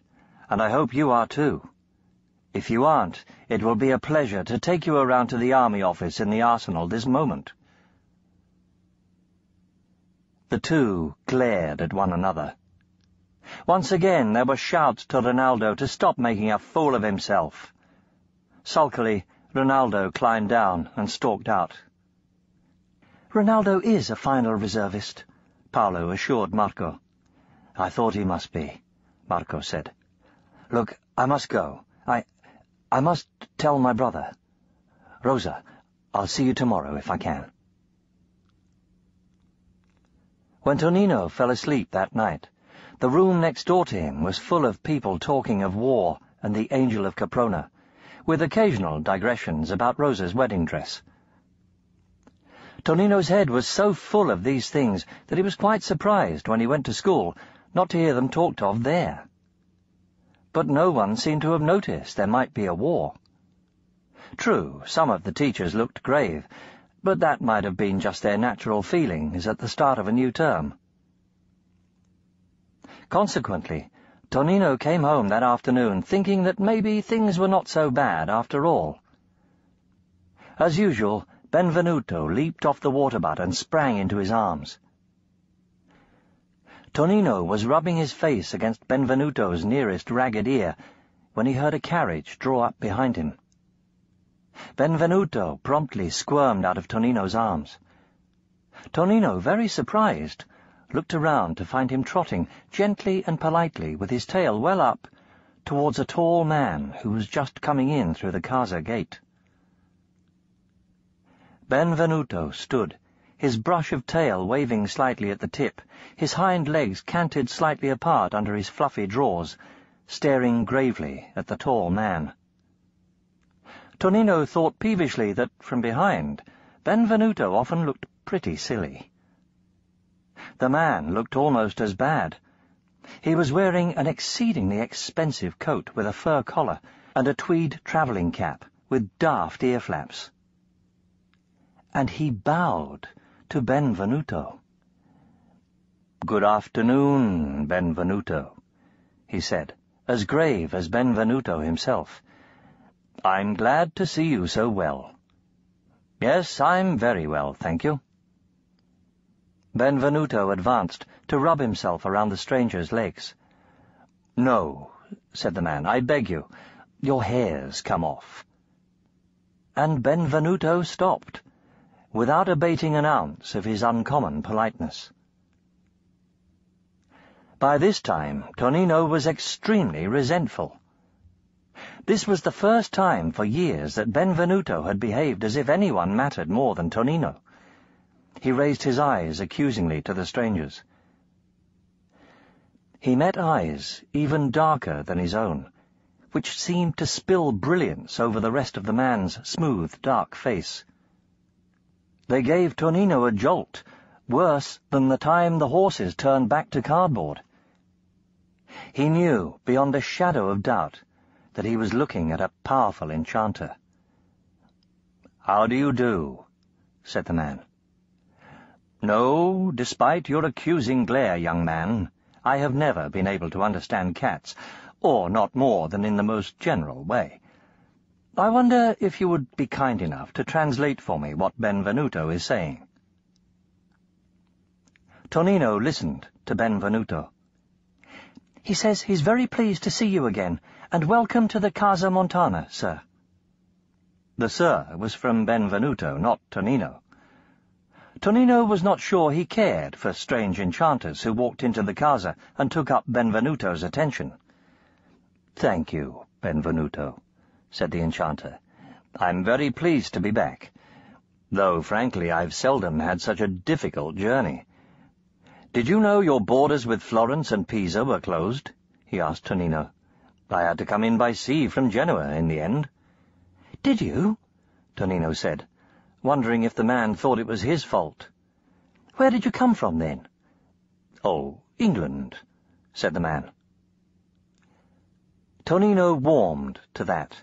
"and I hope you are too. If you aren't, it will be a pleasure to take you around to the army office in the arsenal this moment." The two glared at one another. Once again there were shouts to Rinaldo to stop making a fool of himself. Sulkily, Rinaldo climbed down and stalked out. "Rinaldo is a final reservist," Paolo assured Marco. "I thought he must be," Marco said. "Look, I must go. I must tell my brother. Rosa, I'll see you tomorrow if I can." When Tonino fell asleep that night, the room next door to him was full of people talking of war and the Angel of Caprona, with occasional digressions about Rosa's wedding dress. Tonino's head was so full of these things that he was quite surprised when he went to school not to hear them talked of there. But no one seemed to have noticed there might be a war. True, some of the teachers looked grave, but that might have been just their natural feelings at the start of a new term. Consequently, Tonino came home that afternoon thinking that maybe things were not so bad after all. As usual, Benvenuto leaped off the water butt and sprang into his arms. Tonino was rubbing his face against Benvenuto's nearest ragged ear when he heard a carriage draw up behind him. Benvenuto promptly squirmed out of Tonino's arms. Tonino, very surprised, looked around to find him trotting gently and politely with his tail well up towards a tall man who was just coming in through the casa gate. Benvenuto stood, his brush of tail waving slightly at the tip, his hind legs canted slightly apart under his fluffy drawers, staring gravely at the tall man. Tonino thought peevishly that, from behind, Benvenuto often looked pretty silly. The man looked almost as bad. He was wearing an exceedingly expensive coat with a fur collar and a tweed travelling cap with daft ear flaps. And he bowed to Benvenuto. "Good afternoon, Benvenuto," he said, as grave as Benvenuto himself. "I'm glad to see you so well." "Yes, I'm very well, thank you." Benvenuto advanced to rub himself around the stranger's legs. "No," said the man, "I beg you. Your hair's come off." And Benvenuto stopped, without abating an ounce of his uncommon politeness. By this time, Tonino was extremely resentful. This was the first time for years that Benvenuto had behaved as if anyone mattered more than Tonino. He raised his eyes accusingly to the strangers. He met eyes even darker than his own, which seemed to spill brilliance over the rest of the man's smooth, dark face. They gave Tonino a jolt, worse than the time the horses turned back to cardboard. He knew, beyond a shadow of doubt, that he was looking at a powerful enchanter. "How do you do?" said the man. "No, despite your accusing glare, young man, I have never been able to understand cats, or not more than in the most general way. I wonder if you would be kind enough to translate for me what Benvenuto is saying." Tonino listened to Benvenuto. "He says he's very pleased to see you again, and welcome to the Casa Montana, sir." The "sir" was from Benvenuto, not Tonino. Tonino was not sure he cared for strange enchanters who walked into the casa and took up Benvenuto's attention. "Thank you, Benvenuto," said the enchanter. "I'm very pleased to be back, though, frankly, I've seldom had such a difficult journey. Did you know your borders with Florence and Pisa were closed?" he asked Tonino. "I had to come in by sea from Genoa in the end." "Did you?" Tonino said, wondering if the man thought it was his fault. "Where did you come from, then?" "Oh, England," said the man. Tonino warmed to that.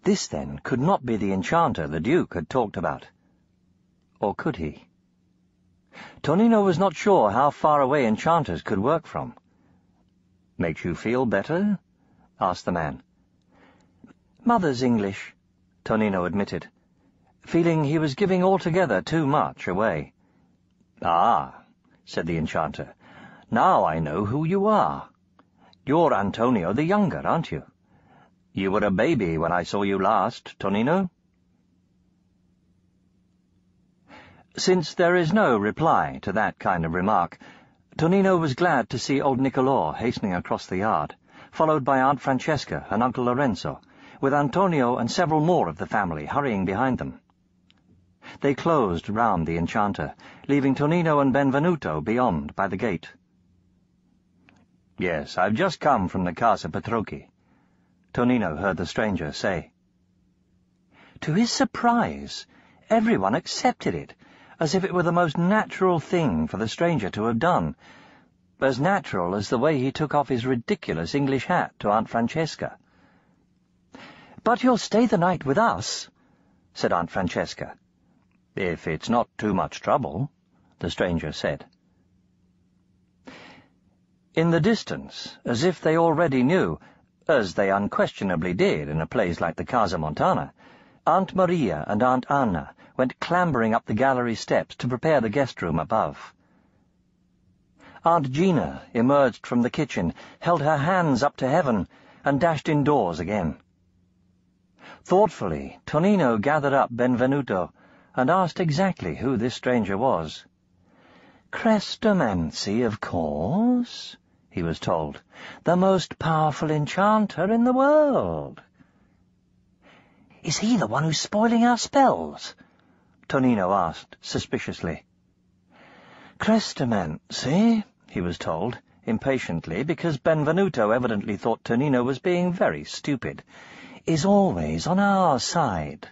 This, then, could not be the enchanter the Duke had talked about. Or could he? Tonino was not sure how far away enchanters could work from. "Makes you feel better?" asked the man. "Mother's English," Tonino admitted, feeling he was giving altogether too much away. "Ah," said the enchanter, "now I know who you are. You're Antonio the Younger, aren't you? You were a baby when I saw you last, Tonino." Since there is no reply to that kind of remark, Tonino was glad to see old Niccolò hastening across the yard, followed by Aunt Francesca and Uncle Lorenzo, with Antonio and several more of the family hurrying behind them. They closed round the enchanter, leaving Tonino and Benvenuto beyond by the gate. "Yes, I've just come from the Casa Petrocchi," Tonino heard the stranger say. To his surprise, everyone accepted it, as if it were the most natural thing for the stranger to have done, as natural as the way he took off his ridiculous English hat to Aunt Francesca. "But you'll stay the night with us," said Aunt Francesca. "If it's not too much trouble," the stranger said. In the distance, as if they already knew, as they unquestionably did in a place like the Casa Montana, Aunt Maria and Aunt Anna went clambering up the gallery steps to prepare the guest room above. Aunt Gina emerged from the kitchen, held her hands up to heaven, and dashed indoors again. Thoughtfully, Tonino gathered up Benvenuto and asked exactly who this stranger was. "Chrestomanci, of course," he was told. "The most powerful enchanter in the world." "Is he the one who's spoiling our spells?" Tonino asked suspiciously. "Chrestomanci," he was told, impatiently, because Benvenuto evidently thought Tonino was being very stupid, "is always on our side."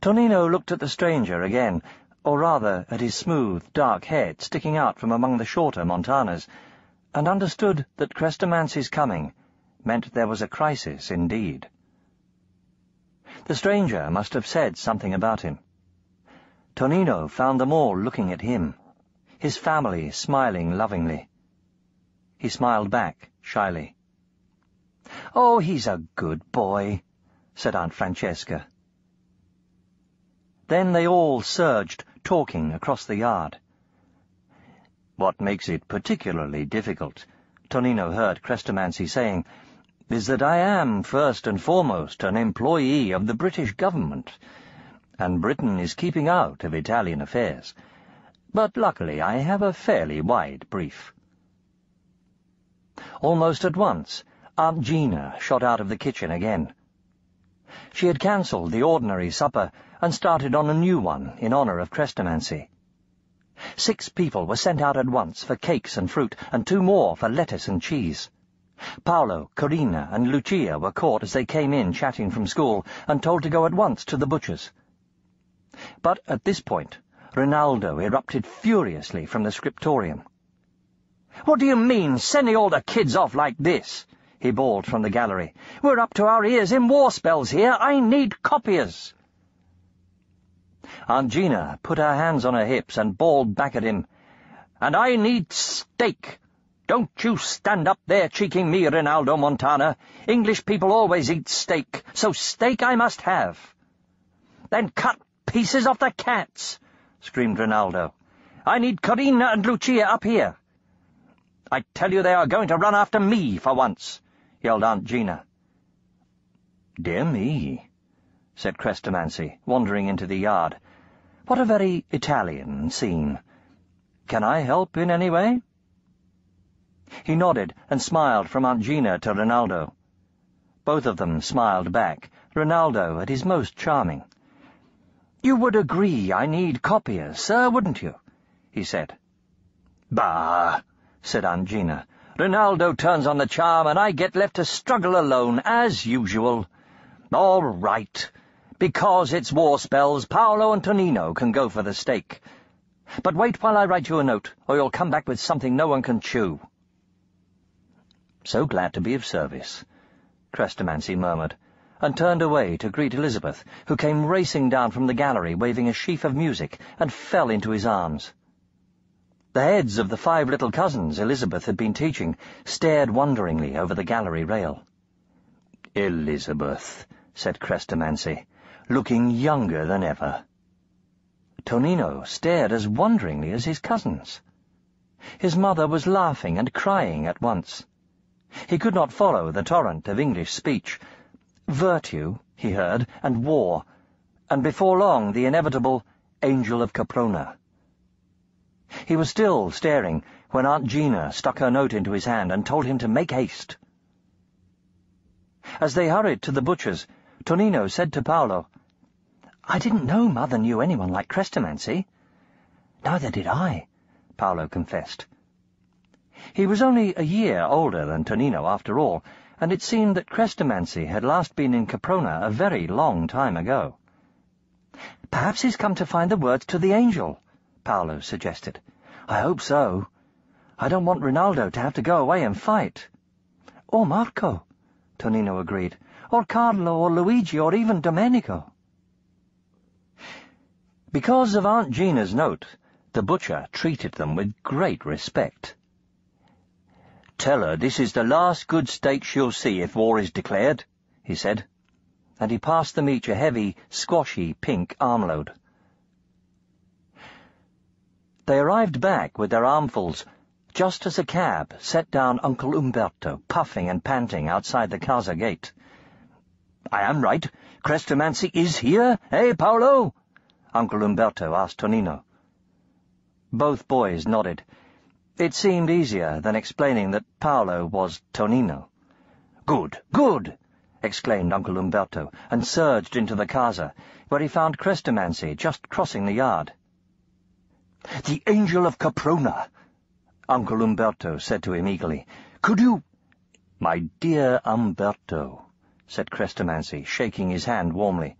Tonino looked at the stranger again, or rather at his smooth, dark head sticking out from among the shorter Montanas, and understood that Chrestomanci's coming meant there was a crisis indeed. The stranger must have said something about him. Tonino found them all looking at him, his family smiling lovingly. He smiled back shyly. "Oh, he's a good boy," said Aunt Francesca. Then they all surged, talking across the yard. "What makes it particularly difficult," Tonino heard Chrestomanci saying, "is that I am, first and foremost, an employee of the British government, and Britain is keeping out of Italian affairs. But luckily I have a fairly wide brief." Almost at once, Aunt Gina shot out of the kitchen again. She had cancelled the ordinary supper and started on a new one in honour of Chrestomanci. 6 people were sent out at once for cakes and fruit, and 2 more for lettuce and cheese. Paolo, Corina, and Lucia were caught as they came in chatting from school and told to go at once to the butcher's. But at this point, Rinaldo erupted furiously from the scriptorium. "What do you mean, sending all the kids off like this?" he bawled from the gallery. "We're up to our ears in war spells here. I need copiers." Aunt Gina put her hands on her hips and bawled back at him, "And I need steak. Don't you stand up there cheeking me, Rinaldo Montana. English people always eat steak, so steak I must have." "Then cut pieces off the cats," screamed Rinaldo. "I need Corina and Lucia up here." "I tell you they are going to run after me for once," yelled Aunt Gina. "Dear me," said Chrestomanci, wandering into the yard. "What a very Italian scene. Can I help in any way?" He nodded and smiled from Aunt Gina to Rinaldo. Both of them smiled back, Rinaldo at his most charming. "You would agree I need copiers, sir, wouldn't you?" he said. "Bah!" said Aunt Gina. "Rinaldo turns on the charm, and I get left to struggle alone, as usual. All right. Because it's war spells, Paolo and Tonino can go for the steak. But wait while I write you a note, or you'll come back with something no one can chew." "So glad to be of service," Chrestomanci murmured, and turned away to greet Elizabeth, who came racing down from the gallery waving a sheaf of music, and fell into his arms. The heads of the 5 little cousins Elizabeth had been teaching stared wonderingly over the gallery rail. "Elizabeth," said Chrestomanci, looking younger than ever. Tonino stared as wonderingly as his cousins. His mother was laughing and crying at once. He could not follow the torrent of English speech. Virtue, he heard, and war, and before long the inevitable Angel of Caprona. He was still staring when Aunt Gina stuck her note into his hand and told him to make haste. As they hurried to the butcher's, Tonino said to Paolo, "I didn't know Mother knew anyone like Chrestomanci." "Neither did I," Paolo confessed. He was only a year older than Tonino, after all, and it seemed that Chrestomanci had last been in Caprona a very long time ago. "Perhaps he's come to find the words to the angel," Paolo suggested. "I hope so. I don't want Rinaldo to have to go away and fight." "Or Marco," Tonino agreed. "Or Carlo, or Luigi, or even Domenico." Because of Aunt Gina's note, the butcher treated them with great respect. "Tell her this is the last good steak she'll see if war is declared," he said, and he passed them each a heavy, squashy pink armload. They arrived back with their armfuls just as a cab set down Uncle Umberto, puffing and panting, outside the casa gate. "I am right. Chrestomanci is here, eh, Paolo?" Uncle Umberto asked Tonino. Both boys nodded. It seemed easier than explaining that Paolo was Tonino. "Good, good!" exclaimed Uncle Umberto, and surged into the casa, where he found Chrestomanci just crossing the yard. "The angel of Caprona," Uncle Umberto said to him eagerly. "Could you—" "My dear Umberto," said Chrestomanci, shaking his hand warmly,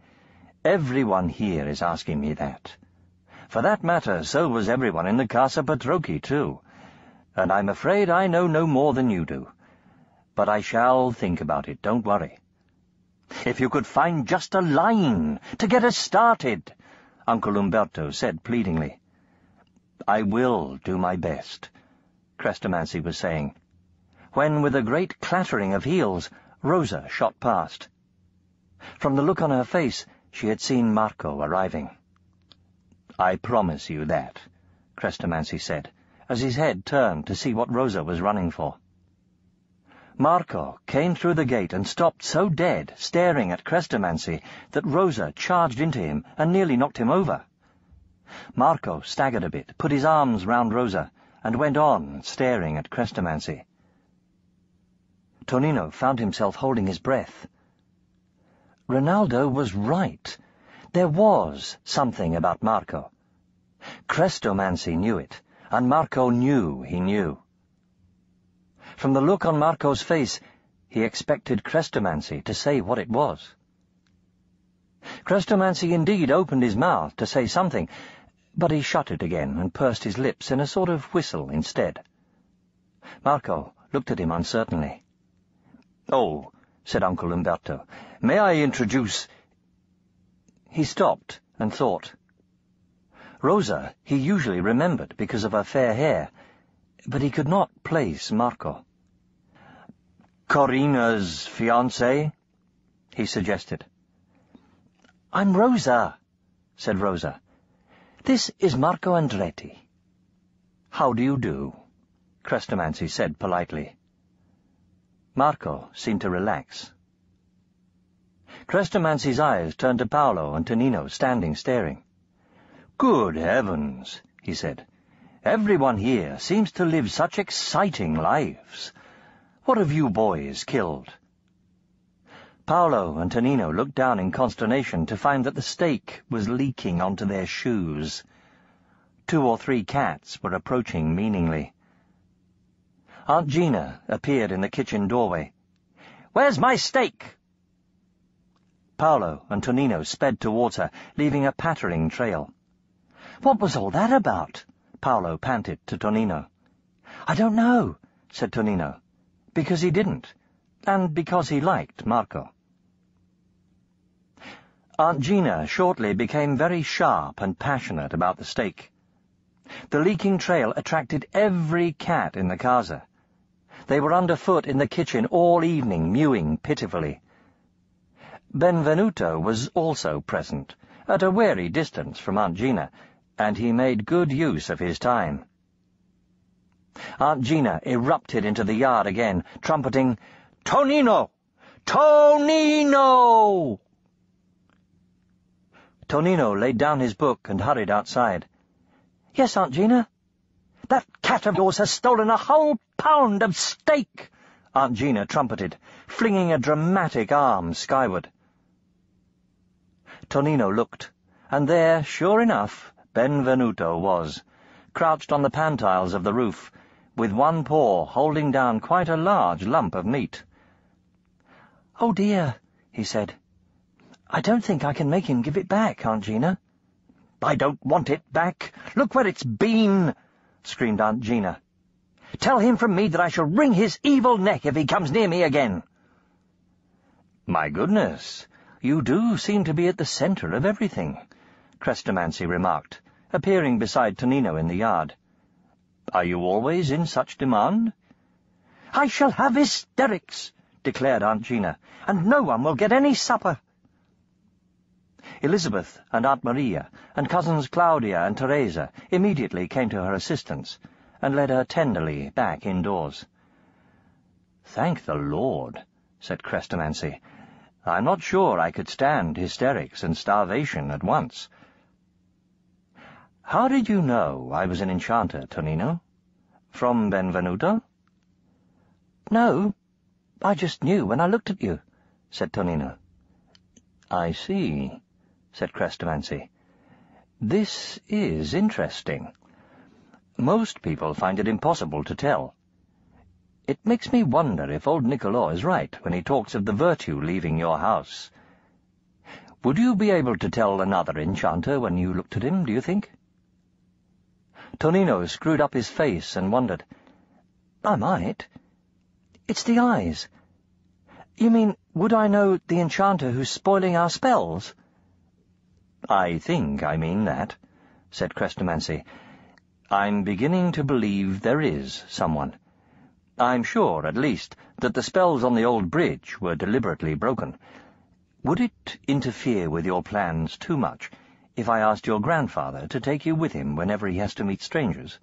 "everyone here is asking me that. For that matter, so was everyone in the Casa Petrocchi, too, and I'm afraid I know no more than you do. But I shall think about it, don't worry." "If you could find just a line to get us started," Uncle Umberto said pleadingly. "I will do my best," Chrestomanci was saying, when, with a great clattering of heels, Rosa shot past. From the look on her face, she had seen Marco arriving. "I promise you that," Chrestomanci said, as his head turned to see what Rosa was running for. Marco came through the gate and stopped so dead, staring at Chrestomanci, that Rosa charged into him and nearly knocked him over. Marco staggered a bit, put his arms round Rosa, and went on, staring at Chrestomanci. Tonino found himself holding his breath. Rinaldo was right. There was something about Marco. Chrestomanci knew it, and Marco knew he knew. From the look on Marco's face, he expected Chrestomanci to say what it was. Chrestomanci indeed opened his mouth to say something, but he shut it again and pursed his lips in a sort of whistle instead. Marco looked at him uncertainly. "Oh," said Uncle Umberto, "may I introduce—" He stopped and thought. Rosa he usually remembered because of her fair hair, but he could not place Marco. "Corina's fiancé?" he suggested. "I'm Rosa," said Rosa. "This is Marco Andretti." "How do you do?" Chrestomanci said politely. Marco seemed to relax. Chrestomanci's eyes turned to Paolo and Tonino, standing staring. "Good heavens," he said. "Everyone here seems to live such exciting lives. What have you boys killed?" Paolo and Tonino looked down in consternation to find that the steak was leaking onto their shoes. 2 or 3 cats were approaching meaningly. Aunt Gina appeared in the kitchen doorway. "Where's my steak?" Paolo and Tonino sped towards her, leaving a pattering trail. "What was all that about?" Paolo panted to Tonino. "I don't know," said Tonino, because he didn't, and because he liked Marco. Aunt Gina shortly became very sharp and passionate about the steak. The leaking trail attracted every cat in the casa. They were underfoot in the kitchen all evening, mewing pitifully. Benvenuto was also present, at a wary distance from Aunt Gina, and he made good use of his time. Aunt Gina erupted into the yard again, trumpeting, "Tonino! Tonino!" Tonino laid down his book and hurried outside. "Yes, Aunt Gina?" "That cat of yours has stolen a whole pound of steak," Aunt Gina trumpeted, flinging a dramatic arm skyward. Tonino looked, and there, sure enough, Benvenuto was, crouched on the pantiles of the roof, with one paw holding down quite a large lump of meat. "Oh dear," he said. I don't think I can make him give it back, Aunt Gina. I don't want it back. Look where it's been, screamed Aunt Gina. Tell him from me that I shall wring his evil neck if he comes near me again. My goodness, you do seem to be at the centre of everything, Chrestomanci remarked, appearing beside Tonino in the yard. Are you always in such demand? I shall have hysterics, declared Aunt Gina, and no one will get any supper. Elizabeth and Aunt Maria and cousins Claudia and Teresa immediately came to her assistance and led her tenderly back indoors. "Thank the Lord," said Chrestomanci. "I'm not sure I could stand hysterics and starvation at once." "How did you know I was an enchanter, Tonino? From Benvenuto?" "No, I just knew when I looked at you," said Tonino. "I see," said Chrestomanci. "This is interesting. Most people find it impossible to tell. It makes me wonder if old Niccolo is right when he talks of the virtue leaving your house. Would you be able to tell another enchanter when you looked at him, do you think?" Tonino screwed up his face and wondered. "I might. It's the eyes. You mean, would I know the enchanter who's spoiling our spells?" "I think I mean that," said Chrestomanci. "I'm beginning to believe there is someone. I'm sure, at least, that the spells on the old bridge were deliberately broken. Would it interfere with your plans too much if I asked your grandfather to take you with him whenever he has to meet strangers?"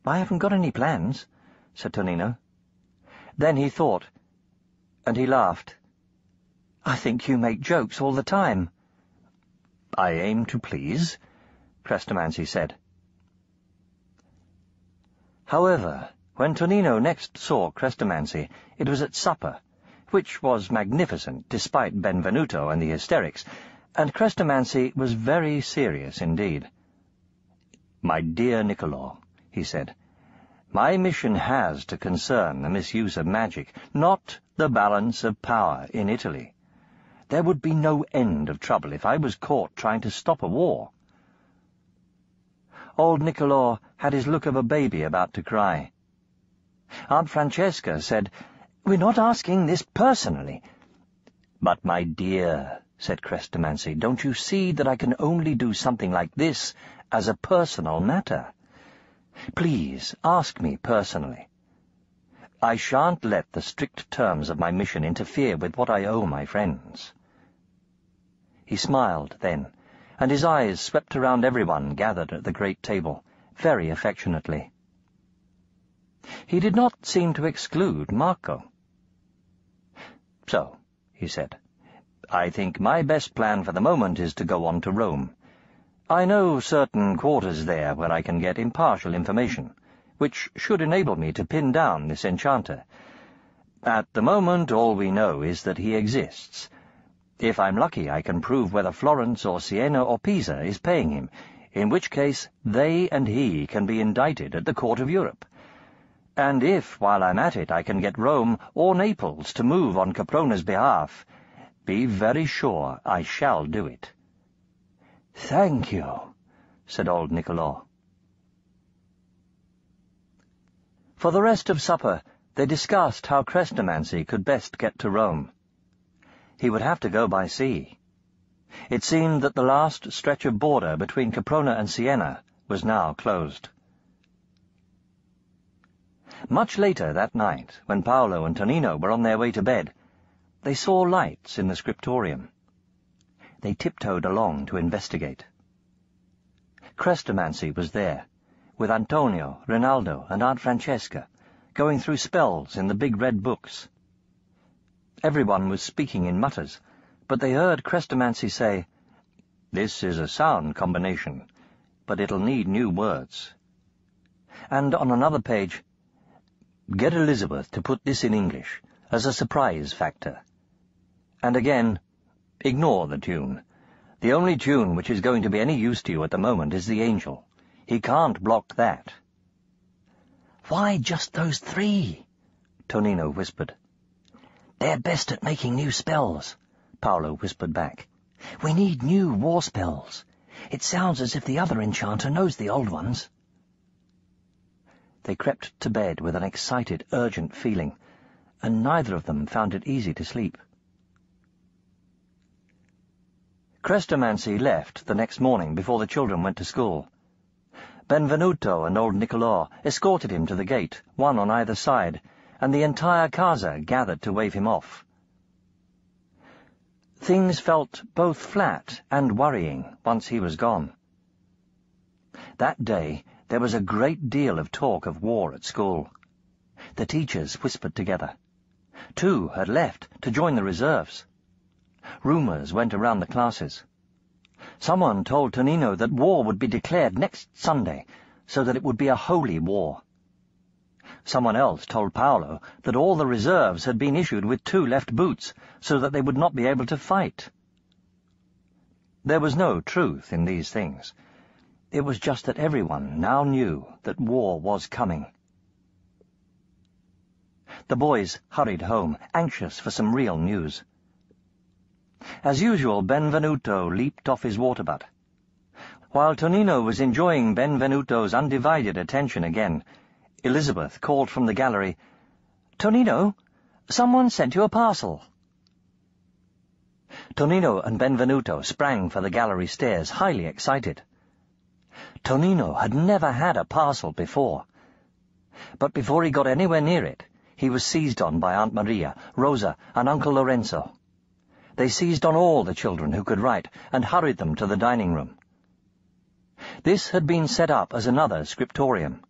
"I haven't got any plans," said Tonino. Then he thought, and he laughed. "I think you make jokes all the time." "I aim to please," Chrestomanci said. However, when Tonino next saw Chrestomanci, it was at supper, which was magnificent despite Benvenuto and the hysterics, and Chrestomanci was very serious indeed. "My dear Niccolo," he said, "my mission has to concern the misuse of magic, not the balance of power in Italy. There would be no end of trouble if I was caught trying to stop a war." Old Niccolo had his look of a baby about to cry. Aunt Francesca said, "We're not asking this personally." "But, my dear," said Chrestomanci, "don't you see that I can only do something like this as a personal matter? Please ask me personally. I shan't let the strict terms of my mission interfere with what I owe my friends." He smiled then, and his eyes swept around everyone gathered at the great table, very affectionately. He did not seem to exclude Marco. "So," he said, "I think my best plan for the moment is to go on to Rome. I know certain quarters there where I can get impartial information, which should enable me to pin down this enchanter. At the moment all we know is that he exists. If I'm lucky, I can prove whether Florence or Siena or Pisa is paying him, in which case they and he can be indicted at the Court of Europe. And if, while I'm at it, I can get Rome or Naples to move on Caprona's behalf, be very sure I shall do it." "Thank you," said old Niccolo. For the rest of supper, they discussed how Chrestomanci could best get to Rome. He would have to go by sea. It seemed that the last stretch of border between Caprona and Siena was now closed. Much later that night, when Paolo and Tonino were on their way to bed, they saw lights in the scriptorium. They tiptoed along to investigate. Chrestomanci was there, with Antonio, Rinaldo, and Aunt Francesca, going through spells in the big red books. Everyone was speaking in mutters, but they heard Chrestomanci say, "This is a sound combination, but it'll need new words." And on another page, "Get Elizabeth to put this in English, as a surprise factor." And again, "Ignore the tune. The only tune which is going to be any use to you at the moment is the angel. He can't block that." "Why just those 3? Tonino whispered. "They're best at making new spells," Paolo whispered back. "We need new war spells. It sounds as if the other enchanter knows the old ones." They crept to bed with an excited, urgent feeling, and neither of them found it easy to sleep. Chrestomanci left the next morning before the children went to school. Benvenuto and old Niccolò escorted him to the gate, one on either side, and the entire casa gathered to wave him off. Things felt both flat and worrying once he was gone. That day there was a great deal of talk of war at school. The teachers whispered together. 2 had left to join the reserves. Rumours went around the classes. Someone told Tonino that war would be declared next Sunday, so that it would be a holy war. Someone else told Paolo that all the reserves had been issued with 2 left boots, so that they would not be able to fight. There was no truth in these things. It was just that everyone now knew that war was coming. The boys hurried home, anxious for some real news. As usual, Benvenuto leaped off his water butt. While Tonino was enjoying Benvenuto's undivided attention again, Elizabeth called from the gallery, "Tonino, someone sent you a parcel." Tonino and Benvenuto sprang for the gallery stairs, highly excited. Tonino had never had a parcel before. But before he got anywhere near it, he was seized on by Aunt Maria, Rosa, and Uncle Lorenzo. They seized on all the children who could write and hurried them to the dining room. This had been set up as another scriptorium.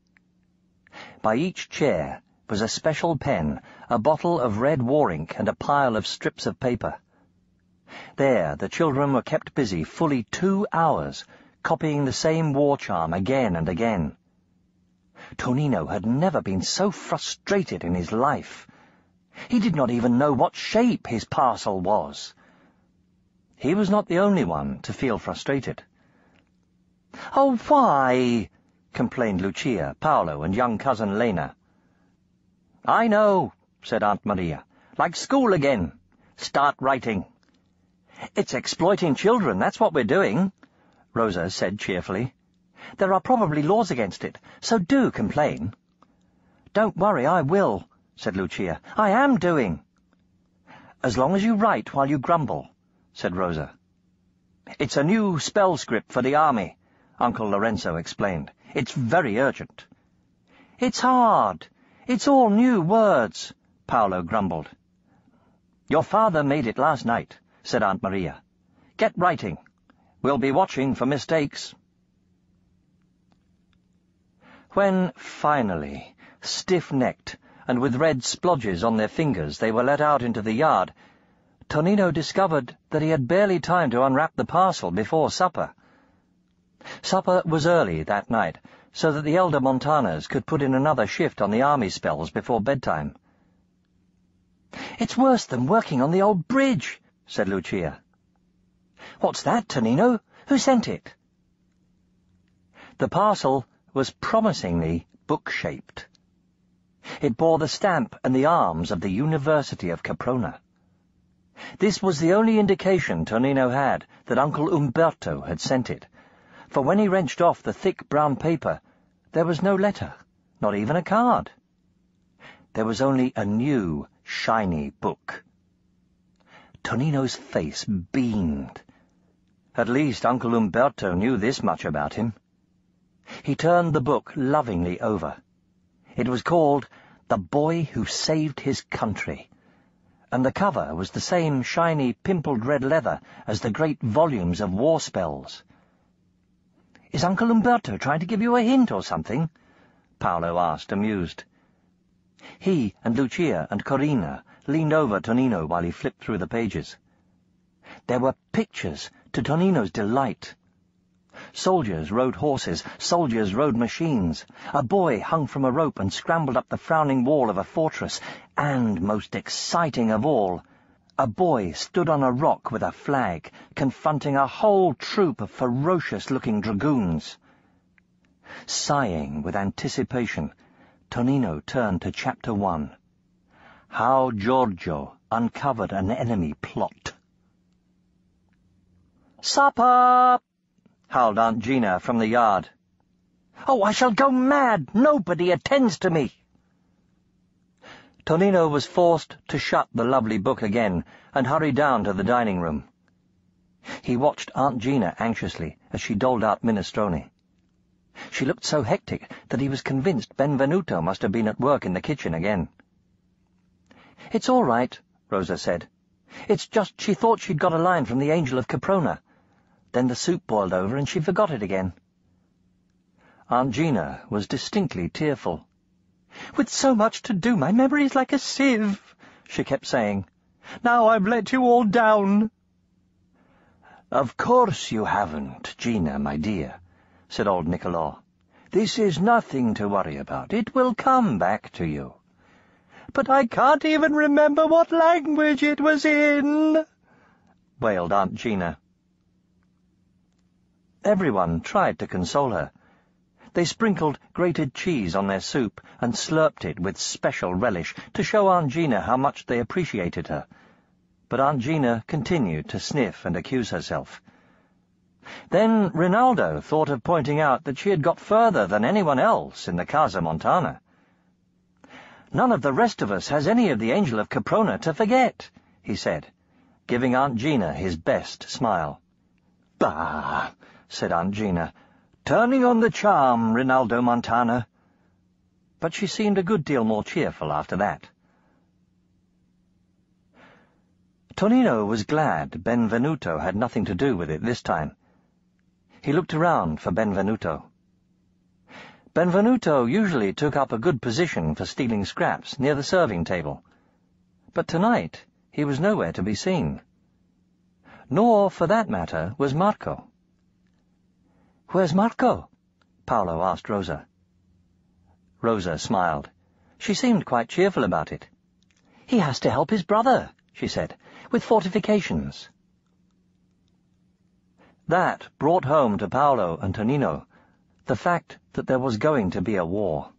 By each chair was a special pen, a bottle of red war ink, and a pile of strips of paper. There the children were kept busy fully 2 hours, copying the same war charm again and again. Tonino had never been so frustrated in his life. He did not even know what shape his parcel was. He was not the only one to feel frustrated. "Oh, why?" complained Lucia, Paolo, and young cousin Lena. "I know," said Aunt Maria. "Like school again. Start writing." "It's exploiting children, that's what we're doing," Rosa said cheerfully. "There are probably laws against it, so do complain." "Don't worry, I will," said Lucia. "I am doing." "As long as you write while you grumble," said Rosa. "It's a new spell script for the army," Uncle Lorenzo explained. "It's very urgent." "It's hard. It's all new words," Paolo grumbled. "Your father made it last night," said Aunt Maria. "Get writing. We'll be watching for mistakes." When, finally, stiff-necked and with red splodges on their fingers, they were let out into the yard, Tonino discovered that he had barely time to unwrap the parcel before supper. Supper was early that night, so that the elder Montanas could put in another shift on the army spells before bedtime. "It's worse than working on the old bridge," said Lucia. "What's that, Tonino? Who sent it?" The parcel was promisingly book-shaped. It bore the stamp and the arms of the University of Caprona. This was the only indication Tonino had that Uncle Umberto had sent it, for when he wrenched off the thick brown paper, there was no letter, not even a card. There was only a new, shiny book. Tonino's face beamed. At least Uncle Umberto knew this much about him. He turned the book lovingly over. It was called The Boy Who Saved His Country, and the cover was the same shiny, pimpled red leather as the great volumes of war spells. "Is Uncle Umberto trying to give you a hint or something?" Paolo asked, amused. He and Lucia and Corina leaned over Tonino while he flipped through the pages. There were pictures, to Tonino's delight. Soldiers rode horses, soldiers rode machines. A boy hung from a rope and scrambled up the frowning wall of a fortress, and, most exciting of all, a boy stood on a rock with a flag, confronting a whole troop of ferocious-looking dragoons. Sighing with anticipation, Tonino turned to Chapter 1, How Giorgio Uncovered an Enemy Plot. "Supper!" howled Aunt Gina from the yard. "Oh, I shall go mad! Nobody attends to me!" Tonino was forced to shut the lovely book again and hurry down to the dining room. He watched Aunt Gina anxiously as she doled out minestrone. She looked so hectic that he was convinced Benvenuto must have been at work in the kitchen again. "It's all right," Rosa said. "It's just she thought she'd got a line from the Angel of Caprona. Then the soup boiled over and she forgot it again." Aunt Gina was distinctly tearful. "With so much to do, my memory's like a sieve," she kept saying. "Now I've let you all down." "Of course you haven't, Gina, my dear," said old Nicolò. "This is nothing to worry about. It will come back to you." "But I can't even remember what language it was in," wailed Aunt Gina. Everyone tried to console her. They sprinkled grated cheese on their soup and slurped it with special relish to show Aunt Gina how much they appreciated her. But Aunt Gina continued to sniff and accuse herself. Then Rinaldo thought of pointing out that she had got further than anyone else in the Casa Montana. "None of the rest of us has any of the Angel of Caprona to forget," he said, giving Aunt Gina his best smile. "Bah!" said Aunt Gina. "Turning on the charm, Rinaldo Montana." But she seemed a good deal more cheerful after that. Tonino was glad Benvenuto had nothing to do with it this time. He looked around for Benvenuto. Benvenuto usually took up a good position for stealing scraps near the serving table, but tonight he was nowhere to be seen. Nor, for that matter, was Marco. "Where's Marco?" Paolo asked Rosa. Rosa smiled. She seemed quite cheerful about it. "He has to help his brother," she said, "with fortifications." That brought home to Paolo and Tonino the fact that there was going to be a war.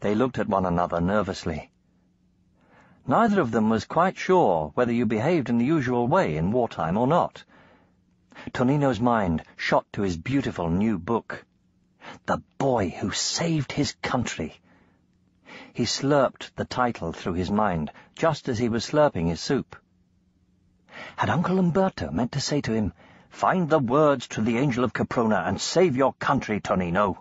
They looked at one another nervously. Neither of them was quite sure whether you behaved in the usual way in wartime or not. Tonino's mind shot to his beautiful new book, The Boy Who Saved His Country. He slurped the title through his mind just as he was slurping his soup. Had Uncle Umberto meant to say to him, "Find the words to the Angel of Caprona and save your country, Tonino"?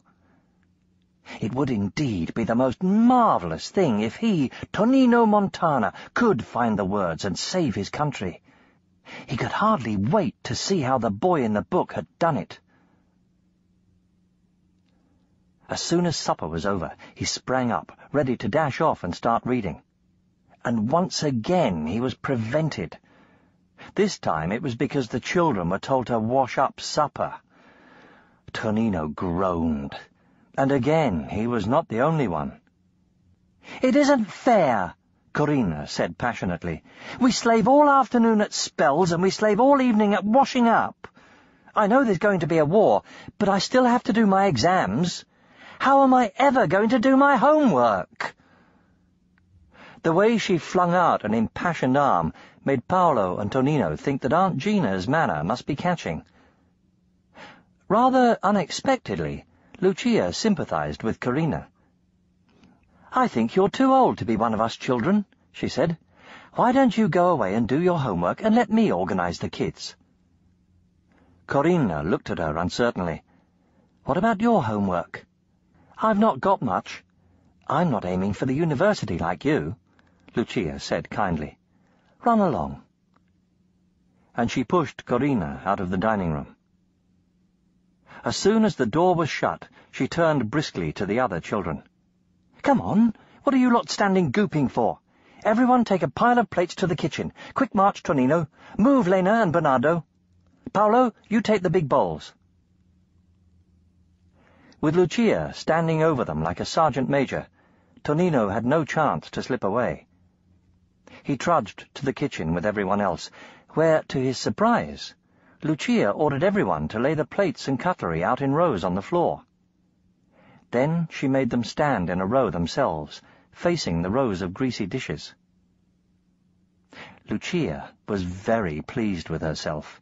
It would indeed be the most marvellous thing if he, Tonino Montana, could find the words and save his country. He could hardly wait to see how the boy in the book had done it. As soon as supper was over, he sprang up, ready to dash off and start reading. And once again he was prevented. This time it was because the children were told to wash up supper. Tonino groaned, and again he was not the only one. "It isn't fair," Corina said passionately. "We slave all afternoon at spells, and we slave all evening at washing up. I know there's going to be a war, but I still have to do my exams. How am I ever going to do my homework?" The way she flung out an impassioned arm made Paolo and Tonino think that Aunt Gina's manner must be catching. Rather unexpectedly, Lucia sympathized with Corina. "I think you're too old to be one of us children," she said. "Why don't you go away and do your homework and let me organize the kids?" Corina looked at her uncertainly. "What about your homework?" "I've not got much. I'm not aiming for the university like you," Lucia said kindly. "Run along." And she pushed Corina out of the dining room. As soon as the door was shut, she turned briskly to the other children. "Come on, what are you lot standing gooping for? Everyone take a pile of plates to the kitchen. Quick march, Tonino. Move, Lena and Bernardo. Paolo, you take the big bowls." With Lucia standing over them like a sergeant major, Tonino had no chance to slip away. He trudged to the kitchen with everyone else, where, to his surprise, Lucia ordered everyone to lay the plates and cutlery out in rows on the floor. Then she made them stand in a row themselves, facing the rows of greasy dishes. Lucia was very pleased with herself.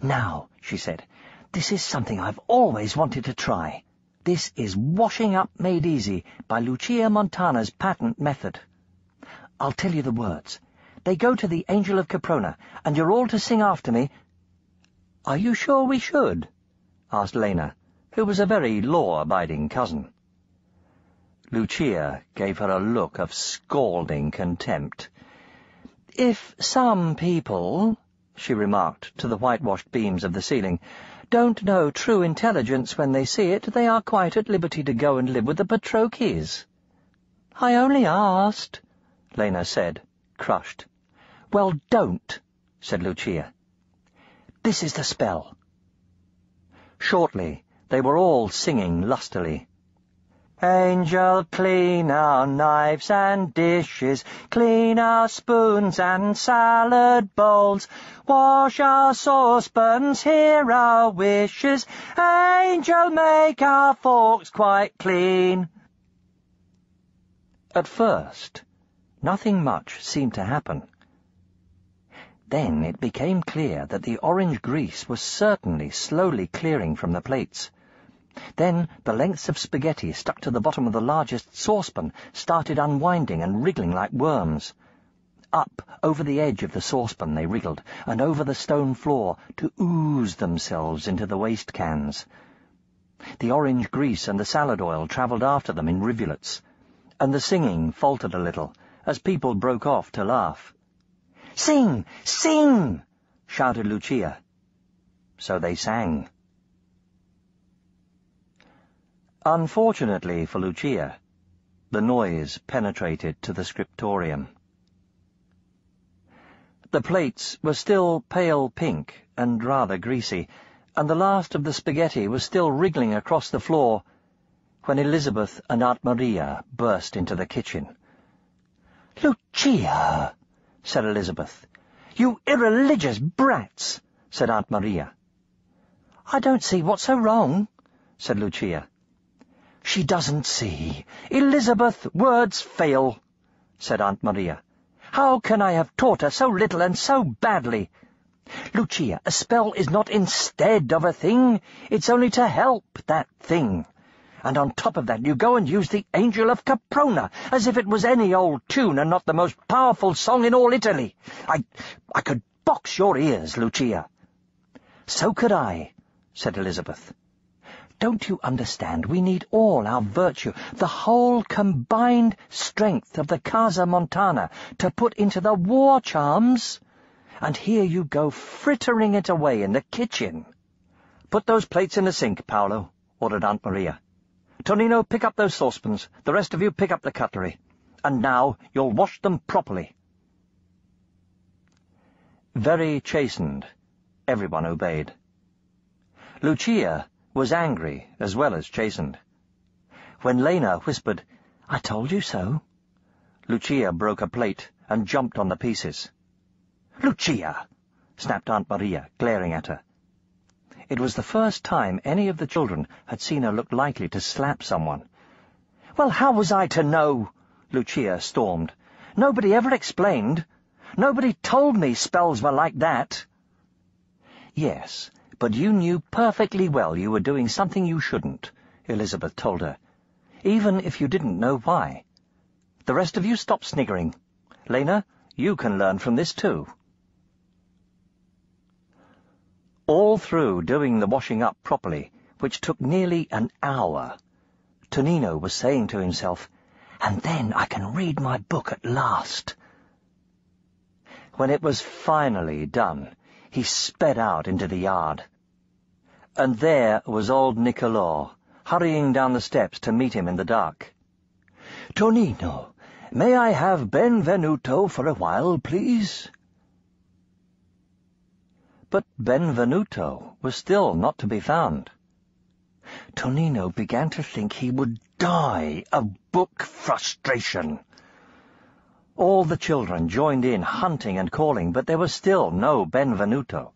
"Now," she said, "this is something I've always wanted to try. This is washing up made easy by Lucia Montana's patent method. I'll tell you the words. They go to the Angel of Caprona, and you're all to sing after me." "Are you sure we should?" asked Lena, who was a very law-abiding cousin. Lucia gave her a look of scalding contempt. "If some people," she remarked to the whitewashed beams of the ceiling, "don't know true intelligence when they see it, they are quite at liberty to go and live with the Patrokis." "I only asked," Lena said, crushed. "Well, don't," said Lucia. "This is the spell." Shortly, they were all singing lustily. "Angel, clean our knives and dishes, clean our spoons and salad bowls, wash our saucepans, hear our wishes, Angel, make our forks quite clean." At first, nothing much seemed to happen. Then it became clear that the orange grease was certainly slowly clearing from the plates. Then the lengths of spaghetti stuck to the bottom of the largest saucepan started unwinding and wriggling like worms. Up over the edge of the saucepan they wriggled, and over the stone floor to ooze themselves into the waste cans. The orange grease and the salad oil travelled after them in rivulets, and the singing faltered a little as people broke off to laugh. "Sing! Sing!" shouted Lucia. So they sang. Unfortunately for Lucia, the noise penetrated to the scriptorium. The plates were still pale pink and rather greasy, and the last of the spaghetti was still wriggling across the floor when Elizabeth and Aunt Maria burst into the kitchen. "Lucia!" said Elizabeth. "You irreligious brats!" said Aunt Maria. "I don't see what's so wrong," said Lucia. "She doesn't see. Elizabeth, words fail," said Aunt Maria. "How can I have taught her so little and so badly? Lucia, a spell is not instead of a thing, it's only to help that thing. And on top of that you go and use the Angel of Caprona, as if it was any old tune and not the most powerful song in all Italy. I could box your ears, Lucia." "So could I," said Elizabeth. "Don't you understand? We need all our virtue, the whole combined strength of the Casa Montana to put into the war charms. And here you go frittering it away in the kitchen." "Put those plates in the sink, Paolo," ordered Aunt Maria. "Tonino, pick up those saucepans. The rest of you pick up the cutlery. And now you'll wash them properly." Very chastened, everyone obeyed. Lucia was angry as well as chastened. When Lena whispered, "I told you so," Lucia broke a plate and jumped on the pieces. "Lucia!" snapped Aunt Maria, glaring at her. It was the first time any of the children had seen her look likely to slap someone. "Well, how was I to know?" Lucia stormed. "Nobody ever explained. Nobody told me spells were like that." "Yes, but you knew perfectly well you were doing something you shouldn't," Elizabeth told her, "even if you didn't know why. The rest of you stop sniggering. Lena, you can learn from this too." All through doing the washing up properly, which took nearly an hour, Tonino was saying to himself, "And then I can read my book at last." When it was finally done, he sped out into the yard. And there was old Niccolò, hurrying down the steps to meet him in the dark. "Tonino, may I have Benvenuto for a while, please?" But Benvenuto was still not to be found. Tonino began to think he would die of book frustration. All the children joined in hunting and calling, but there was still no Benvenuto.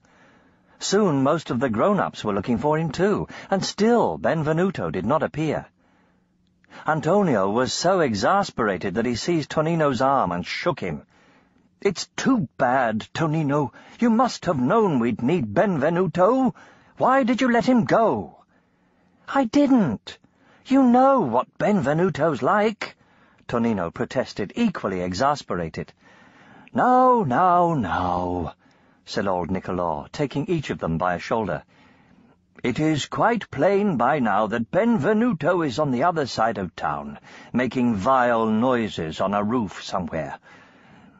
Soon most of the grown-ups were looking for him too, and still Benvenuto did not appear. Antonio was so exasperated that he seized Tonino's arm and shook him. "It's too bad, Tonino. You must have known we'd need Benvenuto. Why did you let him go?" "I didn't. You know what Benvenuto's like," Tonino protested, equally exasperated. "Now, now, now," said old Nicolò, taking each of them by a shoulder. "It is quite plain by now that Benvenuto is on the other side of town, making vile noises on a roof somewhere.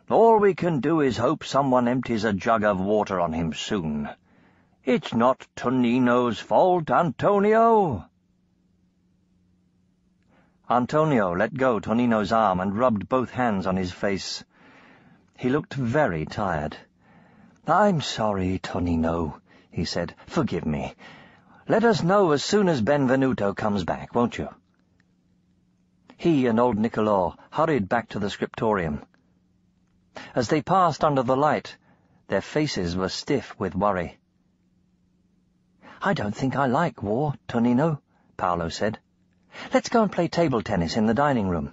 All we can do is hope someone empties a jug of water on him soon. It's not Tonino's fault, Antonio." Antonio let go Tonino's arm and rubbed both hands on his face. He looked very tired. "I'm sorry, Tonino," he said. "Forgive me. Let us know as soon as Benvenuto comes back, won't you?" He and old Nicolò hurried back to the scriptorium. As they passed under the light, their faces were stiff with worry. "I don't think I like war, Tonino," Paolo said. "Let's go and play table tennis in the dining room."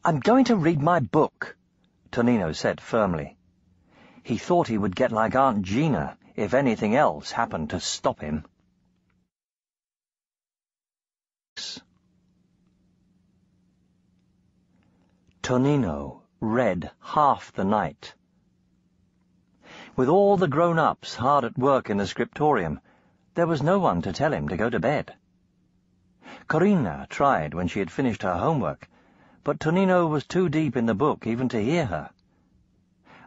"I'm going to read my book," Tonino said firmly. He thought he would get like Aunt Gina if anything else happened to stop him. Tonino read half the night. With all the grown-ups hard at work in the scriptorium, there was no one to tell him to go to bed. Corina tried when she had finished her homework, but Tonino was too deep in the book even to hear her.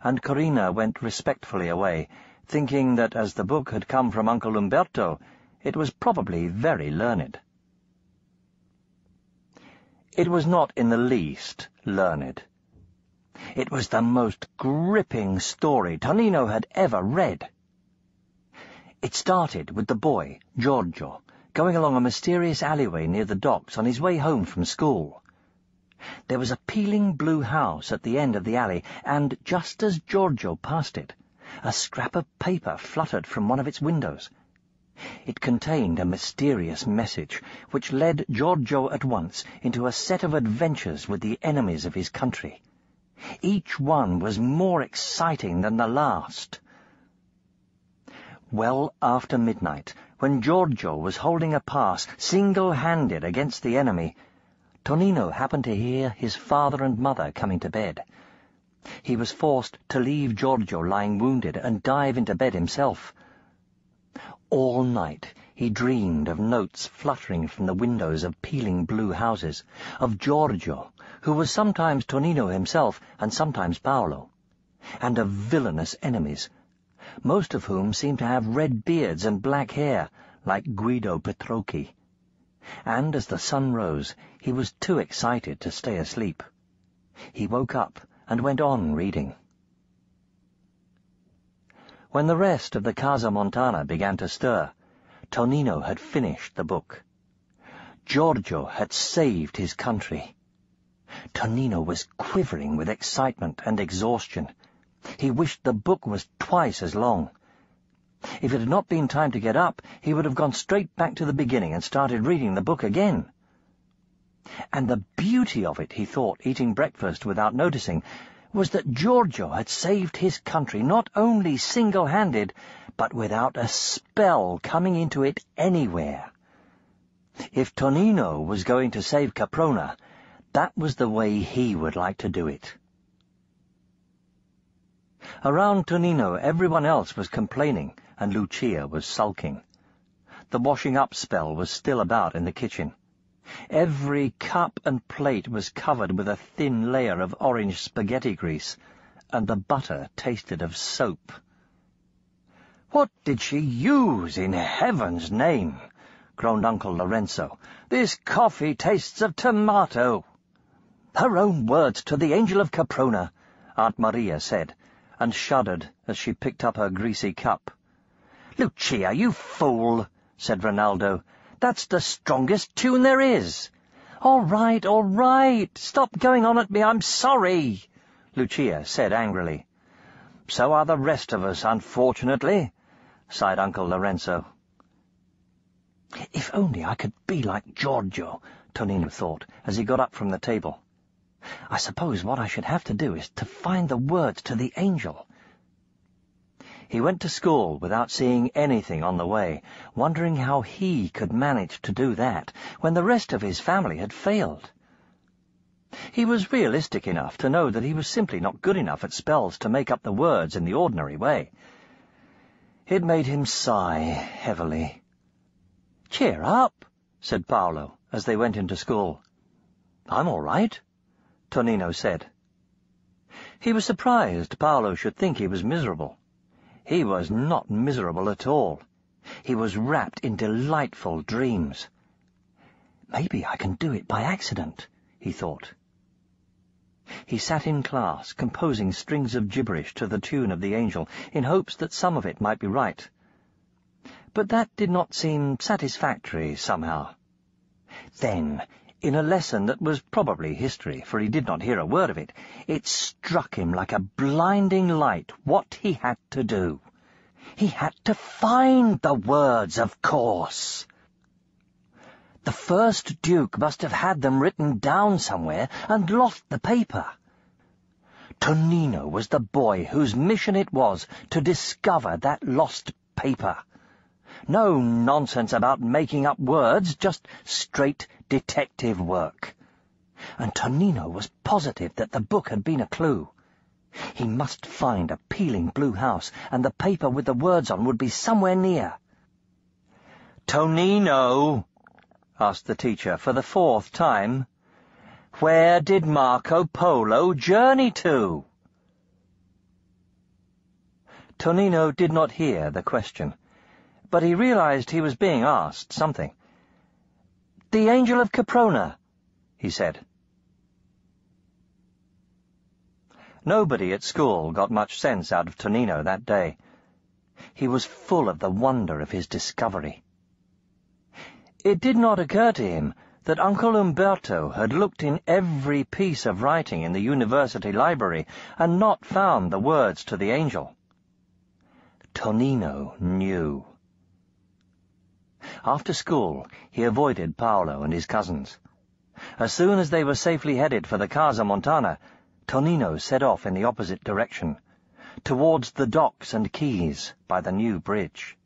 And Corina went respectfully away, thinking that as the book had come from Uncle Umberto, it was probably very learned. It was not in the least learned. It was the most gripping story Tonino had ever read. It started with the boy, Giorgio, going along a mysterious alleyway near the docks on his way home from school. There was a peeling blue house at the end of the alley, and just as Giorgio passed it, a scrap of paper fluttered from one of its windows. It contained a mysterious message, which led Giorgio at once into a set of adventures with the enemies of his country. Each one was more exciting than the last. Well after midnight, when Giorgio was holding a pass single-handed against the enemy, Tonino happened to hear his father and mother coming to bed. He was forced to leave Giorgio lying wounded and dive into bed himself. All night he dreamed of notes fluttering from the windows of peeling blue houses, of Giorgio, who was sometimes Tonino himself and sometimes Paolo, and of villainous enemies, most of whom seemed to have red beards and black hair, like Guido Petrocchi. And as the sun rose, he was too excited to stay asleep. He woke up and went on reading. When the rest of the Casa Montana began to stir, Tonino had finished the book. Giorgio had saved his country. Tonino was quivering with excitement and exhaustion. He wished the book was twice as long. If it had not been time to get up, he would have gone straight back to the beginning and started reading the book again. And the beauty of it, he thought, eating breakfast without noticing, was that Giorgio had saved his country not only single-handed, but without a spell coming into it anywhere. If Tonino was going to save Caprona, that was the way he would like to do it. Around Tonino, everyone else was complaining, and Lucia was sulking. The washing-up spell was still about in the kitchen. Every cup and plate was covered with a thin layer of orange spaghetti grease, and the butter tasted of soap. "What did she use, in heaven's name?" groaned Uncle Lorenzo. "This coffee tastes of tomato." "Her own words to the angel of Caprona," Aunt Maria said, and shuddered as she picked up her greasy cup. "Lucia, you fool," said Ronaldo. "That's the strongest tune there is." All right. Stop going on at me, I'm sorry," Lucia said angrily. "So are the rest of us, unfortunately," sighed Uncle Lorenzo. "If only I could be like Giorgio," Tonino thought, as he got up from the table. I suppose what I should have to do is to find the words to the angel. He went to school without seeing anything on the way, wondering how he could manage to do that when the rest of his family had failed. He was realistic enough to know that he was simply not good enough at spells to make up the words in the ordinary way. It made him sigh heavily. "Cheer up," said Paolo as they went into school. "I'm all right," Tonino said. He was surprised Paolo should think he was miserable. He was not miserable at all. He was wrapped in delightful dreams. "Maybe I can do it by accident," he thought. He sat in class, composing strings of gibberish to the tune of the angel, in hopes that some of it might be right. But that did not seem satisfactory somehow. Then, in a lesson that was probably history, for he did not hear a word of it, it struck him like a blinding light what he had to do. He had to find the words, of course. The first Duke must have had them written down somewhere and lost the paper. Tonino was the boy whose mission it was to discover that lost paper. No nonsense about making up words, just straight detective work. And Tonino was positive that the book had been a clue. He must find a peeling blue house, and the paper with the words on would be somewhere near. "Tonino," asked the teacher for the 4th time, "where did Marco Polo journey to?" Tonino did not hear the question, but he realized he was being asked something. "The Angel of Caprona," he said. Nobody at school got much sense out of Tonino that day. He was full of the wonder of his discovery. It did not occur to him that Uncle Umberto had looked in every piece of writing in the university library and not found the words to the angel. Tonino knew. After school, he avoided Paolo and his cousins. As soon as they were safely headed for the Casa Montana, Tonino set off in the opposite direction, towards the docks and quays by the new bridge.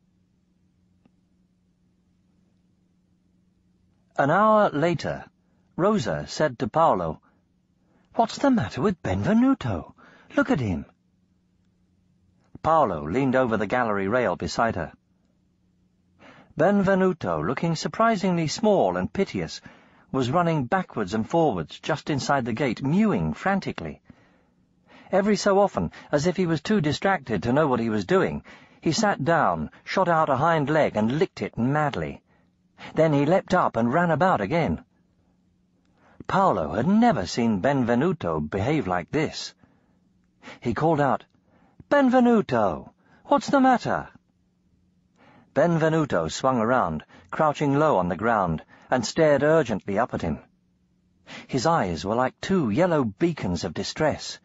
An hour later, Rosa said to Paolo, "What's the matter with Benvenuto? Look at him." Paolo leaned over the gallery rail beside her. Benvenuto, looking surprisingly small and piteous, was running backwards and forwards just inside the gate, mewing frantically. Every so often, as if he was too distracted to know what he was doing, he sat down, shot out a hind leg, and licked it madly. Then he leapt up and ran about again. Paolo had never seen Benvenuto behave like this. He called out, "Benvenuto, what's the matter?" Benvenuto swung around, crouching low on the ground, and stared urgently up at him. His eyes were like 2 yellow beacons of distress.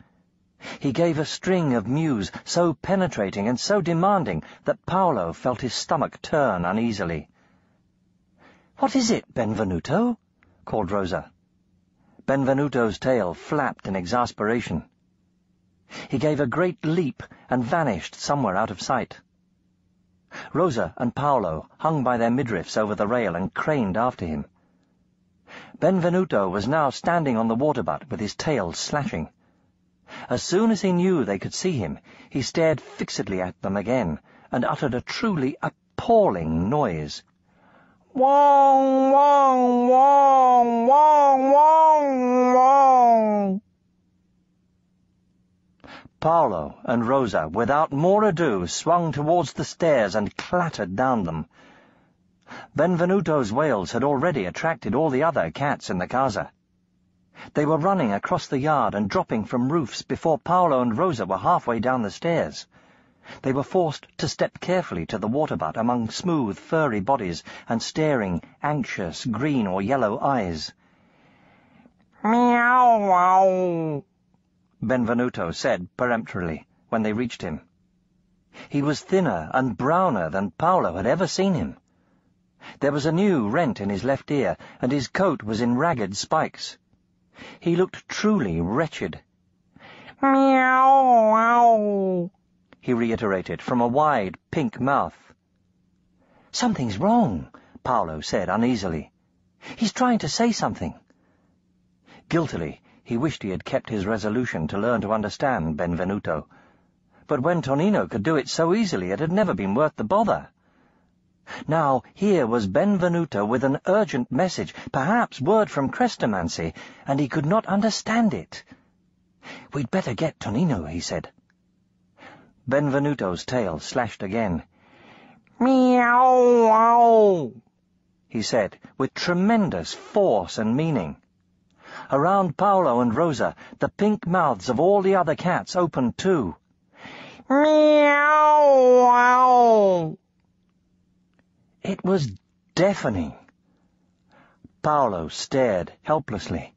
He gave a string of mews so penetrating and so demanding that Paolo felt his stomach turn uneasily. "What is it, Benvenuto?" called Rosa. Benvenuto's tail flapped in exasperation. He gave a great leap and vanished somewhere out of sight. Rosa and Paolo hung by their midriffs over the rail and craned after him. Benvenuto was now standing on the water butt with his tail slashing. As soon as he knew they could see him, he stared fixedly at them again and uttered a truly appalling noise. "Wong, wong, wong, wong, wong, wong." Paolo and Rosa, without more ado, swung towards the stairs and clattered down them. Benvenuto's wails had already attracted all the other cats in the casa. They were running across the yard and dropping from roofs before Paolo and Rosa were halfway down the stairs. They were forced to step carefully to the water butt among smooth, furry bodies and staring, anxious, green or yellow eyes. "Meow, wow," Benvenuto said peremptorily when they reached him. He was thinner and browner than Paolo had ever seen him. There was a new rent in his left ear, and his coat was in ragged spikes. He looked truly wretched. Meow, wow, he reiterated from a wide, pink mouth. "Something's wrong," Paolo said uneasily. "He's trying to say something." Guiltily, he wished he had kept his resolution to learn to understand Benvenuto. But when Tonino could do it so easily, it had never been worth the bother. Now here was Benvenuto with an urgent message, perhaps word from Chrestomanci, and he could not understand it. "We'd better get Tonino," he said. Benvenuto's tail slashed again. meow, wow, he said, with tremendous force and meaning. Around Paolo and Rosa, the pink mouths of all the other cats opened too. meow, wow. It was deafening. Paolo stared helplessly.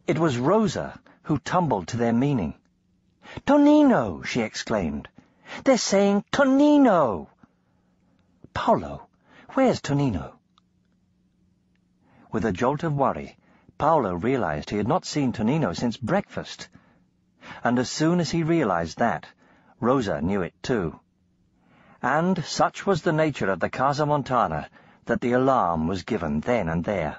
It was Rosa who tumbled to their meaning. "Tonino!" she exclaimed. "They're saying Tonino!" "Paolo, where's Tonino?" With a jolt of worry, Paolo realized he had not seen Tonino since breakfast. And as soon as he realized that, Rosa knew it too. And such was the nature of the Casa Montana that the alarm was given then and there.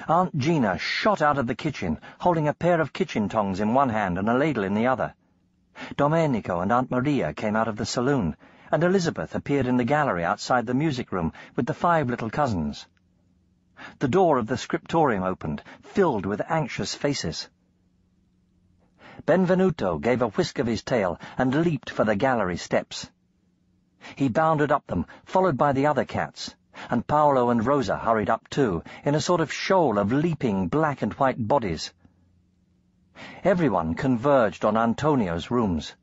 Aunt Gina shot out of the kitchen, holding a pair of kitchen tongs in one hand and a ladle in the other. Domenico and Aunt Maria came out of the saloon, and Elizabeth appeared in the gallery outside the music room with the 5 little cousins. The door of the scriptorium opened, filled with anxious faces. Benvenuto gave a whisk of his tail and leaped for the gallery steps. He bounded up them, followed by the other cats, and Paolo and Rosa hurried up too, in a sort of shoal of leaping black and white bodies. Everyone converged on Antonio's rooms.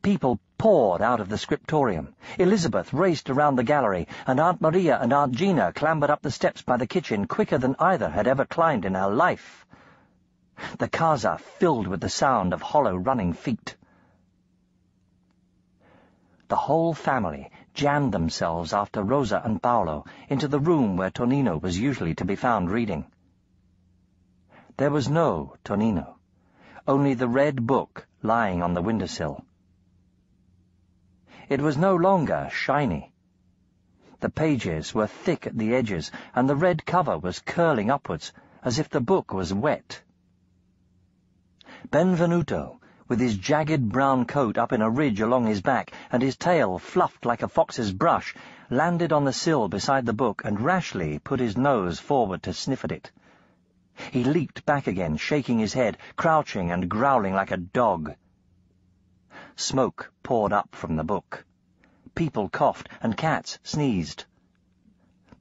People poured out of the scriptorium. Elizabeth raced around the gallery, and Aunt Maria and Aunt Gina clambered up the steps by the kitchen quicker than either had ever climbed in her life. The casa filled with the sound of hollow running feet. The whole family jammed themselves after Rosa and Paolo into the room where Tonino was usually to be found reading. There was no Tonino, only the red book lying on the windowsill. It was no longer shiny. The pages were thick at the edges, and the red cover was curling upwards, as if the book was wet. Benvenuto, with his jagged brown coat up in a ridge along his back, and his tail fluffed like a fox's brush, landed on the sill beside the book and rashly put his nose forward to sniff at it. He leaped back again, shaking his head, crouching and growling like a dog. Smoke poured up from the book. People coughed, and cats sneezed.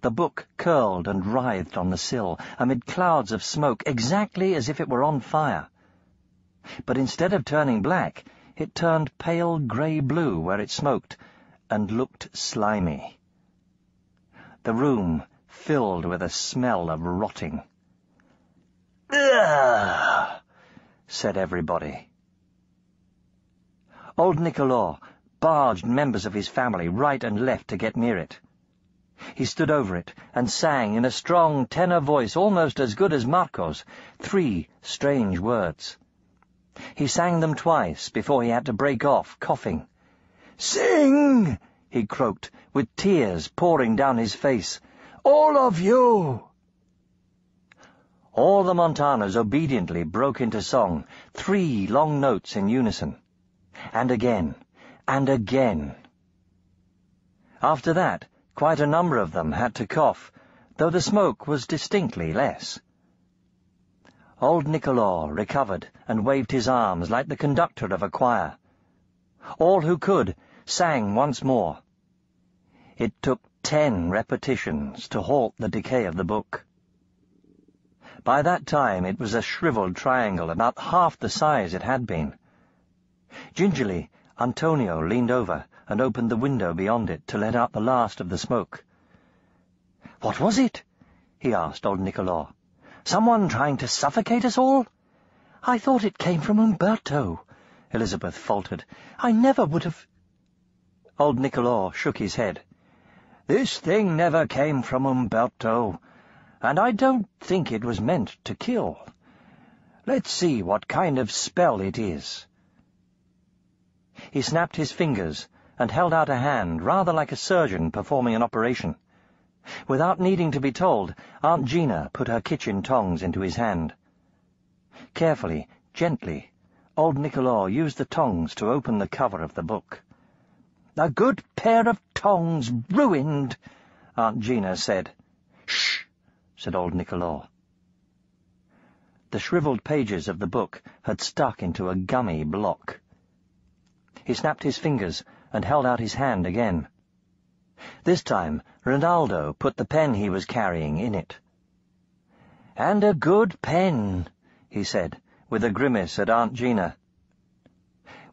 The book curled and writhed on the sill, amid clouds of smoke, exactly as if it were on fire. But instead of turning black, it turned pale grey-blue where it smoked, and looked slimy. The room filled with a smell of rotting. "Ugh!" said everybody. Old Niccolò barged members of his family right and left to get near it. He stood over it and sang in a strong tenor voice almost as good as Marco's 3 strange words. He sang them twice before he had to break off, coughing. "Sing!" he croaked, with tears pouring down his face. "All of you!" All the Montanas obediently broke into song, 3 long notes in unison. And again, and again. After that, quite a number of them had to cough, though the smoke was distinctly less. Old Niccolò recovered and waved his arms like the conductor of a choir. All who could sang once more. It took 10 repetitions to halt the decay of the book. By that time it was a shriveled triangle, about half the size it had been. Gingerly, Antonio leaned over and opened the window beyond it to let out the last of the smoke. "What was it?" he asked old Niccolò. "Someone trying to suffocate us all?" "I thought it came from Umberto," Elizabeth faltered. "I never would have—" Old Niccolò shook his head. "This thing never came from Umberto. and I don't think it was meant to kill. Let's see what kind of spell it is." He snapped his fingers and held out a hand, rather like a surgeon performing an operation. Without needing to be told, Aunt Gina put her kitchen tongs into his hand. Carefully, gently, old Niccolo used the tongs to open the cover of the book. "A good pair of tongs ruined," Aunt Gina said. "Shh," said old Niccolo. The shriveled pages of the book had stuck into a gummy block. He snapped his fingers and held out his hand again. This time, Rinaldo put the pen he was carrying in it. "And a good pen," he said, with a grimace at Aunt Gina.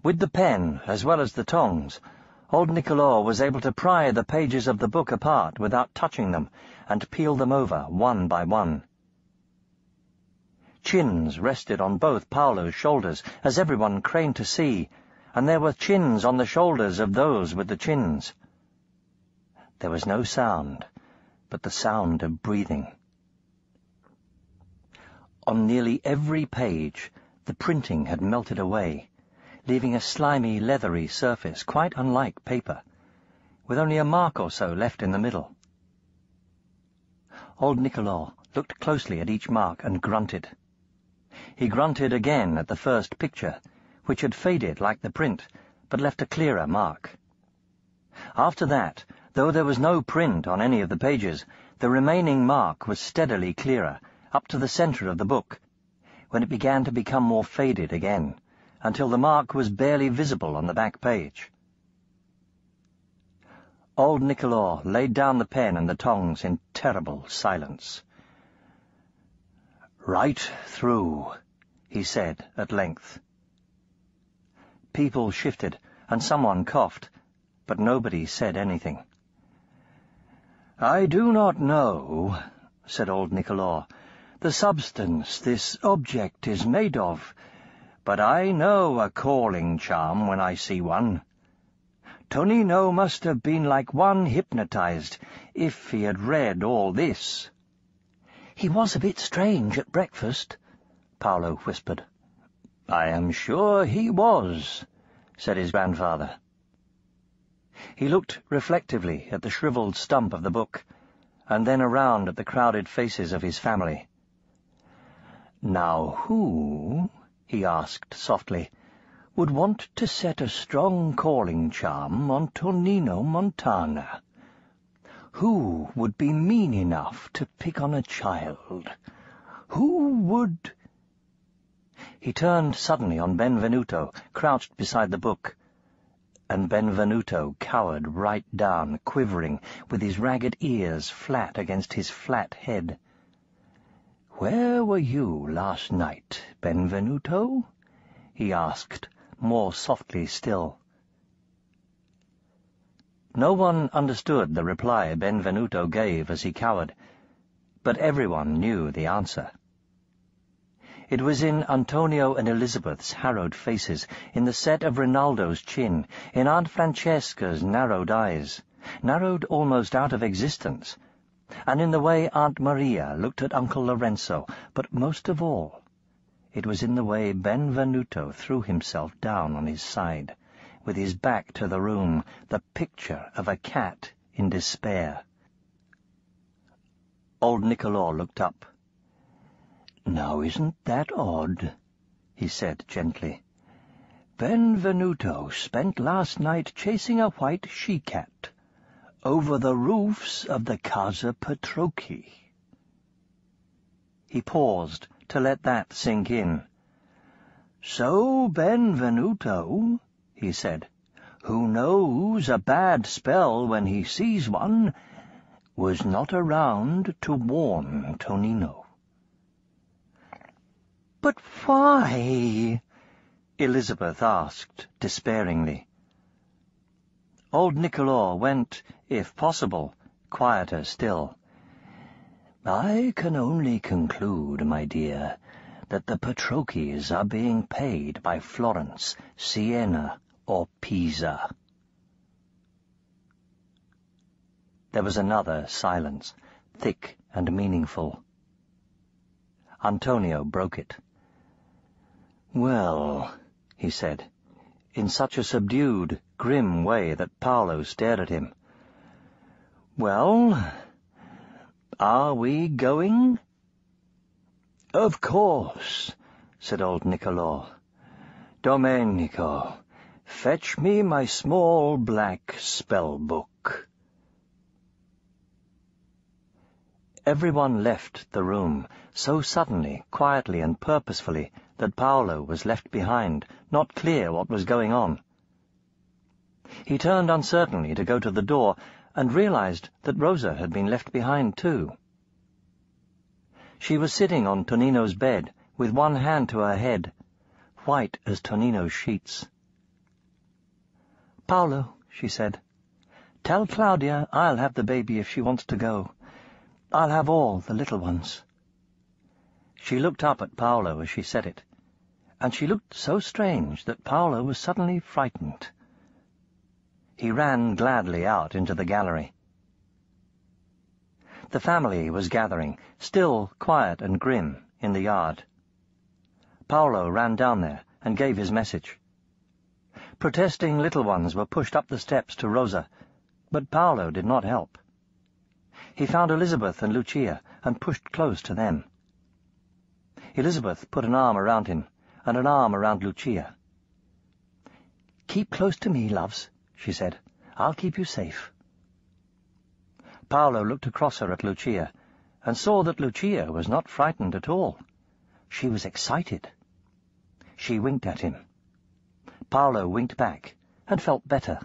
With the pen, as well as the tongs, old Niccolo was able to pry the pages of the book apart without touching them and peel them over one by one. Chins rested on both Paolo's shoulders as everyone craned to see, and there were chins on the shoulders of those with the chins. There was no sound, but the sound of breathing. On nearly every page, the printing had melted away, leaving a slimy, leathery surface quite unlike paper, with only a mark or so left in the middle. Old Niccolo looked closely at each mark and grunted. He grunted again at the first picture, which had faded like the print, but left a clearer mark. After that, though there was no print on any of the pages, the remaining mark was steadily clearer, up to the centre of the book, when it began to become more faded again, until the mark was barely visible on the back page. Old Niccolo laid down the pen and the tongs in terrible silence. "Right through," he said at length. People shifted, and someone coughed, but nobody said anything. "I do not know," said old Niccolo, "the substance this object is made of, but I know a calling charm when I see one. Tonino must have been like one hypnotized, if he had read all this." "He was a bit strange at breakfast," Paolo whispered. "I am sure he was," said his grandfather. He looked reflectively at the shriveled stump of the book, and then around at the crowded faces of his family. "Now who," he asked softly, "would want to set a strong calling charm on Tonino Montana? Who would be mean enough to pick on a child? Who would—" He turned suddenly on Benvenuto, crouched beside the book, and Benvenuto cowered right down, quivering, with his ragged ears flat against his flat head. "Where were you last night, Benvenuto?" he asked, more softly still. No one understood the reply Benvenuto gave as he cowered, but everyone knew the answer. It was in Antonio and Elizabeth's harrowed faces, in the set of Rinaldo's chin, in Aunt Francesca's narrowed eyes, narrowed almost out of existence, and in the way Aunt Maria looked at Uncle Lorenzo, but most of all, it was in the way Benvenuto threw himself down on his side, with his back to the room, the picture of a cat in despair. Old Niccolo looked up. "Now isn't that odd?" he said gently. "Benvenuto spent last night chasing a white she-cat over the roofs of the Casa Petrocchi." He paused to let that sink in. "So Benvenuto," he said, "who knows a bad spell when he sees one, was not around to warn Tonino." "But why?" Elizabeth asked despairingly. Old Niccolo went, if possible, quieter still. "I can only conclude, my dear, that the Petrocchis are being paid by Florence, Siena, or Pisa." There was another silence, thick and meaningful. Antonio broke it. "Well," he said, in such a subdued, grim way that Paolo stared at him. "Well, are we going?" "Of course," said old Niccolò. "Domenico, fetch me my small black spell-book." Everyone left the room, so suddenly, quietly and purposefully, that Paolo was left behind, not clear what was going on. He turned uncertainly to go to the door, and realized that Rosa had been left behind too. She was sitting on Tonino's bed, with one hand to her head, white as Tonino's sheets. "Paolo," she said, "tell Claudia I'll have the baby if she wants to go. I'll have all the little ones." She looked up at Paolo as she said it, and she looked so strange that Paolo was suddenly frightened. He ran gladly out into the gallery. The family was gathering, still quiet and grim, in the yard. Paolo ran down there and gave his message. Protesting little ones were pushed up the steps to Rosa, but Paolo did not help. He found Elizabeth and Lucia and pushed close to them. Elizabeth put an arm around him and an arm around Lucia. "Keep close to me, loves," she said. "I'll keep you safe." Paolo looked across her at Lucia and saw that Lucia was not frightened at all. She was excited. She winked at him. Paolo winked back and felt better.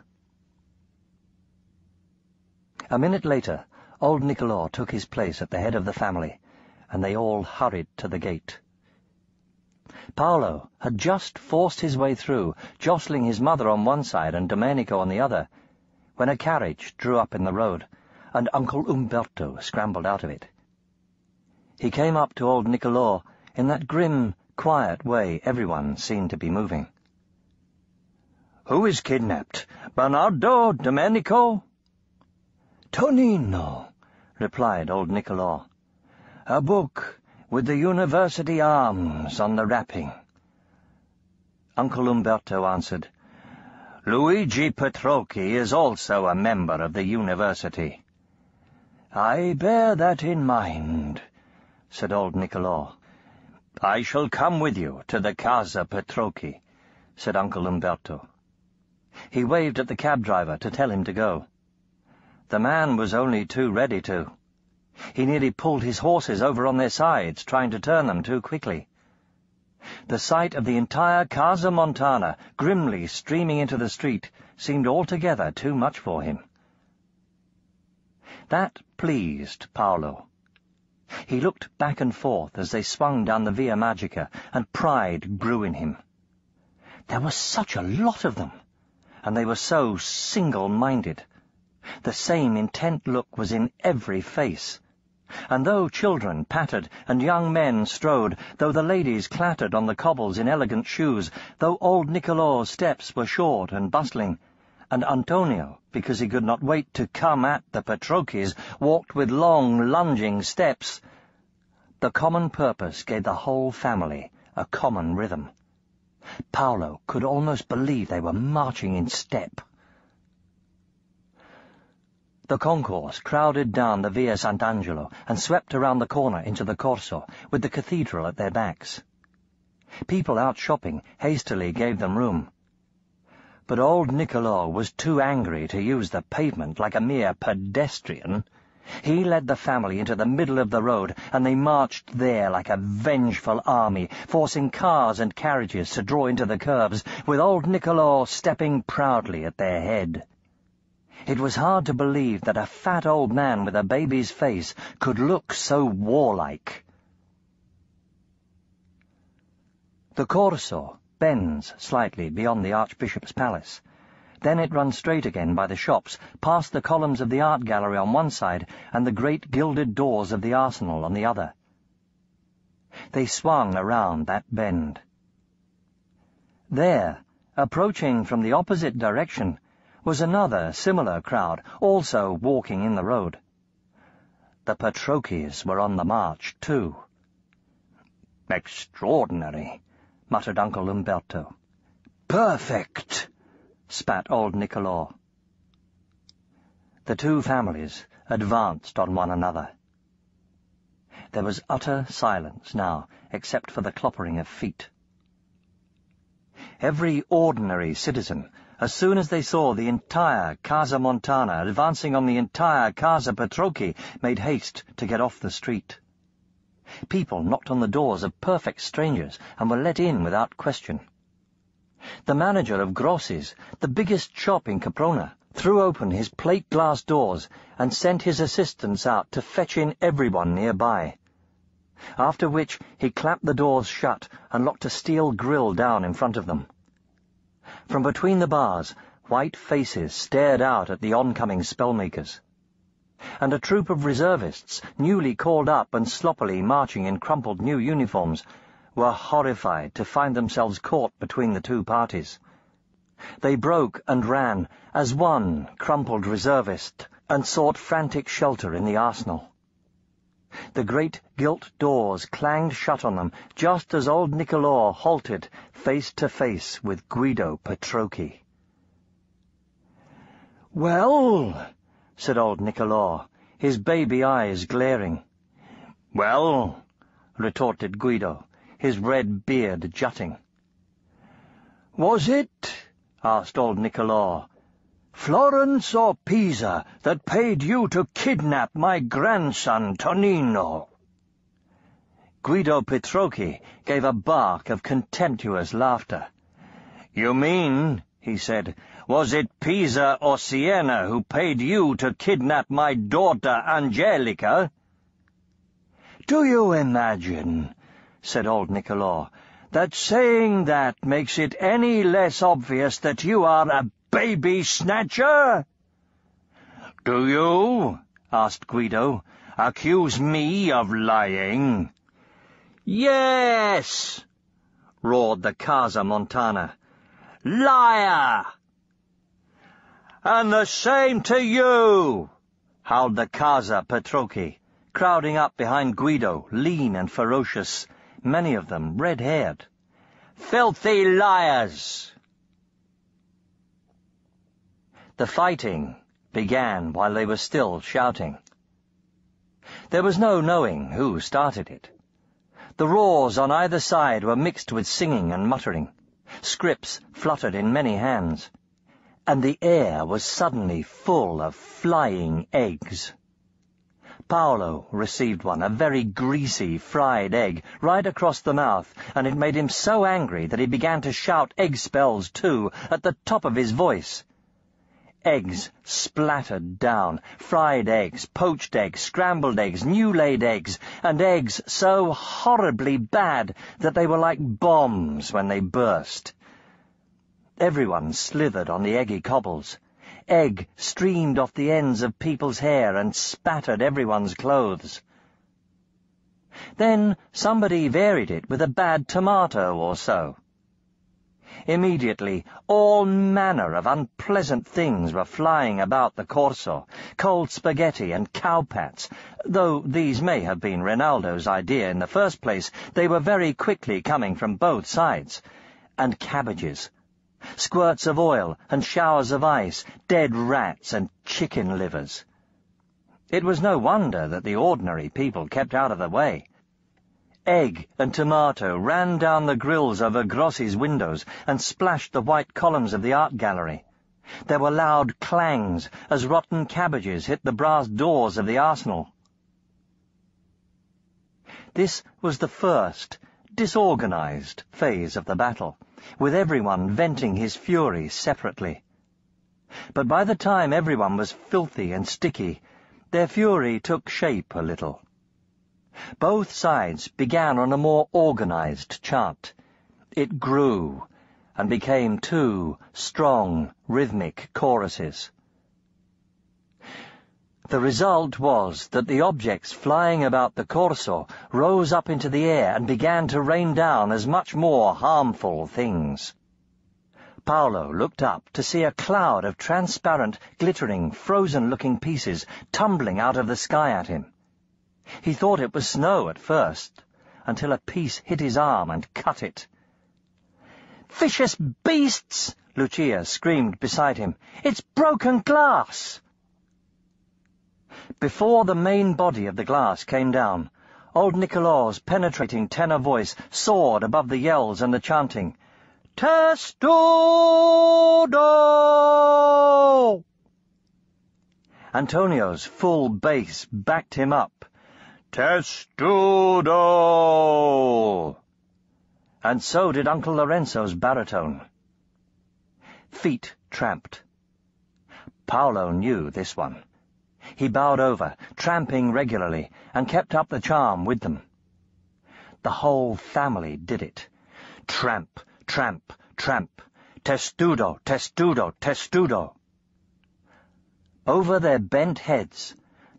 A minute later, old Niccolò took his place at the head of the family, and they all hurried to the gate. Paolo had just forced his way through, jostling his mother on one side and Domenico on the other, when a carriage drew up in the road, and Uncle Umberto scrambled out of it. He came up to old Niccolò in that grim, quiet way everyone seemed to be moving. "Who is kidnapped? Bernardo? Domenico?" "Tonino," replied old Niccolò. "A book with the university arms on the wrapping." Uncle Umberto answered, "Luigi Petrocchi is also a member of the university." "I bear that in mind," said old Niccolò. "I shall come with you to the Casa Petrocchi," said Uncle Umberto. He waved at the cab driver to tell him to go. The man was only too ready to. He nearly pulled his horses over on their sides, trying to turn them too quickly. The sight of the entire Casa Montana grimly streaming into the street seemed altogether too much for him. That pleased Paolo. He looked back and forth as they swung down the Via Magica, and pride grew in him. There was such a lot of them, and they were so single-minded. The same intent look was in every face. And though children pattered and young men strode, though the ladies clattered on the cobbles in elegant shoes, though old Niccolò's steps were short and bustling, and Antonio, because he could not wait to come at the Petrocchis, walked with long, lunging steps, the common purpose gave the whole family a common rhythm. Paolo could almost believe they were marching in step. The concourse crowded down the Via Sant'Angelo and swept around the corner into the Corso, with the cathedral at their backs. People out shopping hastily gave them room. But old Niccolò was too angry to use the pavement like a mere pedestrian. He led the family into the middle of the road, and they marched there like a vengeful army, forcing cars and carriages to draw into the curbs, with old Niccolò stepping proudly at their head. It was hard to believe that a fat old man with a baby's face could look so warlike. The Corso bends slightly beyond the Archbishop's palace. Then it runs straight again by the shops, past the columns of the art gallery on one side and the great gilded doors of the arsenal on the other. They swung around that bend. There, approaching from the opposite direction, was another similar crowd, also walking in the road. The Petrokis were on the march, too. "Extraordinary," muttered Uncle Umberto. "Perfect," spat old Nicolò. The two families advanced on one another. There was utter silence now, except for the cloppering of feet. Every ordinary citizen, as soon as they saw the entire Casa Montana advancing on the entire Casa Petrocchi, made haste to get off the street. People knocked on the doors of perfect strangers and were let in without question. The manager of Grossi's, the biggest shop in Caprona, threw open his plate-glass doors and sent his assistants out to fetch in everyone nearby, after which he clamped the doors shut and locked a steel grill down in front of them. From between the bars, white faces stared out at the oncoming spellmakers, and a troop of reservists, newly called up and sloppily marching in crumpled new uniforms, were horrified to find themselves caught between the two parties. They broke and ran as one crumpled reservist and sought frantic shelter in the arsenal. The great gilt doors clanged shut on them just as old Nicolò halted face to face with Guido Petrocchi. "Well," said old Nicolò, his baby eyes glaring. "Well," retorted Guido, his red beard jutting. "Was it," asked old Nicolò, "Florence or Pisa that paid you to kidnap my grandson Tonino?" Guido Petrocchi gave a bark of contemptuous laughter. "You mean," he said, "was it Pisa or Siena who paid you to kidnap my daughter Angelica?" "Do you imagine," said old Nicolò, "that saying that makes it any less obvious that you are a baby snatcher?" "Do you," asked Guido, "accuse me of lying?" "Yes," roared the Casa Montana. "Liar!" "And the same to you," howled the Casa Petrocchi, crowding up behind Guido, lean and ferocious, many of them red-haired. "Filthy liars!" The fighting began while they were still shouting. There was no knowing who started it. The roars on either side were mixed with singing and muttering. Scrips fluttered in many hands, and the air was suddenly full of flying eggs. Paolo received one, a very greasy fried egg, right across the mouth, and it made him so angry that he began to shout egg spells too, at the top of his voice. Eggs splattered down, fried eggs, poached eggs, scrambled eggs, new-laid eggs, and eggs so horribly bad that they were like bombs when they burst. Everyone slithered on the eggy cobbles. Egg streamed off the ends of people's hair and spattered everyone's clothes. Then somebody varied it with a bad tomato or so. Immediately, all manner of unpleasant things were flying about the Corso, cold spaghetti and cowpats. Though these may have been Rinaldo's idea in the first place, they were very quickly coming from both sides. And cabbages, squirts of oil and showers of ice, dead rats and chicken livers. It was no wonder that the ordinary people kept out of the way. Egg and tomato ran down the grills over Grossi's windows and splashed the white columns of the art gallery. There were loud clangs as rotten cabbages hit the brass doors of the arsenal. This was the first, disorganized phase of the battle, with everyone venting his fury separately. But by the time everyone was filthy and sticky, their fury took shape a little. Both sides began on a more organized chant. It grew and became two strong, rhythmic choruses. The result was that the objects flying about the Corso rose up into the air and began to rain down as much more harmful things. Paolo looked up to see a cloud of transparent, glittering, frozen-looking pieces tumbling out of the sky at him. He thought it was snow at first, until a piece hit his arm and cut it. "Vicious beasts!" Lucia screamed beside him. "It's broken glass!" Before the main body of the glass came down, old Nicola's penetrating tenor voice soared above the yells and the chanting. "Testudo!" Antonio's full bass backed him up. "Testudo!" And so did Uncle Lorenzo's baritone. Feet tramped. Paolo knew this one. He bowed over, tramping regularly, and kept up the charm with them. The whole family did it. Tramp, tramp, tramp. Testudo, testudo, testudo. Over their bent heads,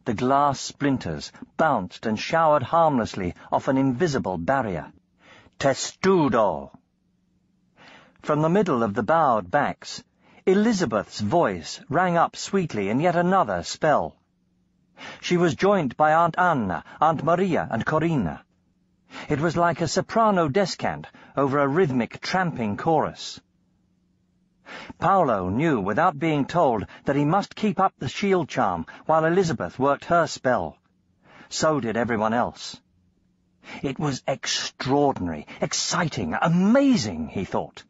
the glass splinters bounced and showered harmlessly off an invisible barrier. Testudo! From the middle of the bowed backs, Elizabeth's voice rang up sweetly in yet another spell. She was joined by Aunt Anna, Aunt Maria, and Corina. It was like a soprano descant over a rhythmic tramping chorus. Paolo knew without being told that he must keep up the shield charm while Elizabeth worked her spell. So did everyone else. It was extraordinary, exciting, amazing, he thought.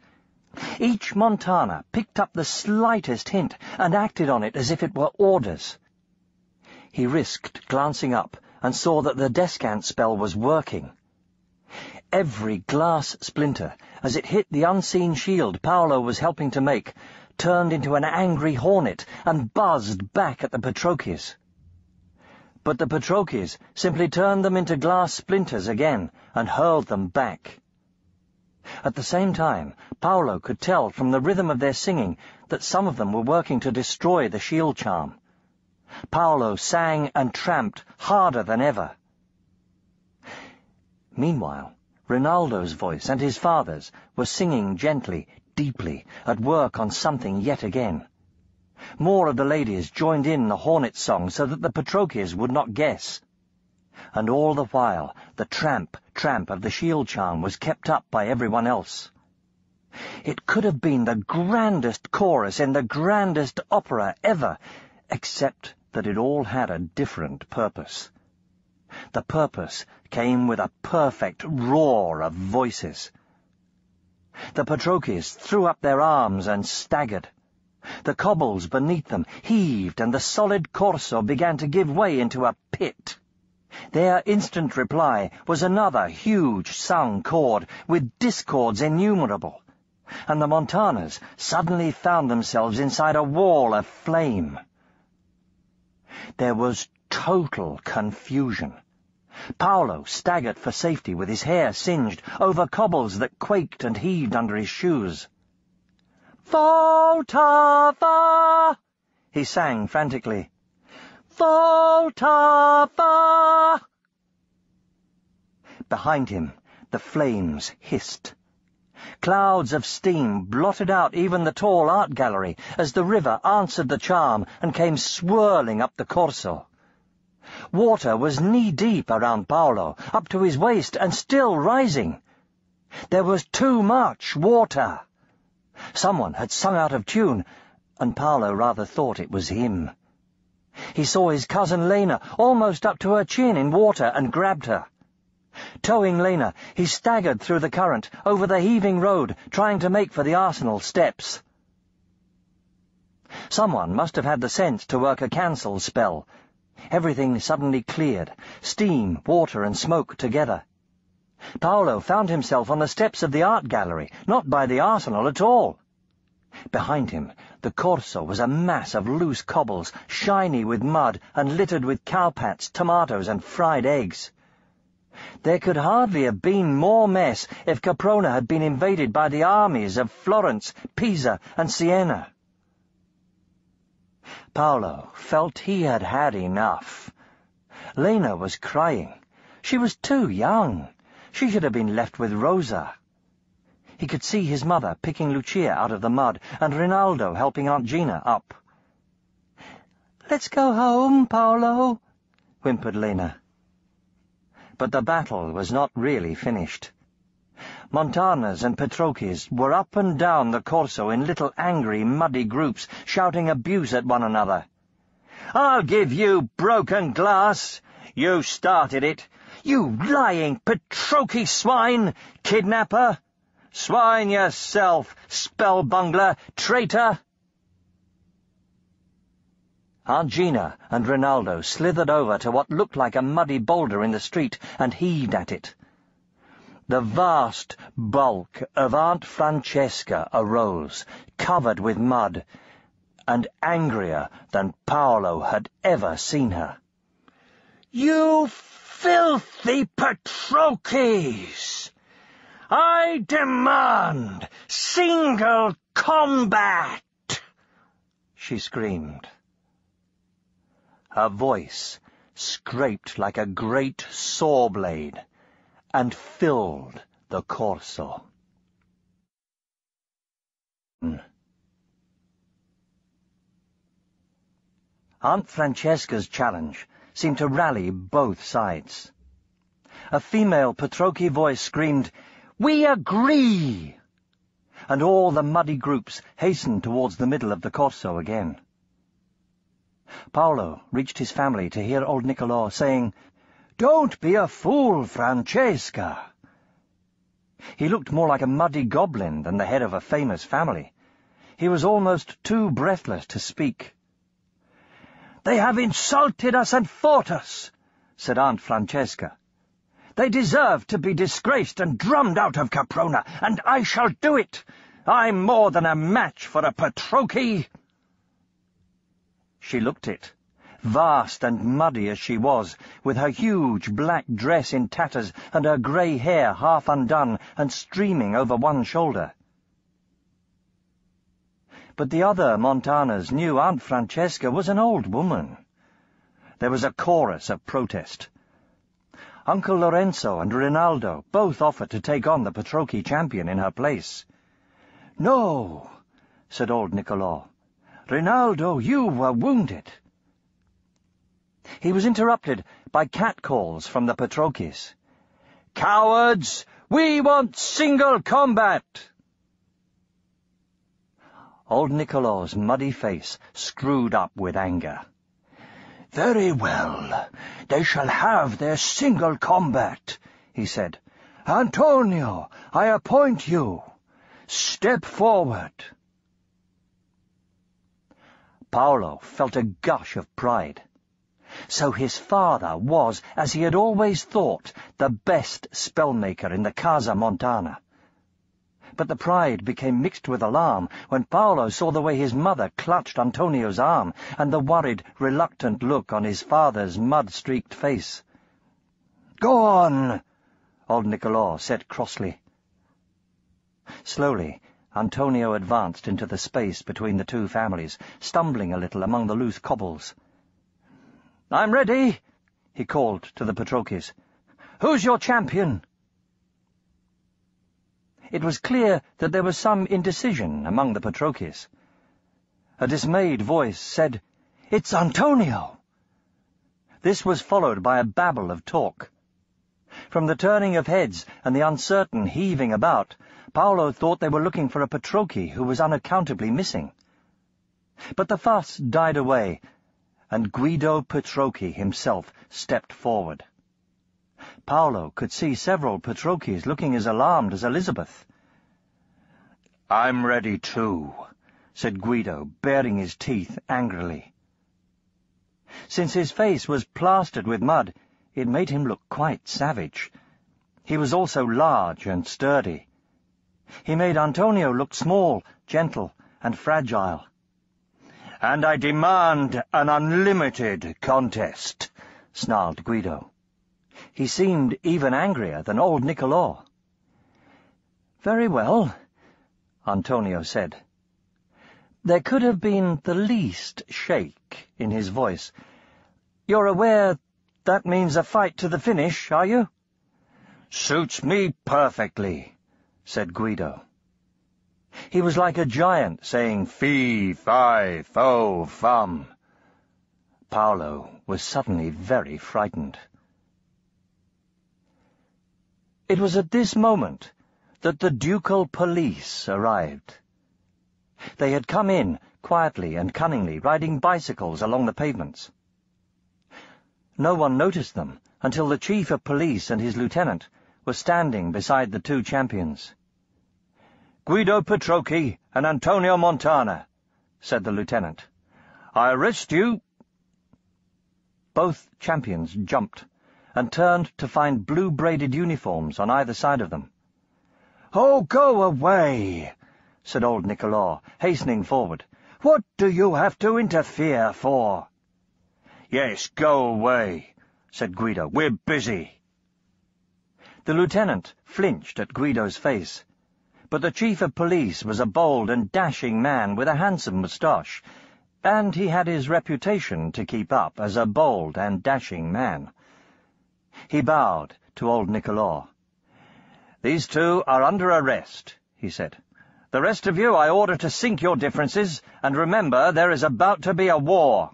Each Montana picked up the slightest hint and acted on it as if it were orders. He risked glancing up and saw that the descant spell was working. Every glass splinter, as it hit the unseen shield Paolo was helping to make, turned into an angry hornet and buzzed back at the Patrocchis. But the Patrocchis simply turned them into glass splinters again and hurled them back. At the same time, Paolo could tell from the rhythm of their singing that some of them were working to destroy the shield charm. Paolo sang and tramped harder than ever. Meanwhile, Rinaldo's voice and his father's were singing gently, deeply, at work on something yet again. More of the ladies joined in the hornet song so that the Patrocchis would not guess. And all the while the tramp, tramp of the shield charm was kept up by everyone else. It could have been the grandest chorus in the grandest opera ever, except that it all had a different purpose. The purpose came with a perfect roar of voices. The Patrocchis threw up their arms and staggered. The cobbles beneath them heaved, and the solid corso began to give way into a pit. Their instant reply was another huge sung chord, with discords innumerable, and the Montanas suddenly found themselves inside a wall of flame. There was total confusion. Paolo staggered for safety with his hair singed over cobbles that quaked and heaved under his shoes. "Volta va!" he sang frantically. "Volta va!" Behind him, the flames hissed. Clouds of steam blotted out even the tall art gallery as the river answered the charm and came swirling up the corso. Water was knee-deep around Paolo, up to his waist, and still rising. There was too much water. Someone had sung out of tune, and Paolo rather thought it was him. He saw his cousin Lena almost up to her chin in water and grabbed her. Towing Lena, he staggered through the current, over the heaving road, trying to make for the Arsenal steps. Someone must have had the sense to work a cancel spell. Everything suddenly cleared, steam, water, and smoke together. Paolo found himself on the steps of the art gallery, not by the Arsenal at all. Behind him, the corso was a mass of loose cobbles, shiny with mud and littered with cowpats, tomatoes, and fried eggs. There could hardly have been more mess if Caprona had been invaded by the armies of Florence, Pisa, and Siena. Paolo felt he had had enough. Lena was crying. She was too young. She should have been left with Rosa. He could see his mother picking Lucia out of the mud and Rinaldo helping Aunt Gina up. "Let's go home, Paolo," whimpered Lena. But the battle was not really finished. Montanas and Patrokis were up and down the Corso in little angry, muddy groups, shouting abuse at one another. "I'll give you broken glass! You started it! You lying Patroki swine! Kidnapper! Swine yourself, spellbungler, traitor!" Aunt Gina and Rinaldo slithered over to what looked like a muddy boulder in the street and heaved at it. The vast bulk of Aunt Francesca arose, covered with mud, and angrier than Paolo had ever seen her. "You filthy Patrokis! I demand single combat!" she screamed. Her voice scraped like a great saw blade and filled the Corso. Aunt Francesca's challenge seemed to rally both sides. A female Patroki voice screamed, "We agree!" and all the muddy groups hastened towards the middle of the Corso again. Paolo reached his family to hear old Niccolò saying, "Don't be a fool, Francesca." He looked more like a muddy goblin than the head of a famous family. He was almost too breathless to speak. "They have insulted us and fought us," said Aunt Francesca. "They deserve to be disgraced and drummed out of Caprona, and I shall do it. I'm more than a match for a Patroki." She looked it, vast and muddy as she was, with her huge black dress in tatters and her grey hair half undone and streaming over one shoulder. But the other Montanas knew Aunt Francesca was an old woman. There was a chorus of protest. Uncle Lorenzo and Rinaldo both offered to take on the Patroki champion in her place. "No," said old Niccolò. "Rinaldo, you were wounded." He was interrupted by catcalls from the Patrokis. "Cowards! We want single combat!" Old Niccolò's muddy face screwed up with anger. "Very well, they shall have their single combat," he said. "Antonio, I appoint you. Step forward." Paolo felt a gush of pride. So his father was, as he had always thought, the best spellmaker in the Casa Montana. But the pride became mixed with alarm when Paolo saw the way his mother clutched Antonio's arm and the worried, reluctant look on his father's mud-streaked face. "Go on," old Niccolò said crossly. Slowly, Antonio advanced into the space between the two families, stumbling a little among the loose cobbles. "I'm ready," he called to the Patrokis. "Who's your champion?" It was clear that there was some indecision among the Patrokis. A dismayed voice said, "It's Antonio!" This was followed by a babble of talk. From the turning of heads and the uncertain heaving about, Paolo thought they were looking for a Patroki who was unaccountably missing. But the fuss died away, and Guido Patroki himself stepped forward. Paolo could see several Patrokis looking as alarmed as Elizabeth. "I'm ready too," said Guido, baring his teeth angrily. Since his face was plastered with mud, it made him look quite savage. He was also large and sturdy. He made Antonio look small, gentle, and fragile. "And I demand an unlimited contest," snarled Guido. He seemed even angrier than old Niccolò. "Very well," Antonio said. There could have been the least shake in his voice. "You're aware that means a fight to the finish, are you?" "Suits me perfectly," said Guido. He was like a giant saying fee, fi, fo, fum. Paolo was suddenly very frightened. It was at this moment that the ducal police arrived. They had come in, quietly and cunningly, riding bicycles along the pavements. No one noticed them until the chief of police and his lieutenant were standing beside the two champions. "Guido Petrocchi and Antonio Montana," said the lieutenant. "I arrest you—" Both champions jumped and turned to find blue-braided uniforms on either side of them. "Oh, go away," said old Nicolò, hastening forward. "What do you have to interfere for?" "Yes, go away," said Guido. "We're busy." The lieutenant flinched at Guido's face, but the chief of police was a bold and dashing man with a handsome moustache, and he had his reputation to keep up as a bold and dashing man. He bowed to old Nicolò. "These two are under arrest," he said. "The rest of you I order to sink your differences, and remember there is about to be a war."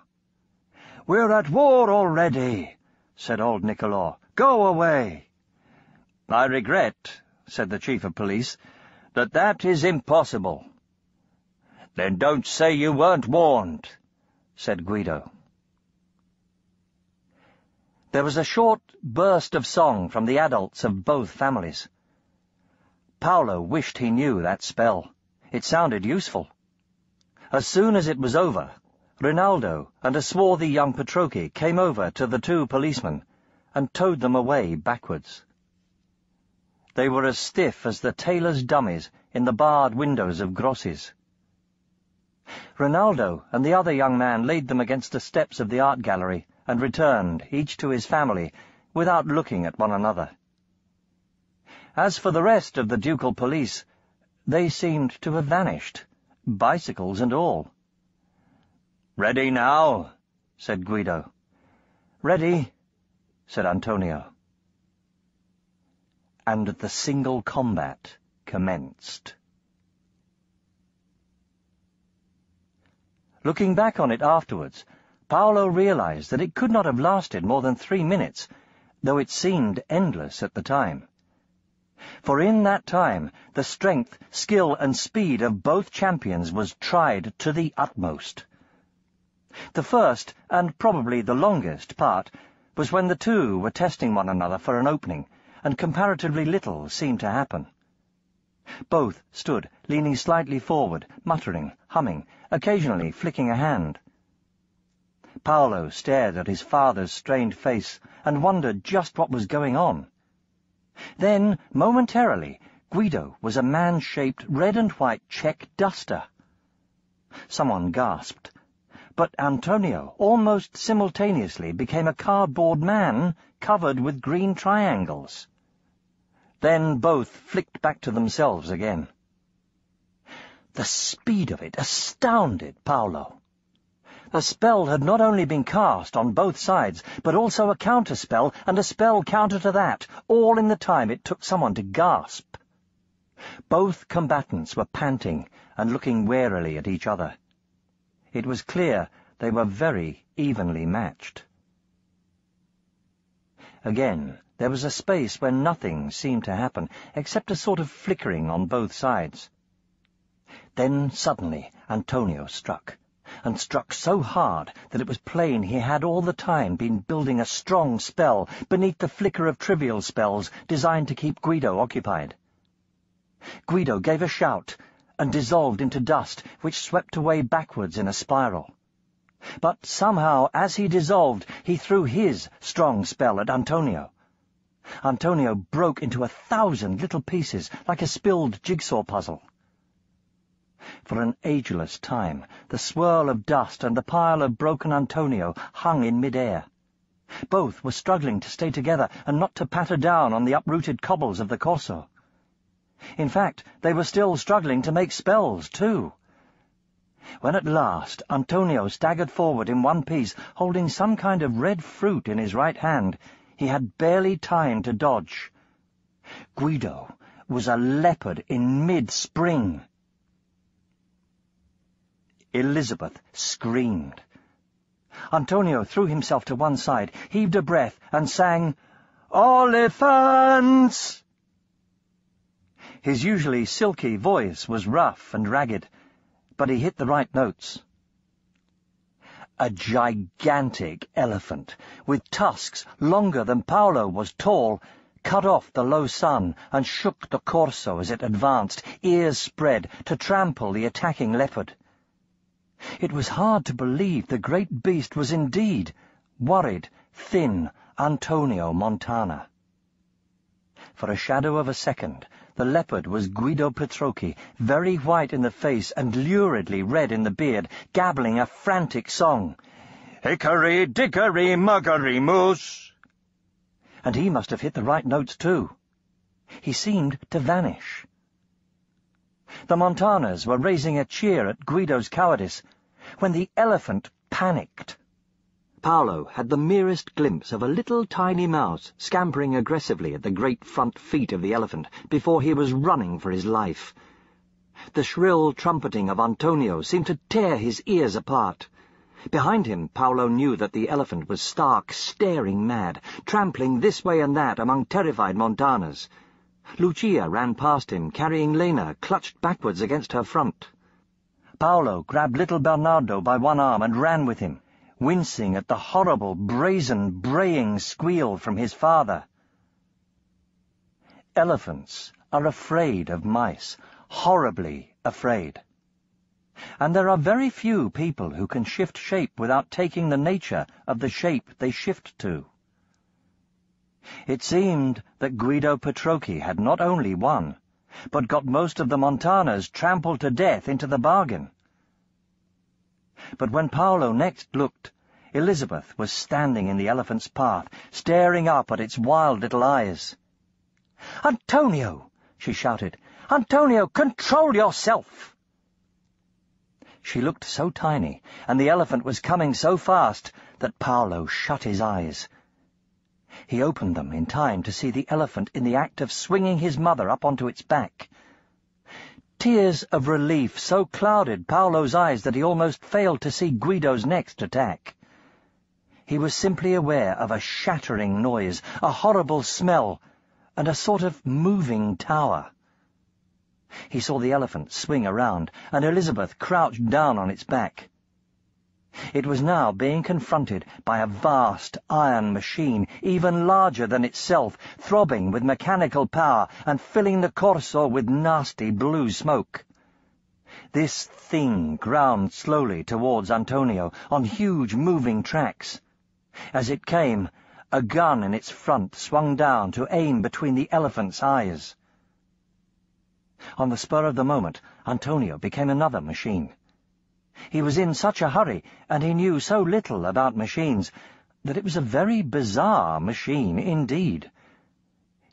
"We're at war already," said old Nicolò. "Go away." "I regret," said the chief of police, that is impossible." "Then don't say you weren't warned," said Guido. There was a short burst of song from the adults of both families. Paolo wished he knew that spell. It sounded useful. As soon as it was over, Rinaldo and a swarthy young Petrocchi came over to the two policemen and towed them away backwards. They were as stiff as the tailor's dummies in the barred windows of Grossi's. Rinaldo and the other young man laid them against the steps of the art gallery and returned, each to his family, without looking at one another. As for the rest of the ducal police, they seemed to have vanished, bicycles and all. "Ready now?" said Guido. "Ready," said Antonio. And the single combat commenced. Looking back on it afterwards, Paolo realized that it could not have lasted more than 3 minutes, though it seemed endless at the time. For in that time the strength, skill, and speed of both champions was tried to the utmost. The first, and probably the longest, part was when the two were testing one another for an opening, and comparatively little seemed to happen. Both stood, leaning slightly forward, muttering, humming, occasionally flicking a hand. Paolo stared at his father's strained face and wondered just what was going on. Then, momentarily, Guido was a man-shaped red-and-white check duster. Someone gasped, but Antonio almost simultaneously became a cardboard man covered with green triangles. Then both flicked back to themselves again. The speed of it astounded Paolo. A spell had not only been cast on both sides, but also a counterspell and a spell counter to that, all in the time it took someone to gasp. Both combatants were panting and looking warily at each other. It was clear they were very evenly matched. Again, there was a space where nothing seemed to happen, except a sort of flickering on both sides. Then suddenly Antonio struck, and struck so hard that it was plain he had all the time been building a strong spell beneath the flicker of trivial spells designed to keep Guido occupied. Guido gave a shout and dissolved into dust, which swept away backwards in a spiral. But somehow, as he dissolved, he threw his strong spell at Antonio. Antonio broke into 1,000 little pieces, like a spilled jigsaw puzzle. For an ageless time, the swirl of dust and the pile of broken Antonio hung in mid-air. Both were struggling to stay together and not to patter down on the uprooted cobbles of the Corso. In fact, they were still struggling to make spells, too. When at last Antonio staggered forward in one piece, holding some kind of red fruit in his right hand, he had barely time to dodge. Guido was a leopard in mid-spring. Elizabeth screamed. Antonio threw himself to one side, heaved a breath, and sang, "Oliphants!" His usually silky voice was rough and ragged, but he hit the right notes. A gigantic elephant, with tusks longer than Paolo was tall, cut off the low sun and shook the Corso as it advanced, ears spread, to trample the attacking leopard. It was hard to believe the great beast was indeed worried, thin Antonio Montana. For a shadow of a second, the leopard was Guido Petrocchi, very white in the face and luridly red in the beard, gabbling a frantic song. "Hickory, dickory, muggery, moose!" And he must have hit the right notes too. He seemed to vanish. The Montanas were raising a cheer at Guido's cowardice when the elephant panicked. Paolo had the merest glimpse of a little tiny mouse scampering aggressively at the great front feet of the elephant before he was running for his life. The shrill trumpeting of Antonio seemed to tear his ears apart. Behind him, Paolo knew that the elephant was stark, staring mad, trampling this way and that among terrified Montanas. Lucia ran past him, carrying Lena, clutched backwards against her front. Paolo grabbed little Bernardo by one arm and ran with him, wincing at the horrible, brazen, braying squeal from his father. Elephants are afraid of mice, horribly afraid. And there are very few people who can shift shape without taking the nature of the shape they shift to. It seemed that Guido Petrocchi had not only won, but got most of the Montanas trampled to death into the bargain. But when Paolo next looked, Elizabeth was standing in the elephant's path, staring up at its wild little eyes. "Antonio!" she shouted. "Antonio, control yourself!" She looked so tiny, and the elephant was coming so fast, that Paolo shut his eyes. He opened them in time to see the elephant in the act of swinging his mother up onto its back. Tears of relief so clouded Paolo's eyes that he almost failed to see Guido's next attack. He was simply aware of a shattering noise, a horrible smell, and a sort of moving tower. He saw the elephant swing around, and Elizabeth crouched down on its back. It was now being confronted by a vast iron machine, even larger than itself, throbbing with mechanical power and filling the Corso with nasty blue smoke. This thing ground slowly towards Antonio on huge moving tracks. As it came, a gun in its front swung down to aim between the elephant's eyes. On the spur of the moment, Antonio became another machine. He was in such a hurry, and he knew so little about machines, that it was a very bizarre machine indeed.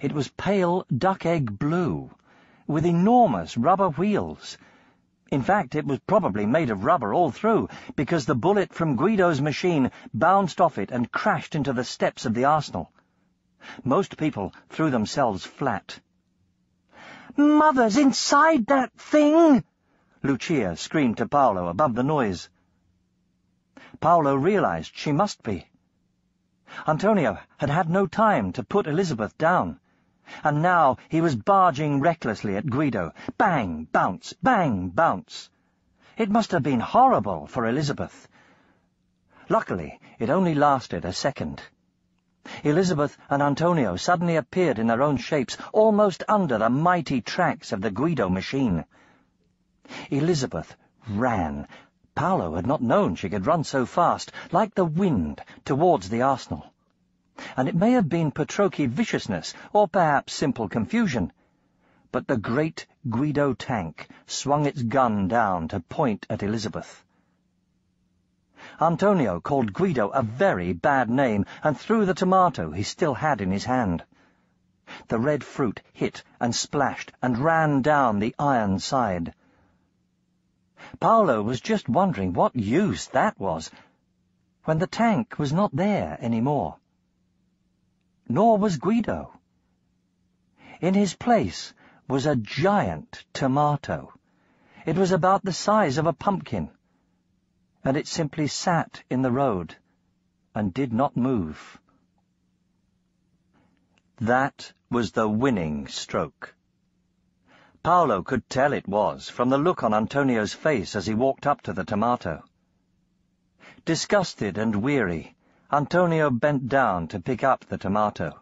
It was pale duck-egg blue, with enormous rubber wheels. In fact, it was probably made of rubber all through, because the bullet from Guido's machine bounced off it and crashed into the steps of the arsenal. Most people threw themselves flat. "Mother's inside that thing!" Lucia screamed to Paolo above the noise. Paolo realized she must be. Antonio had had no time to put Elizabeth down, and now he was barging recklessly at Guido. Bang, bounce, bang, bounce. It must have been horrible for Elizabeth. Luckily, it only lasted a second. Elizabeth and Antonio suddenly appeared in their own shapes, almost under the mighty tracks of the Guido machine. Elizabeth ran. Paolo had not known she could run so fast, like the wind, towards the arsenal. And it may have been Petrocchi viciousness, or perhaps simple confusion, but the great Guido tank swung its gun down to point at Elizabeth. Antonio called Guido a very bad name and threw the tomato he still had in his hand. The red fruit hit and splashed and ran down the iron side. Paolo was just wondering what use that was, when the tank was not there anymore. Nor was Guido. In his place was a giant tomato. It was about the size of a pumpkin, and it simply sat in the road and did not move. That was the winning stroke. Paolo could tell it was from the look on Antonio's face as he walked up to the tomato. Disgusted and weary, Antonio bent down to pick up the tomato.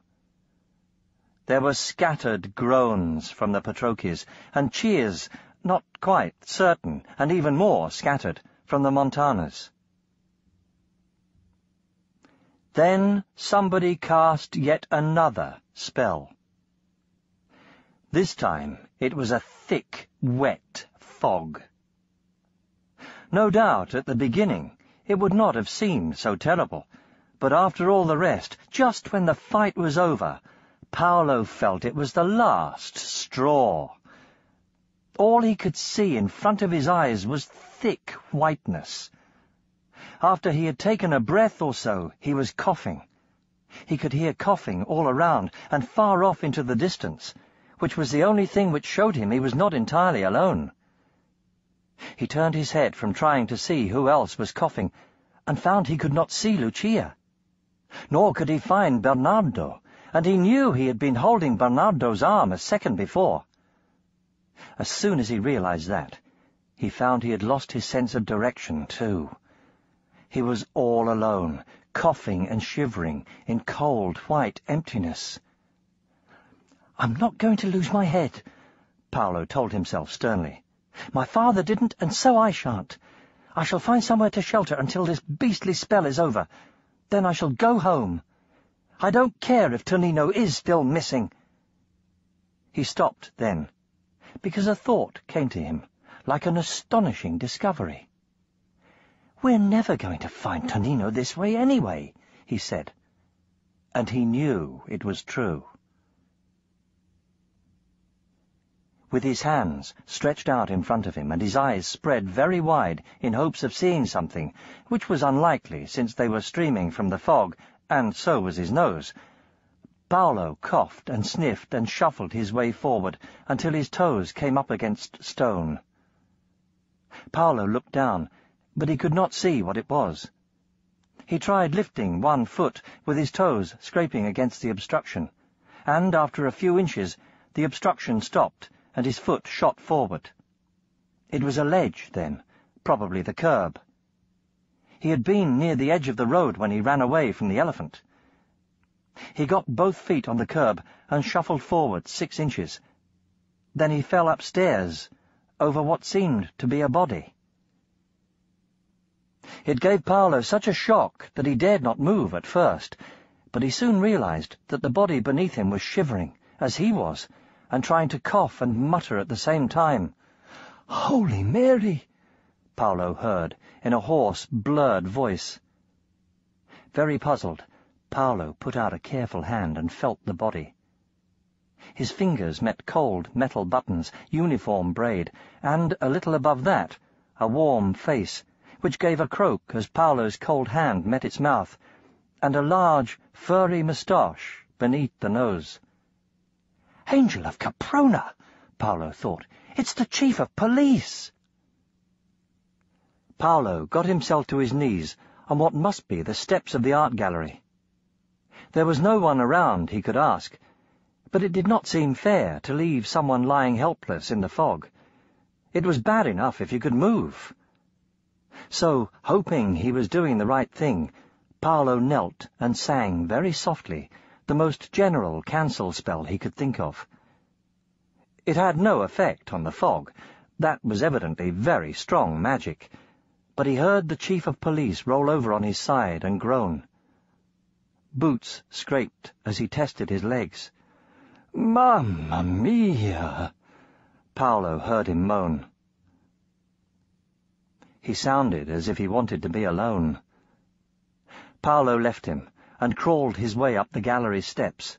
There were scattered groans from the Patrocchis, and cheers, not quite certain, and even more scattered, from the Montanas. Then somebody cast yet another spell. This time it was a thick, wet fog. No doubt, at the beginning, it would not have seemed so terrible, but after all the rest, just when the fight was over, Paolo felt it was the last straw. All he could see in front of his eyes was thick whiteness. After he had taken a breath or so, he was coughing. He could hear coughing all around and far off into the distance, which was the only thing which showed him he was not entirely alone. He turned his head from trying to see who else was coughing, and found he could not see Lucia. Nor could he find Bernardo, and he knew he had been holding Bernardo's arm a second before. As soon as he realized that, he found he had lost his sense of direction, too. He was all alone, coughing and shivering in cold, white emptiness. "I'm not going to lose my head," Paolo told himself sternly. "My father didn't, and so I shan't. I shall find somewhere to shelter until this beastly spell is over. Then I shall go home. I don't care if Tonino is still missing." He stopped then, because a thought came to him, like an astonishing discovery. "We're never going to find Tonino this way anyway," he said. And he knew it was true. With his hands stretched out in front of him and his eyes spread very wide in hopes of seeing something, which was unlikely since they were streaming from the fog, and so was his nose, Paolo coughed and sniffed and shuffled his way forward until his toes came up against stone. Paolo looked down, but he could not see what it was. He tried lifting one foot with his toes scraping against the obstruction, and after a few inches the obstruction stopped and his foot shot forward. It was a ledge, then, probably the curb. He had been near the edge of the road when he ran away from the elephant. He got both feet on the curb and shuffled forward 6 inches. Then he fell upstairs, over what seemed to be a body. It gave Paolo such a shock that he dared not move at first, but he soon realized that the body beneath him was shivering, as he was, and trying to cough and mutter at the same time. "Holy Mary!" Paolo heard, in a hoarse, blurred voice. Very puzzled, Paolo put out a careful hand and felt the body. His fingers met cold metal buttons, uniform braid, and, a little above that, a warm face, which gave a croak as Paolo's cold hand met its mouth, and a large, furry moustache beneath the nose. "Angel of Caprona," Paolo thought. "It's the chief of police." Paolo got himself to his knees on what must be the steps of the art gallery. There was no one around he could ask, but it did not seem fair to leave someone lying helpless in the fog. It was bad enough if you could move. So, hoping he was doing the right thing, Paolo knelt and sang very softly the most general cancel spell he could think of. It had no effect on the fog. That was evidently very strong magic, but he heard the chief of police roll over on his side and groan. Boots scraped as he tested his legs. "Mamma mia!" Paolo heard him moan. He sounded as if he wanted to be alone. Paolo left him and crawled his way up the gallery steps.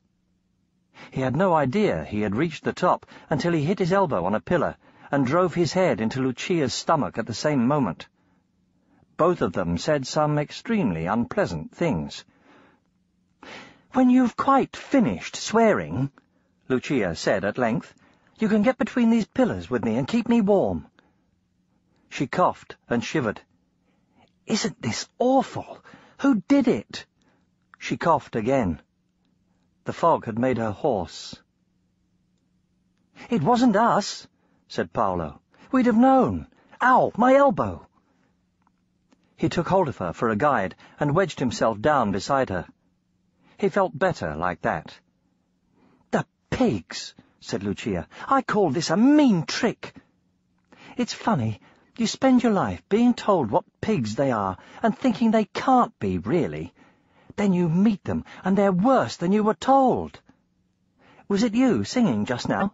He had no idea he had reached the top until he hit his elbow on a pillar and drove his head into Lucia's stomach at the same moment. Both of them said some extremely unpleasant things. "When you've quite finished swearing," Lucia said at length, "you can get between these pillars with me and keep me warm." She coughed and shivered. "Isn't this awful? Who did it?" She coughed again. The fog had made her hoarse. "It wasn't us," said Paolo. "We'd have known. Ow, my elbow!" He took hold of her for a guide and wedged himself down beside her. He felt better like that. "The pigs," said Lucia. "I call this a mean trick. It's funny, you spend your life being told what pigs they are and thinking they can't be, really. Then you meet them, and they're worse than you were told. Was it you singing just now?"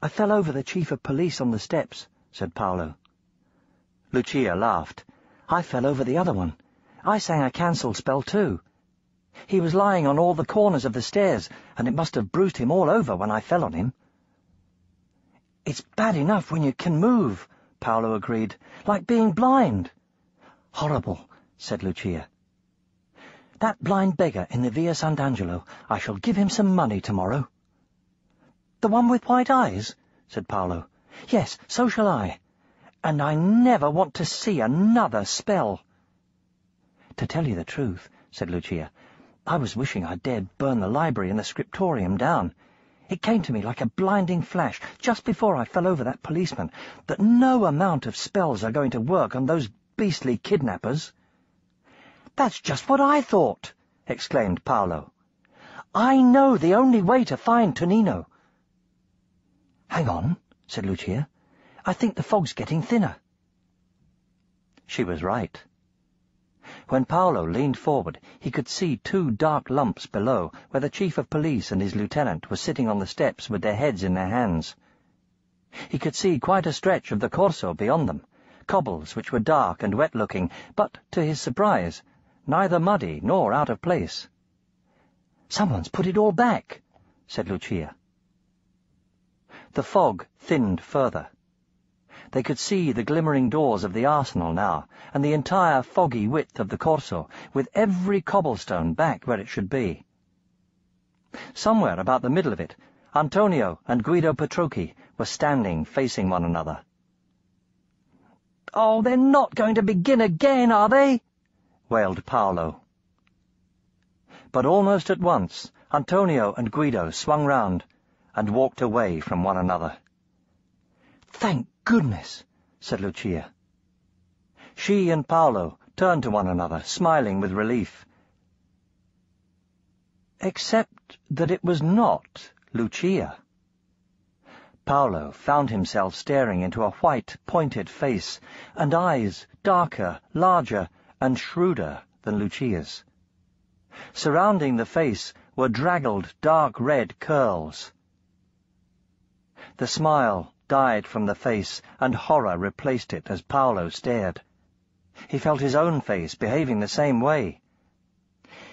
"I fell over the chief of police on the steps," said Paolo. Lucia laughed. "I fell over the other one. I sang a cancelled spell too. He was lying on all the corners of the stairs, and it must have bruised him all over when I fell on him." "It's bad enough when you can move," Paolo agreed, "like being blind." "Horrible," said Lucia. "That blind beggar in the Via Sant'Angelo, I shall give him some money tomorrow." "The one with white eyes?" said Paolo. "Yes, so shall I. And I never want to see another spell." "To tell you the truth," said Lucia, "I was wishing I dared burn the library and the scriptorium down. It came to me like a blinding flash, just before I fell over that policeman, that no amount of spells are going to work on those beastly kidnappers." "That's just what I thought," exclaimed Paolo. "I know the only way to find Tonino." "Hang on," said Lucia. "I think the fog's getting thinner." She was right. When Paolo leaned forward, he could see two dark lumps below, where the chief of police and his lieutenant were sitting on the steps with their heads in their hands. He could see quite a stretch of the Corso beyond them, cobbles which were dark and wet-looking, but, to his surprise, neither muddy nor out of place. "Someone's put it all back," said Lucia. The fog thinned further. They could see the glimmering doors of the arsenal now, and the entire foggy width of the Corso, with every cobblestone back where it should be. Somewhere about the middle of it, Antonio and Guido Petrocchi were standing facing one another. "Oh, they're not going to begin again, are they?" wailed Paolo. But almost at once, Antonio and Guido swung round and walked away from one another. "Thank goodness," said Lucia. She and Paolo turned to one another, smiling with relief. Except that it was not Lucia. Paolo found himself staring into a white, pointed face, and eyes darker, larger, and shrewder than Lucia's. Surrounding the face were draggled, dark red curls. The smile died from the face, and horror replaced it as Paolo stared. He felt his own face behaving the same way.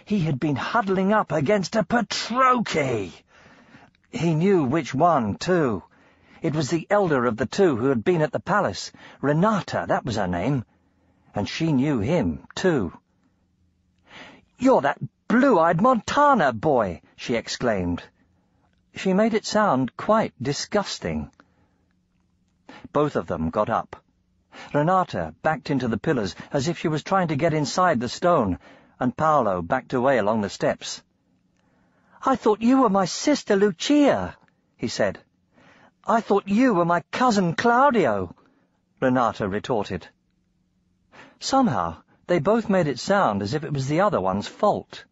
He had been huddling up against a Petrocchi! He knew which one, too. It was the elder of the two who had been at the palace. Renata, that was her name. And she knew him, too. "You're that blue-eyed Montana boy!" she exclaimed. She made it sound quite disgusting. Both of them got up. Renata backed into the pillars as if she was trying to get inside the stone, and Paolo backed away along the steps. "I thought you were my sister Lucia," he said. "I thought you were my cousin Claudio," Renata retorted. Somehow they both made it sound as if it was the other one's fault.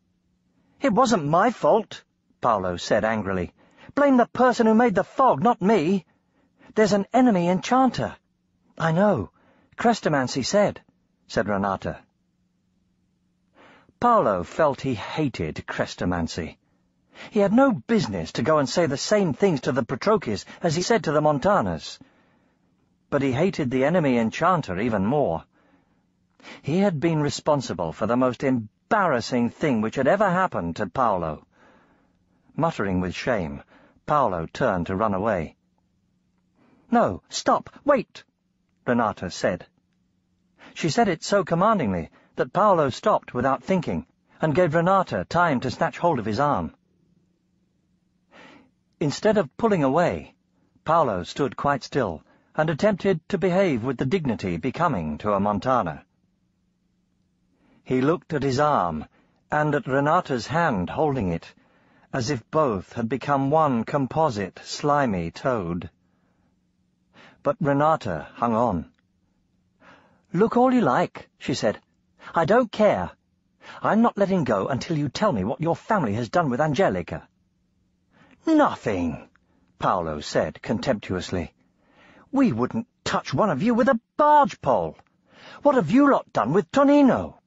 "It wasn't my fault," Paolo said angrily. "Blame the person who made the fog, not me. There's an enemy enchanter." "I know. Chrestomanci said," said Renata. Paolo felt he hated Chrestomanci. He had no business to go and say the same things to the Petrocchis as he said to the Montanas. But he hated the enemy enchanter even more. He had been responsible for the most embarrassing thing which had ever happened to Paolo. Muttering with shame, Paolo turned to run away. "No, stop, wait," Renata said. She said it so commandingly that Paolo stopped without thinking, and gave Renata time to snatch hold of his arm. Instead of pulling away, Paolo stood quite still and attempted to behave with the dignity becoming to a Montana. He looked at his arm and at Renata's hand holding it, as if both had become one composite, slimy toad. But Renata hung on. "Look all you like," she said. "I don't care. I'm not letting go until you tell me what your family has done with Angelica." "Nothing," Paolo said contemptuously. "We wouldn't touch one of you with a barge pole. What have you lot done with Tonino?"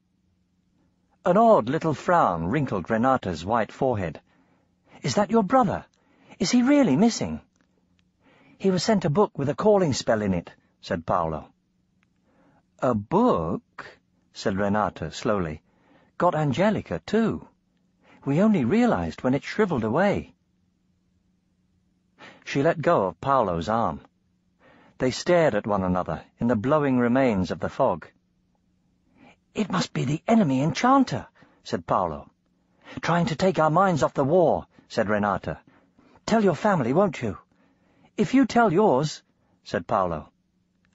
An odd little frown wrinkled Renata's white forehead. "Is that your brother? Is he really missing?" "He was sent a book with a calling spell in it," said Paolo. "A book?" said Renata slowly. "Got Angelica, too. We only realized when it shriveled away." She let go of Paolo's arm. They stared at one another in the blowing remains of the fog. "It must be the enemy enchanter," said Paolo. "Trying to take our minds off the war," said Renata. "Tell your family, won't you?" "If you tell yours," said Paolo.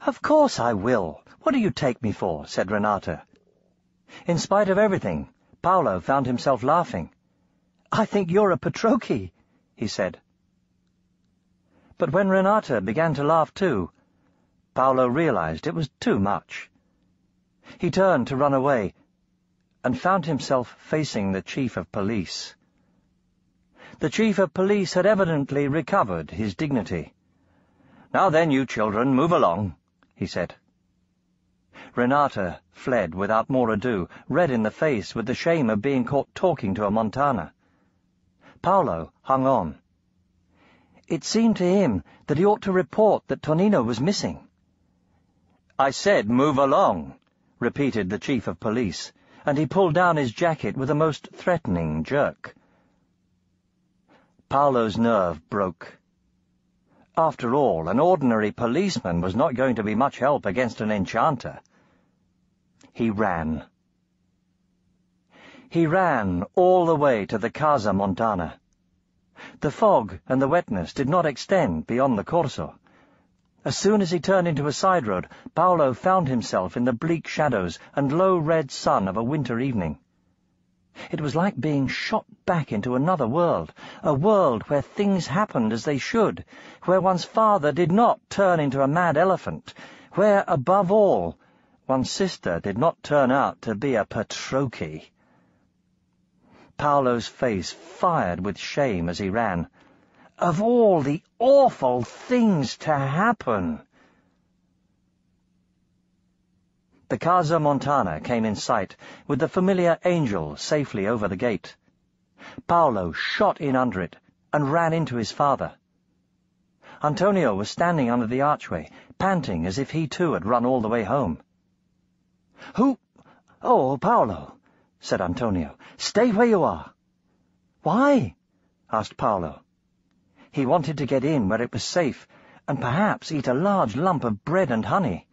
"Of course I will. What do you take me for?" said Renata. In spite of everything, Paolo found himself laughing. "I think you're a Patrochi," he said. But when Renata began to laugh too, Paolo realized it was too much. He turned to run away, and found himself facing the chief of police. The chief of police had evidently recovered his dignity. "Now then, you children, move along," he said. Renata fled without more ado, red in the face with the shame of being caught talking to a Montana. Paolo hung on. It seemed to him that he ought to report that Tonino was missing. "I said move along," repeated the chief of police, and he pulled down his jacket with a most threatening jerk. Paolo's nerve broke. After all, an ordinary policeman was not going to be much help against an enchanter. He ran. He ran all the way to the Casa Montana. The fog and the wetness did not extend beyond the Corso. As soon as he turned into a side road, Paolo found himself in the bleak shadows and low red sun of a winter evening. It was like being shot back into another world, a world where things happened as they should, where one's father did not turn into a mad elephant, where, above all, one's sister did not turn out to be a Patrochi. Paolo's face fired with shame as he ran. Of all the awful things to happen! The Casa Montana came in sight, with the familiar angel safely over the gate. Paolo shot in under it, and ran into his father. Antonio was standing under the archway, panting as if he too had run all the way home. "Who? Oh, Paolo," said Antonio. "Stay where you are." "Why?" asked Paolo. He wanted to get in where it was safe, and perhaps eat a large lump of bread and honey.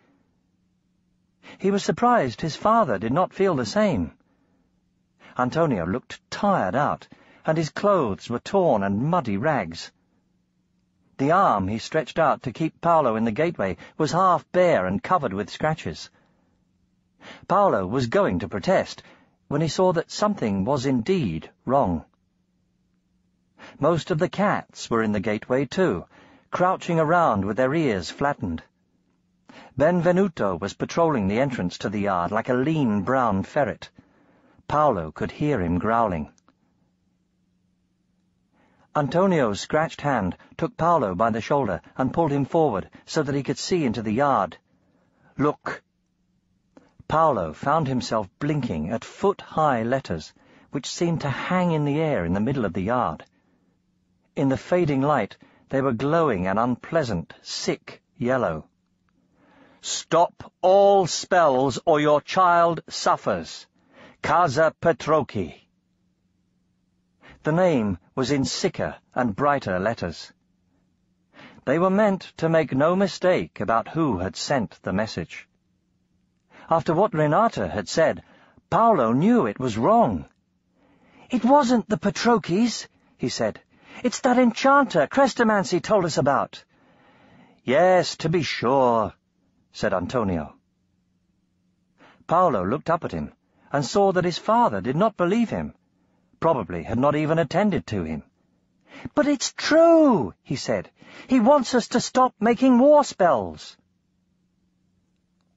He was surprised his father did not feel the same. Antonio looked tired out, and his clothes were torn and muddy rags. The arm he stretched out to keep Paolo in the gateway was half bare and covered with scratches. Paolo was going to protest when he saw that something was indeed wrong. Most of the cats were in the gateway too, crouching around with their ears flattened. Benvenuto was patrolling the entrance to the yard like a lean brown ferret. Paolo could hear him growling. Antonio's scratched hand took Paolo by the shoulder and pulled him forward so that he could see into the yard. "Look!" Paolo found himself blinking at foot-high letters, which seemed to hang in the air in the middle of the yard. In the fading light, they were glowing an unpleasant, sick yellow. "Stop all spells or your child suffers. Casa Patrochi." The name was in sicker and brighter letters. They were meant to make no mistake about who had sent the message. After what Renata had said, Paolo knew it was wrong. "It wasn't the Patrochis," he said. "It's that enchanter Chrestomanci told us about." "Yes, to be sure," said Antonio. Paolo looked up at him and saw that his father did not believe him. probably had not even attended to him. "But it's true," he said. "He wants us to stop making war spells."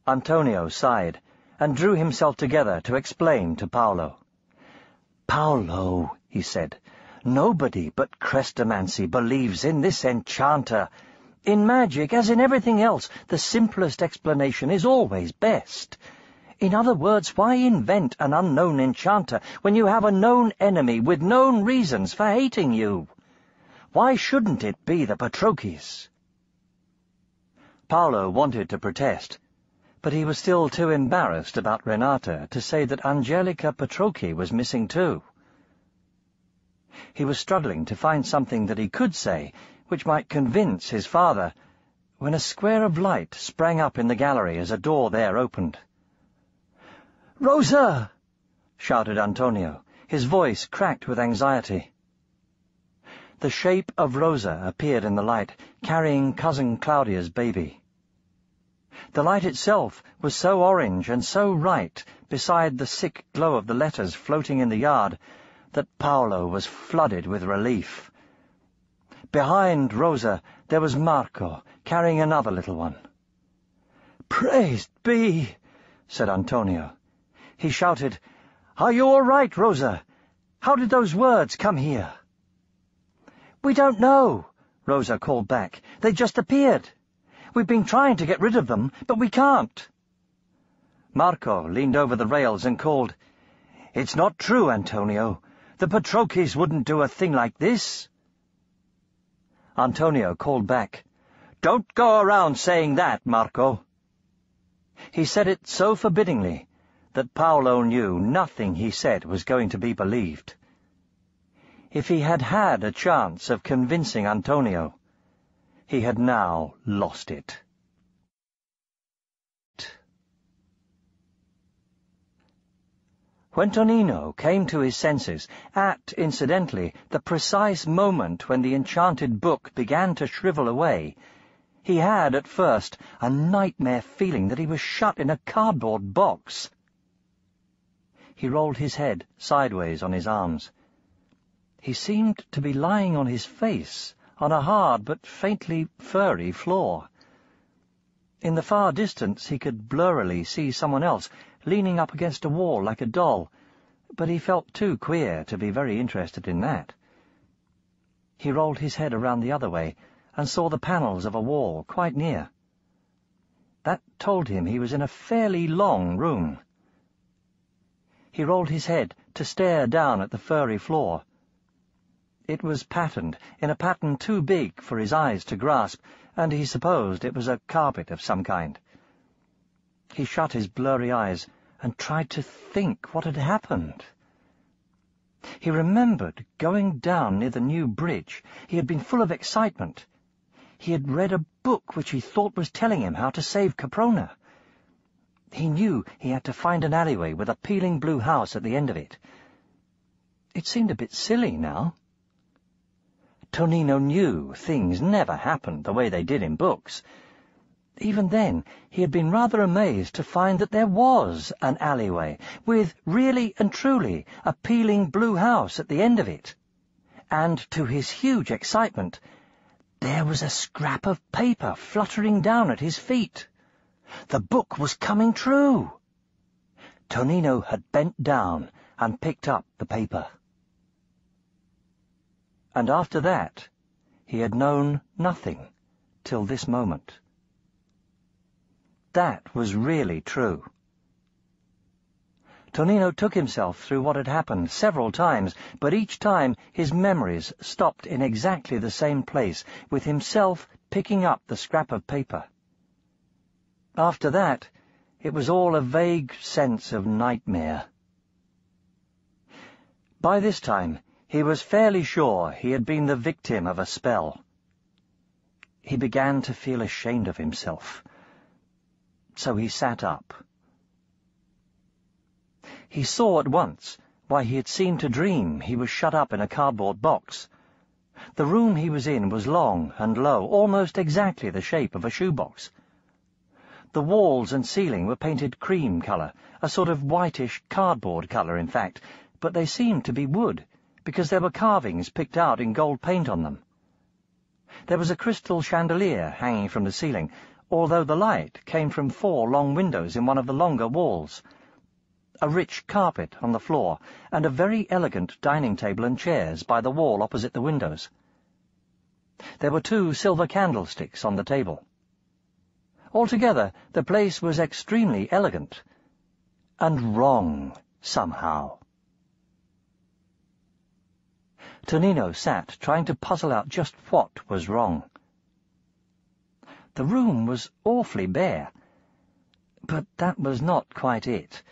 Antonio sighed and drew himself together to explain to Paolo. "Paolo," he said, "nobody but Chrestomanci believes in this enchanter. In magic, as in everything else, the simplest explanation is always best. In other words, why invent an unknown enchanter when you have a known enemy with known reasons for hating you? Why shouldn't it be the Patrocis?" Paolo wanted to protest, but he was still too embarrassed about Renata to say that Angelica Patroci was missing too. He was struggling to find something that he could say which might convince his father, when a square of light sprang up in the gallery as a door there opened. "Rosa!" shouted Antonio, his voice cracked with anxiety. The shape of Rosa appeared in the light, carrying Cousin Claudia's baby. The light itself was so orange and so right, beside the sick glow of the letters floating in the yard, that Paolo was flooded with relief. Behind Rosa there was Marco, carrying another little one. "Praised be," said Antonio. He shouted, "Are you all right, Rosa? How did those words come here?" "We don't know," Rosa called back. "They just appeared. We've been trying to get rid of them, but we can't." Marco leaned over the rails and called, "It's not true, Antonio. The Patrocis wouldn't do a thing like this." Antonio called back, "Don't go around saying that, Marco." He said it so forbiddingly that Paolo knew nothing he said was going to be believed. If he had had a chance of convincing Antonio, he had now lost it. When Tonino came to his senses, at, incidentally, the precise moment when the enchanted book began to shrivel away, he had, at first, a nightmare feeling that he was shut in a cardboard box. He rolled his head sideways on his arms. He seemed to be lying on his face, on a hard but faintly furry floor. In the far distance he could blurrily see someone else, leaning up against a wall like a doll, but he felt too queer to be very interested in that. He rolled his head around the other way, and saw the panels of a wall quite near. That told him he was in a fairly long room. He rolled his head to stare down at the furry floor. It was patterned, in a pattern too big for his eyes to grasp, and he supposed it was a carpet of some kind. He shut his blurry eyes and tried to think what had happened. He remembered going down near the new bridge. He had been full of excitement. He had read a book which he thought was telling him how to save Caprona. He knew he had to find an alleyway with a peeling blue house at the end of it. It seemed a bit silly now. Tonino knew things never happened the way they did in books. Even then, he had been rather amazed to find that there was an alleyway, with really and truly a peeling blue house at the end of it. And, to his huge excitement, there was a scrap of paper fluttering down at his feet. The book was coming true. Tonino had bent down and picked up the paper. And after that, he had known nothing till this moment. That was really true. Tonino took himself through what had happened several times, but each time his memories stopped in exactly the same place, with himself picking up the scrap of paper. After that, it was all a vague sense of nightmare. By this time, he was fairly sure he had been the victim of a spell. He began to feel ashamed of himself. So he sat up. He saw at once why he had seemed to dream he was shut up in a cardboard box. The room he was in was long and low, almost exactly the shape of a shoebox. The walls and ceiling were painted cream colour, a sort of whitish cardboard colour, in fact, but they seemed to be wood, because there were carvings picked out in gold paint on them. There was a crystal chandelier hanging from the ceiling, although the light came from 4 long windows in one of the longer walls, a rich carpet on the floor, and a very elegant dining table and chairs by the wall opposite the windows. There were 2 silver candlesticks on the table. Altogether, the place was extremely elegant, and wrong, somehow. Tonino sat, trying to puzzle out just what was wrong. The room was awfully bare, but that was not quite it.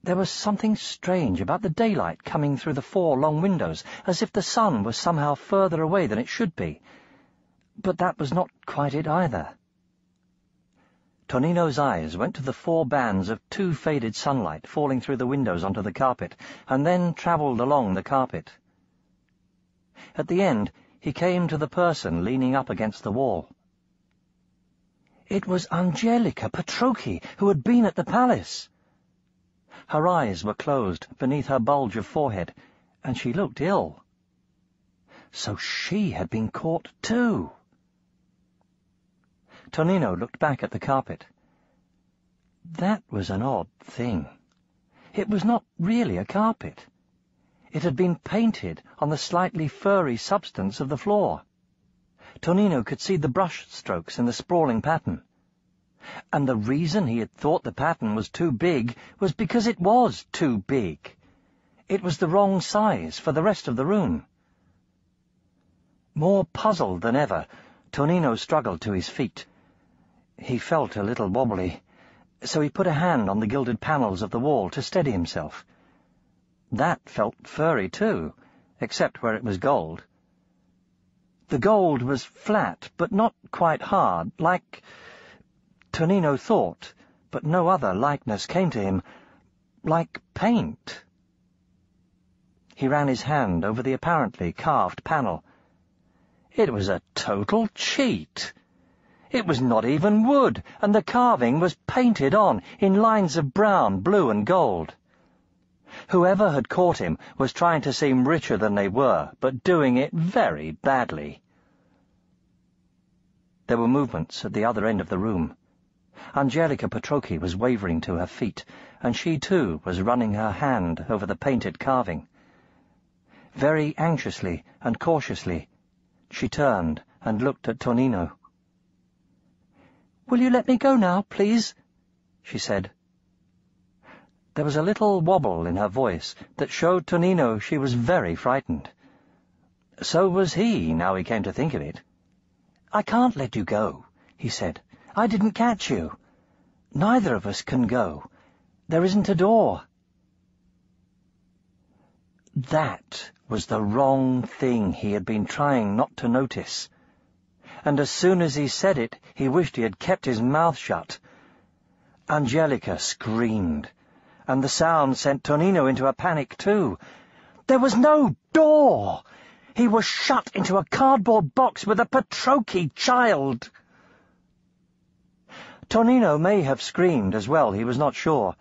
There was something strange about the daylight coming through the 4 long windows, as if the sun was somehow further away than it should be. But that was not quite it either. Tonino's eyes went to the 4 bands of too faded sunlight falling through the windows onto the carpet, and then travelled along the carpet. At the end, he came to the person leaning up against the wall. It was Angelica Petrocchi, who had been at the palace. Her eyes were closed beneath her bulge of forehead, and she looked ill. So she had been caught too. Tonino looked back at the carpet. That was an odd thing. It was not really a carpet. It had been painted on the slightly furry substance of the floor. Tonino could see the brush strokes in the sprawling pattern. And the reason he had thought the pattern was too big was because it was too big. It was the wrong size for the rest of the room. More puzzled than ever, Tonino struggled to his feet. He felt a little wobbly, so he put a hand on the gilded panels of the wall to steady himself. That felt furry too, except where it was gold. The gold was flat, but not quite hard, like... Tonino thought, but no other likeness came to him, like paint. He ran his hand over the apparently carved panel. It was a total cheat. It was not even wood, and the carving was painted on in lines of brown, blue, and gold. Whoever had caught him was trying to seem richer than they were, but doing it very badly. There were movements at the other end of the room. Angelica Petrocchi was wavering to her feet, and she too was running her hand over the painted carving. Very anxiously and cautiously, she turned and looked at Tonino. "Will you let me go now, please?" she said. There was a little wobble in her voice that showed Tonino she was very frightened. So was he, now he came to think of it. "I can't let you go," he said. "I didn't catch you. Neither of us can go. There isn't a door." That was the wrong thing he had been trying not to notice. And as soon as he said it, he wished he had kept his mouth shut. Angelica screamed, and the sound sent Tonino into a panic too. There was no door! He was shut into a cardboard box with a Petrocchi child! Tonino may have screamed as well, he was not sure.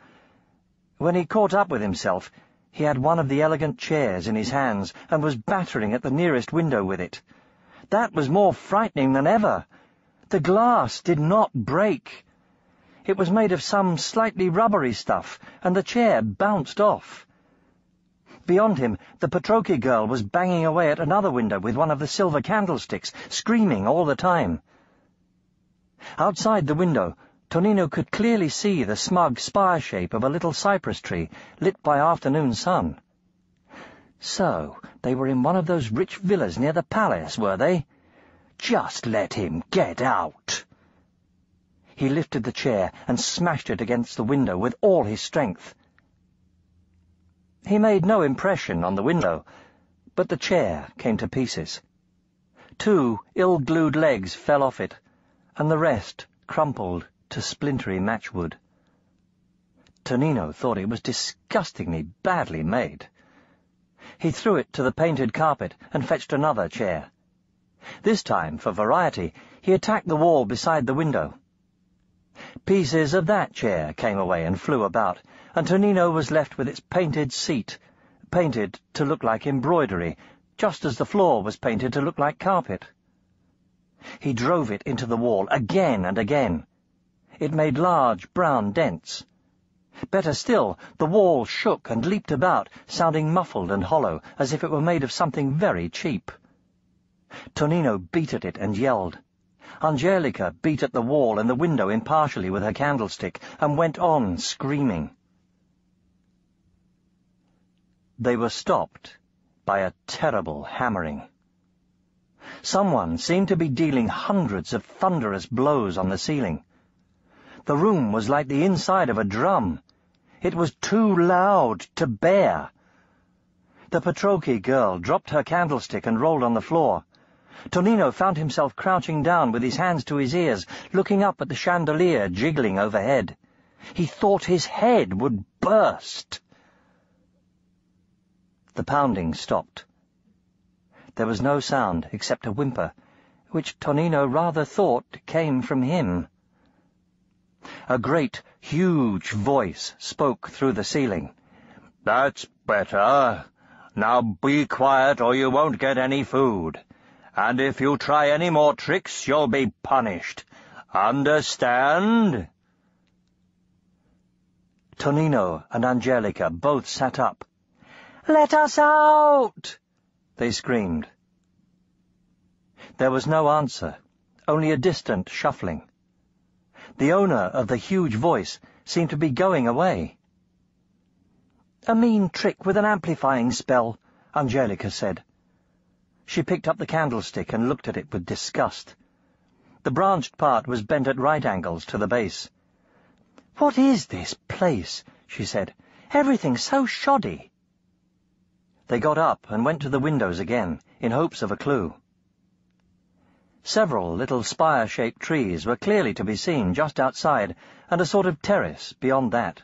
When he caught up with himself, he had one of the elegant chairs in his hands and was battering at the nearest window with it. That was more frightening than ever. The glass did not break. It was made of some slightly rubbery stuff, and the chair bounced off. Beyond him, the Petrocchi girl was banging away at another window with one of the silver candlesticks, screaming all the time. Outside the window, Tonino could clearly see the smug spire shape of a little cypress tree, lit by afternoon sun. So, they were in one of those rich villas near the palace, were they? Just let him get out! He lifted the chair and smashed it against the window with all his strength. He made no impression on the window, but the chair came to pieces. 2 ill-glued legs fell off it, and the rest crumpled to splintery matchwood. Tonino thought it was disgustingly badly made. He threw it to the painted carpet and fetched another chair. This time, for variety, he attacked the wall beside the window. Pieces of that chair came away and flew about, and Tonino was left with its painted seat, painted to look like embroidery, just as the floor was painted to look like carpet. He drove it into the wall again and again. It made large brown dents. Better still, the wall shook and leaped about, sounding muffled and hollow, as if it were made of something very cheap. Tonino beat at it and yelled. Angelica beat at the wall and the window impartially with her candlestick, and went on screaming. They were stopped by a terrible hammering. Someone seemed to be dealing hundreds of thunderous blows on the ceiling. The room was like the inside of a drum. It was too loud to bear. The Petrocchi girl dropped her candlestick and rolled on the floor. Tonino found himself crouching down with his hands to his ears, looking up at the chandelier jiggling overhead. He thought his head would burst. The pounding stopped. There was no sound except a whimper, which Tonino rather thought came from him. A great, huge voice spoke through the ceiling. "That's better. Now be quiet or you won't get any food. And if you try any more tricks, you'll be punished. Understand?" Tonino and Angelica both sat up. "Let us out!" they screamed. There was no answer, only a distant shuffling. The owner of the huge voice seemed to be going away. "A mean trick with an amplifying spell," Angelica said. She picked up the candlestick and looked at it with disgust. The branched part was bent at right angles to the base. "What is this place?" she said. "Everything's so shoddy." They got up and went to the windows again, in hopes of a clue. Several little spire-shaped trees were clearly to be seen just outside, and a sort of terrace beyond that.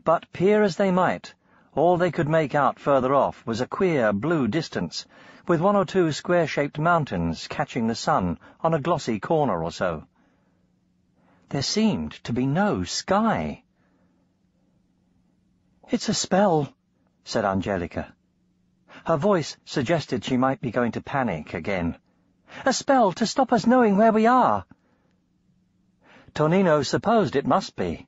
But, peer as they might, all they could make out further off was a queer blue distance, with one or two square-shaped mountains catching the sun on a glossy corner or so. There seemed to be no sky. "It's a spell," said Angelica. Her voice suggested she might be going to panic again. "A spell to stop us knowing where we are." Tonino supposed it must be.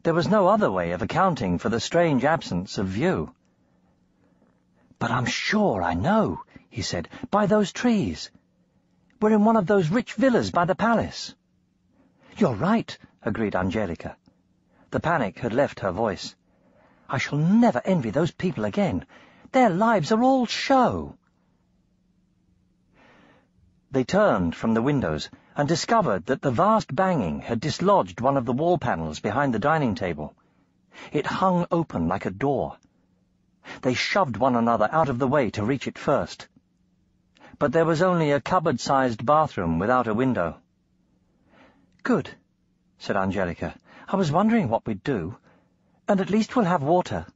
There was no other way of accounting for the strange absence of view. "But I'm sure I know," he said, "by those trees. We're in one of those rich villas by the palace." "You're right," agreed Angelica. The panic had left her voice. "I shall never envy those people again. Their lives are all show." They turned from the windows and discovered that the vast banging had dislodged one of the wall panels behind the dining table. It hung open like a door. They shoved one another out of the way to reach it first. But there was only a cupboard-sized bathroom without a window. "Good," said Angelica. "I was wondering what we'd do. And at least we'll have water."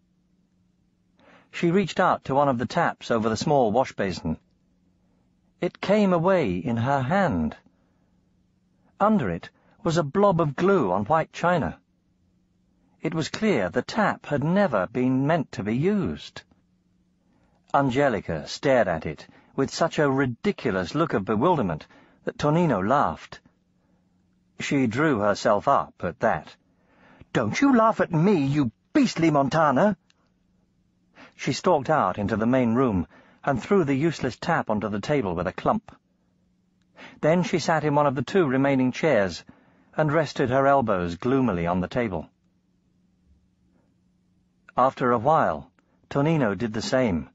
She reached out to one of the taps over the small wash-basin. It came away in her hand. Under it was a blob of glue on white china. It was clear the tap had never been meant to be used. Angelica stared at it with such a ridiculous look of bewilderment that Tonino laughed. She drew herself up at that. "Don't you laugh at me, you beastly Montana!" She stalked out into the main room and threw the useless tap onto the table with a clump. Then she sat in one of the two remaining chairs and rested her elbows gloomily on the table. After a while, Tonino did the same.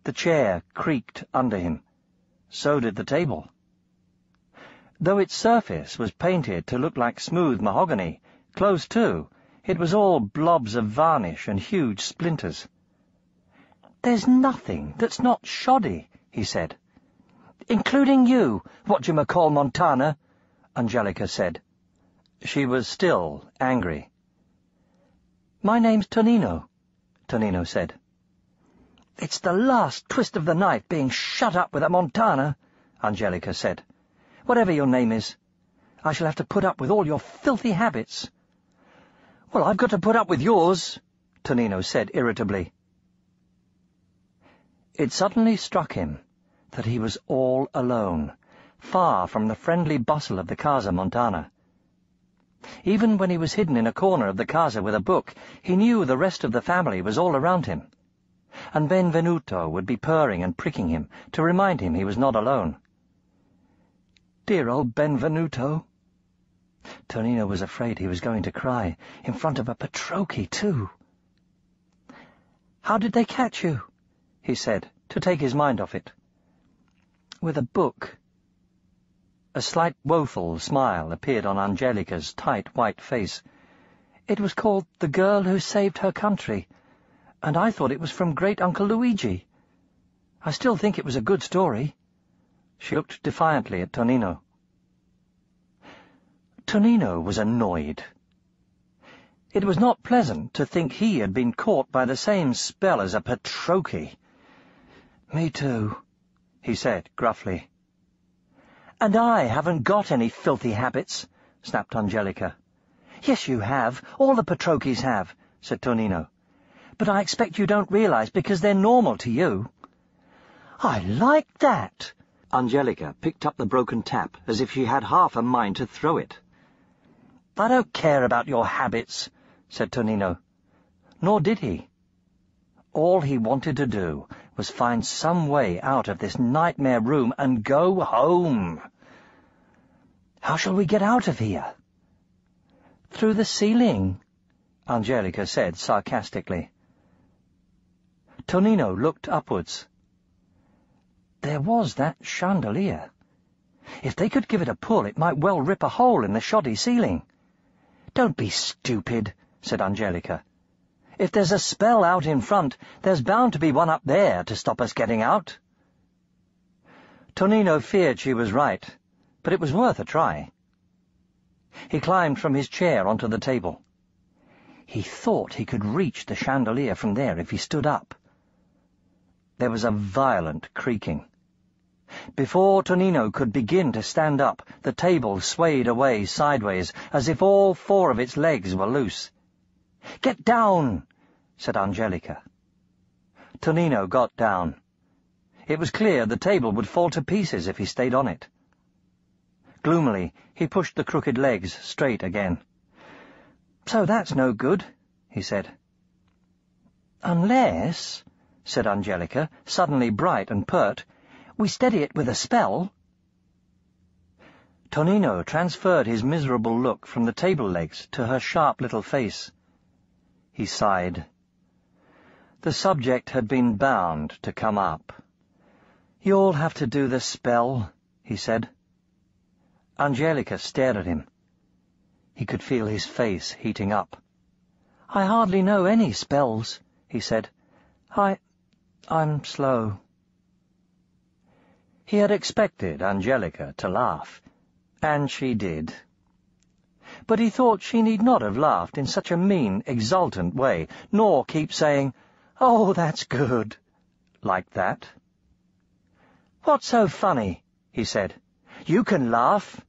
The chair creaked under him. So did the table. Though its surface was painted to look like smooth mahogany, close to, it was all blobs of varnish and huge splinters. "There's nothing that's not shoddy," he said. "Including you, whatchamacall Montana," Angelica said. She was still angry. "My name's Tonino," Tonino said. "It's the last twist of the knife being shut up with a Montana," Angelica said. "Whatever your name is, I shall have to put up with all your filthy habits." "Well, I've got to put up with yours," Tonino said irritably. It suddenly struck him that he was all alone, far from the friendly bustle of the Casa Montana. Even when he was hidden in a corner of the casa with a book, he knew the rest of the family was all around him, and Benvenuto would be purring and pricking him to remind him he was not alone. Dear old Benvenuto! Tonino was afraid he was going to cry, in front of a Patrocchi, too. "How did they catch you?" he said, to take his mind off it. "With a book." A slight woeful smile appeared on Angelica's tight white face. "It was called The Girl Who Saved Her Country, and I thought it was from Great-Uncle Luigi. I still think it was a good story." She looked defiantly at Tonino. Tonino was annoyed. It was not pleasant to think he had been caught by the same spell as a Patrocchi. "Me too," he said gruffly. "And I haven't got any filthy habits," snapped Angelica. "Yes, you have. All the Patrocchis have," said Tonino. "But I expect you don't realize because they're normal to you." "I like that!" Angelica picked up the broken tap as if she had half a mind to throw it. "I don't care about your habits," said Tonino. Nor did he. All he wanted to do was find some way out of this nightmare room and go home. "How shall we get out of here?" "Through the ceiling," Angelica said sarcastically. Tonino looked upwards. There was that chandelier. If they could give it a pull, it might well rip a hole in the shoddy ceiling. "Don't be stupid," said Angelica. "If there's a spell out in front, there's bound to be one up there to stop us getting out." Tonino feared she was right, but it was worth a try. He climbed from his chair onto the table. He thought he could reach the chandelier from there if he stood up. There was a violent creaking. Before Tonino could begin to stand up, the table swayed away sideways, as if all 4 of its legs were loose. "Get down!" said Angelica. Tonino got down. It was clear the table would fall to pieces if he stayed on it. Gloomily, he pushed the crooked legs straight again. "So that's no good," he said. "Unless," said Angelica, suddenly bright and pert, "we steady it with a spell." Tonino transferred his miserable look from the table legs to her sharp little face. He sighed. The subject had been bound to come up. "You'll have to do the spell," he said. Angelica stared at him. He could feel his face heating up. "I hardly know any spells," he said. I'm slow." He had expected Angelica to laugh, and she did. But he thought she need not have laughed in such a mean, exultant way, nor keep saying, "Oh, that's good," like that. "What's so funny?" he said. "You can laugh.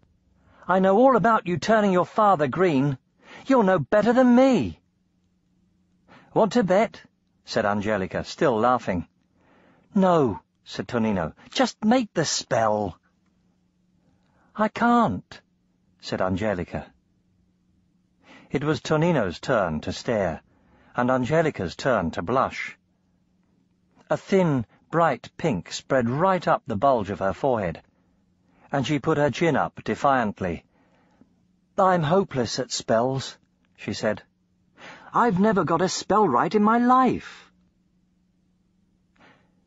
I know all about you turning your father green. You'll know better than me." "Want to bet?" said Angelica, still laughing. "No," said Tonino. "Just make the spell." "I can't," said Angelica. It was Tonino's turn to stare, and Angelica's turn to blush. A thin, bright pink spread right up the bulge of her forehead, and she put her chin up defiantly. "I'm hopeless at spells," she said. "I've never got a spell right in my life."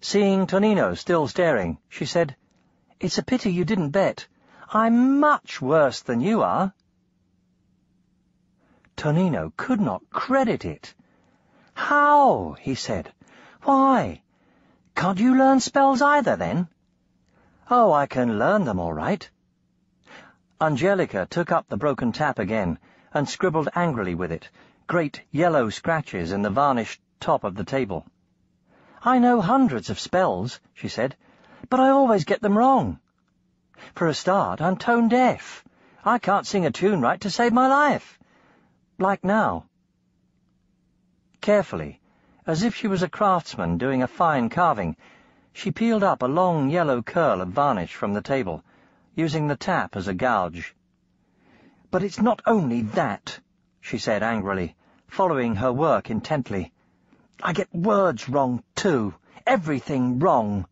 Seeing Tonino still staring, she said, "It's a pity you didn't bet. I'm much worse than you are." Tonino could not credit it. "How?" he said. "Why? Can't you learn spells either, then?" "Oh, I can learn them all right." Angelica took up the broken tap again and scribbled angrily with it, great yellow scratches in the varnished top of the table. "I know hundreds of spells," she said, "but I always get them wrong. For a start, I'm tone deaf. I can't sing a tune right to save my life. Like now." Carefully, as if she was a craftsman doing a fine carving, She peeled up a long yellow curl of varnish from the table, using the tap as a gouge. "But it's not only that," she said angrily, following her work intently. "I get words wrong, too. Everything wrong.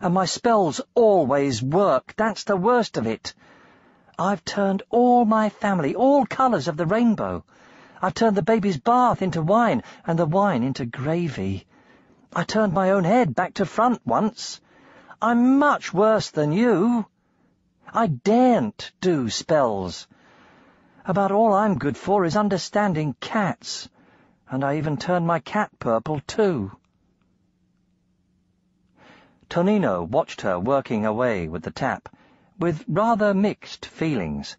And my spells always work. That's the worst of it. I've turned all my family, all colours of the rainbow. I've turned the baby's bath into wine, and the wine into gravy. I turned my own head back to front once. I'm much worse than you. I daren't do spells. About all I'm good for is understanding cats, and I even turned my cat purple, too." Tonino watched her working away with the tap, with rather mixed feelings.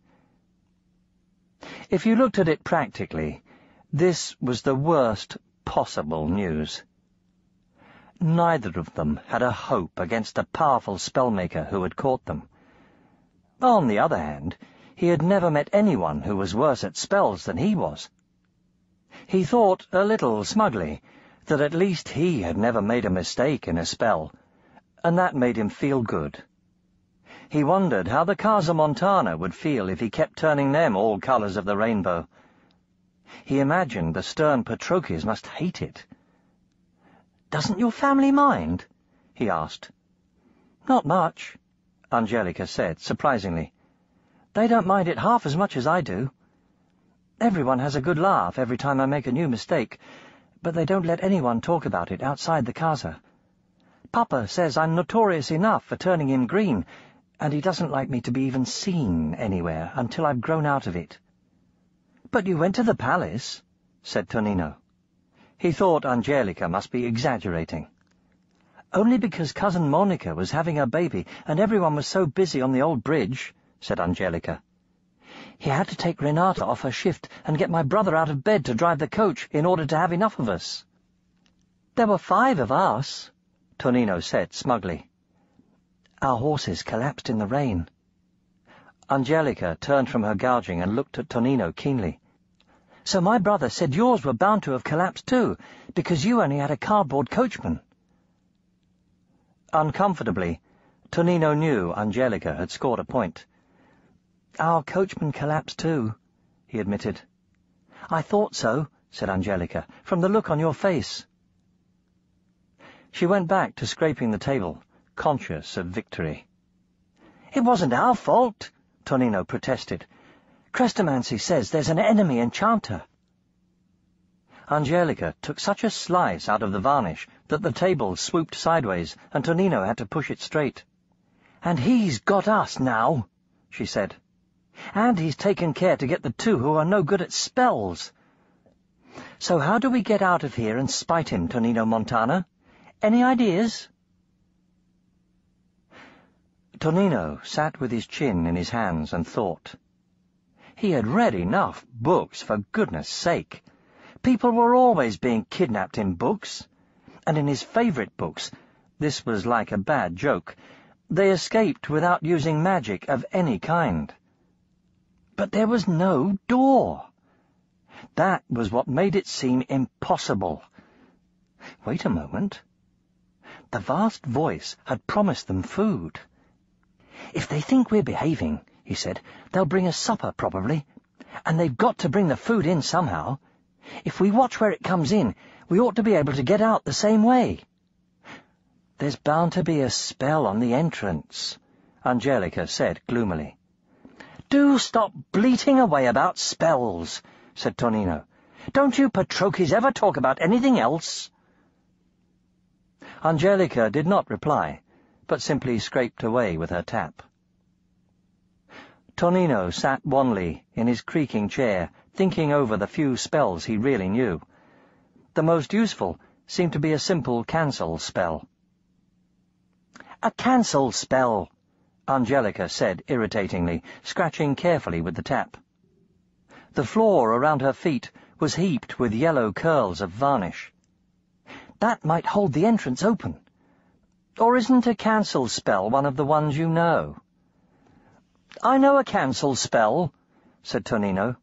If you looked at it practically, this was the worst possible news. Neither of them had a hope against a powerful spellmaker who had caught them. On the other hand, he had never met anyone who was worse at spells than he was. He thought, a little smugly, that at least he had never made a mistake in a spell, and that made him feel good. He wondered how the Casa Montana would feel if he kept turning them all colours of the rainbow. He imagined the stern Patroclus must hate it. "Doesn't your family mind?" he asked. "Not much," Angelica said, surprisingly. "They don't mind it half as much as I do. Everyone has a good laugh every time I make a new mistake, but they don't let anyone talk about it outside the casa. Papa says I'm notorious enough for turning him green, and he doesn't like me to be even seen anywhere until I've grown out of it." "But you went to the palace," said Tonino. He thought Angelica must be exaggerating. "Only because Cousin Monica was having a baby, and everyone was so busy on the old bridge," said Angelica. "He had to take Renata off her shift and get my brother out of bed to drive the coach in order to have enough of us." "There were 5 of us," Tonino said smugly. "Our horses collapsed in the rain." Angelica turned from her gouging and looked at Tonino keenly. "So my brother said yours were bound to have collapsed too, because you only had a cardboard coachman." Uncomfortably, Tonino knew Angelica had scored a point. "Our coachman collapsed too," he admitted. "I thought so," said Angelica, "from the look on your face." She went back to scraping the table, conscious of victory. "It wasn't our fault," Tonino protested. "Chrestomanci says there's an enemy enchanter." Angelica took such a slice out of the varnish that the table swooped sideways, and Tonino had to push it straight. "And he's got us now," she said. "And he's taken care to get the 2 who are no good at spells. So how do we get out of here and spite him, Tonino Montana? Any ideas?" Tonino sat with his chin in his hands and thought. He had read enough books, for goodness sake. People were always being kidnapped in books, and in his favourite books, this was like a bad joke, they escaped without using magic of any kind. But there was no door. That was what made it seem impossible. Wait a moment. The vast voice had promised them food. "If they think we're behaving," he said, "they'll bring us supper, probably. And they've got to bring the food in somehow. If we watch where it comes in, we ought to be able to get out the same way." "There's bound to be a spell on the entrance," Angelica said gloomily. "Do stop bleating away about spells," said Tonino. "Don't you Patroclus ever talk about anything else?" Angelica did not reply, but simply scraped away with her tap. Tonino sat wanly in his creaking chair, thinking over the few spells he really knew. The most useful seemed to be a simple cancel spell. "A cancel spell," Angelica said irritatingly, scratching carefully with the tap. The floor around her feet was heaped with yellow curls of varnish. "That might hold the entrance open. Or isn't a cancel spell one of the ones you know?" "I know a cancel spell," said Tonino.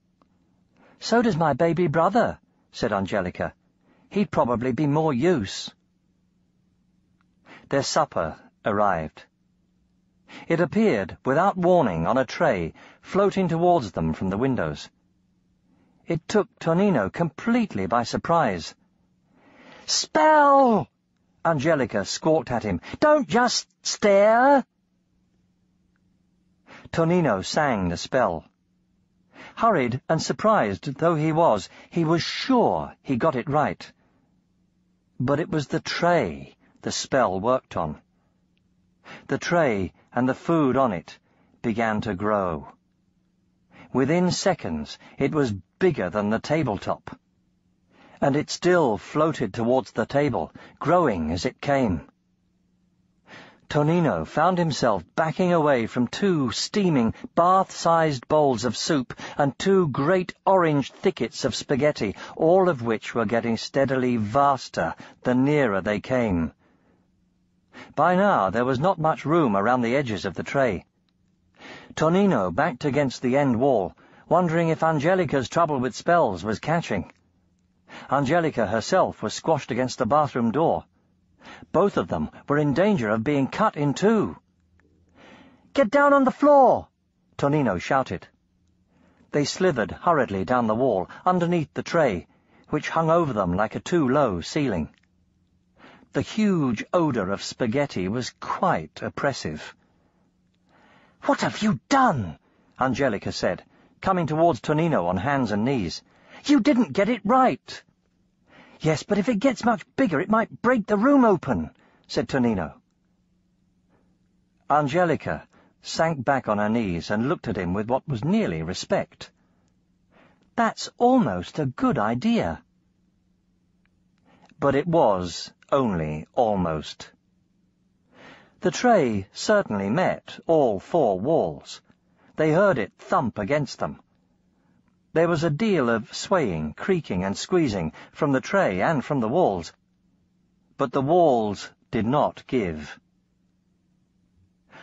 "So does my baby brother," said Angelica. "He'd probably be more use." their supper arrived. It appeared, without warning, on a tray, floating towards them from the windows. It took Tonino completely by surprise. "Spell!" Angelica squawked at him. "Don't just stare!" Tonino sang the spell. Hurried and surprised though he was sure he got it right. But it was the tray the spell worked on. The tray and the food on it began to grow. Within seconds it was bigger than the tabletop, and it still floated towards the table, growing as it came. Tonino found himself backing away from 2 steaming, bath-sized bowls of soup and 2 great orange thickets of spaghetti, all of which were getting steadily vaster the nearer they came. By now there was not much room around the edges of the tray. Tonino backed against the end wall, wondering if Angelica's trouble with spells was catching. Angelica herself was squashed against the bathroom door. Both of them were in danger of being cut in 2. "Get down on the floor!" Tonino shouted. They slithered hurriedly down the wall, underneath the tray, which hung over them like a too low ceiling. The huge odour of spaghetti was quite oppressive. "What have you done?" Angelica said, coming towards Tonino on hands and knees. "You didn't get it right." "Yes, but if it gets much bigger it might break the room open," said Tonino. Angelica sank back on her knees and looked at him with what was nearly respect. "That's almost a good idea." But it was only almost. The tray certainly met all 4 walls. They heard it thump against them. There was a deal of swaying, creaking and squeezing from the tray and from the walls, but the walls did not give.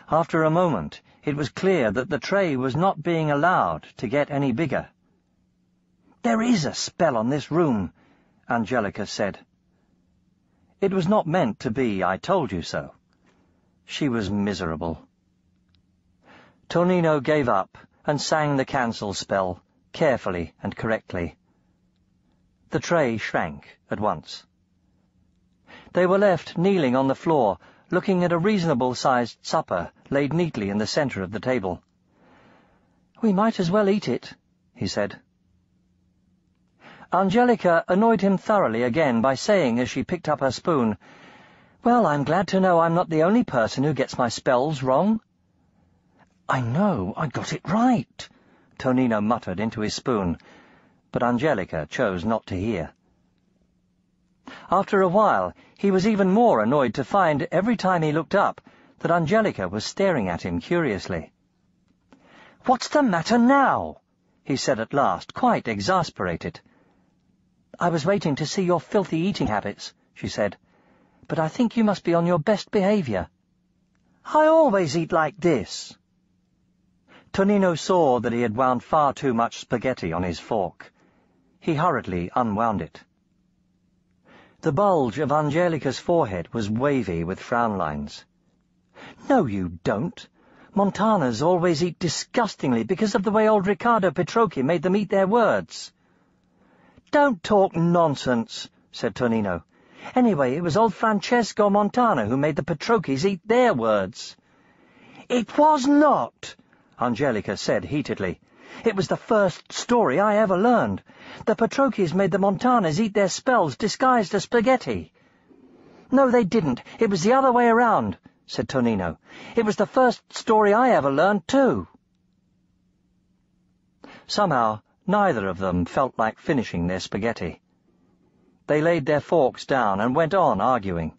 After a moment, it was clear that the tray was not being allowed to get any bigger. "There is a spell on this room," Angelica said. It was not meant to be "I told you so." She was miserable. Tonino gave up and sang the cancel spell, carefully and correctly. The tray shrank at once. They were left kneeling on the floor, looking at a reasonable-sized supper laid neatly in the centre of the table. "We might as well eat it," he said. Angelica annoyed him thoroughly again by saying, as she picked up her spoon, "Well, I'm glad to know I'm not the only person who gets my spells wrong." "I know, I got it right," Tonino muttered into his spoon, but Angelica chose not to hear. After a while, he was even more annoyed to find, every time he looked up, that Angelica was staring at him curiously. "What's the matter now?" he said at last, quite exasperated. "I was waiting to see your filthy eating habits," she said, "but I think you must be on your best behaviour." "I always eat like this." Tonino saw that he had wound far too much spaghetti on his fork. He hurriedly unwound it. The bulge of Angelica's forehead was wavy with frown lines. "No, you don't. Montanas always eat disgustingly because of the way old Riccardo Petrocchi made them eat their words." "Don't talk nonsense," said Tonino. "Anyway, it was old Francesco Montana who made the Petrocchis eat their words." "It was not," Angelica said heatedly. "It was the first story I ever learned. The Petrocchis made the Montanas eat their spells disguised as spaghetti." "No, they didn't. It was the other way around," said Tonino. "It was the first story I ever learned, too." Somehow, neither of them felt like finishing their spaghetti. They laid their forks down and went on arguing.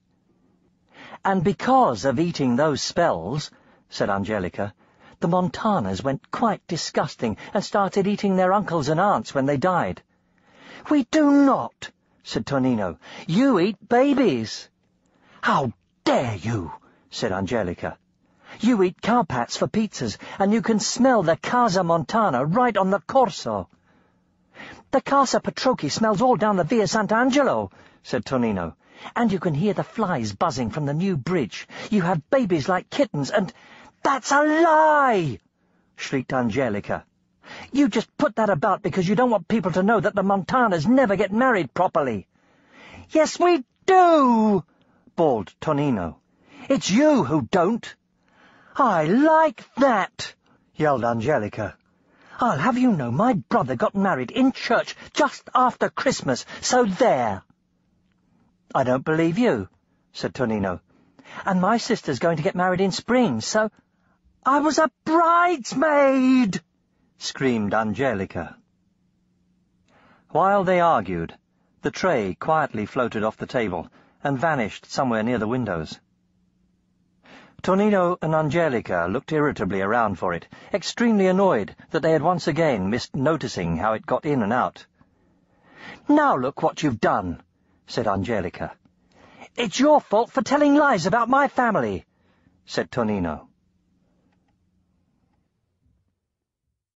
"And because of eating those spells," said Angelica, "the Montanas went quite disgusting and started eating their uncles and aunts when they died." "We do not," said Tonino. "You eat babies." "How dare you," said Angelica. "You eat cowpats for pizzas, and you can smell the Casa Montana right on the Corso." "The Casa Petrocchi smells all down the Via Sant'Angelo," said Tonino. And you can hear the flies buzzing from the new bridge. You have babies like kittens, and—" "That's a lie!" shrieked Angelica. "You just put that about because you don't want people to know that the Montanas never get married properly." "Yes, we do!" bawled Tonino. "It's you who don't." "I like that!" yelled Angelica. "I'll have you know my brother got married in church just after Christmas, so there." "I don't believe you," said Tonino. "And my sister's going to get married in spring, so—" "I was a bridesmaid!" screamed Angelica. While they argued, the tray quietly floated off the table and vanished somewhere near the windows. Tonino and Angelica looked irritably around for it, extremely annoyed that they had once again missed noticing how it got in and out. "Now look what you've done," said Angelica. "It's your fault for telling lies about my family," said Tonino.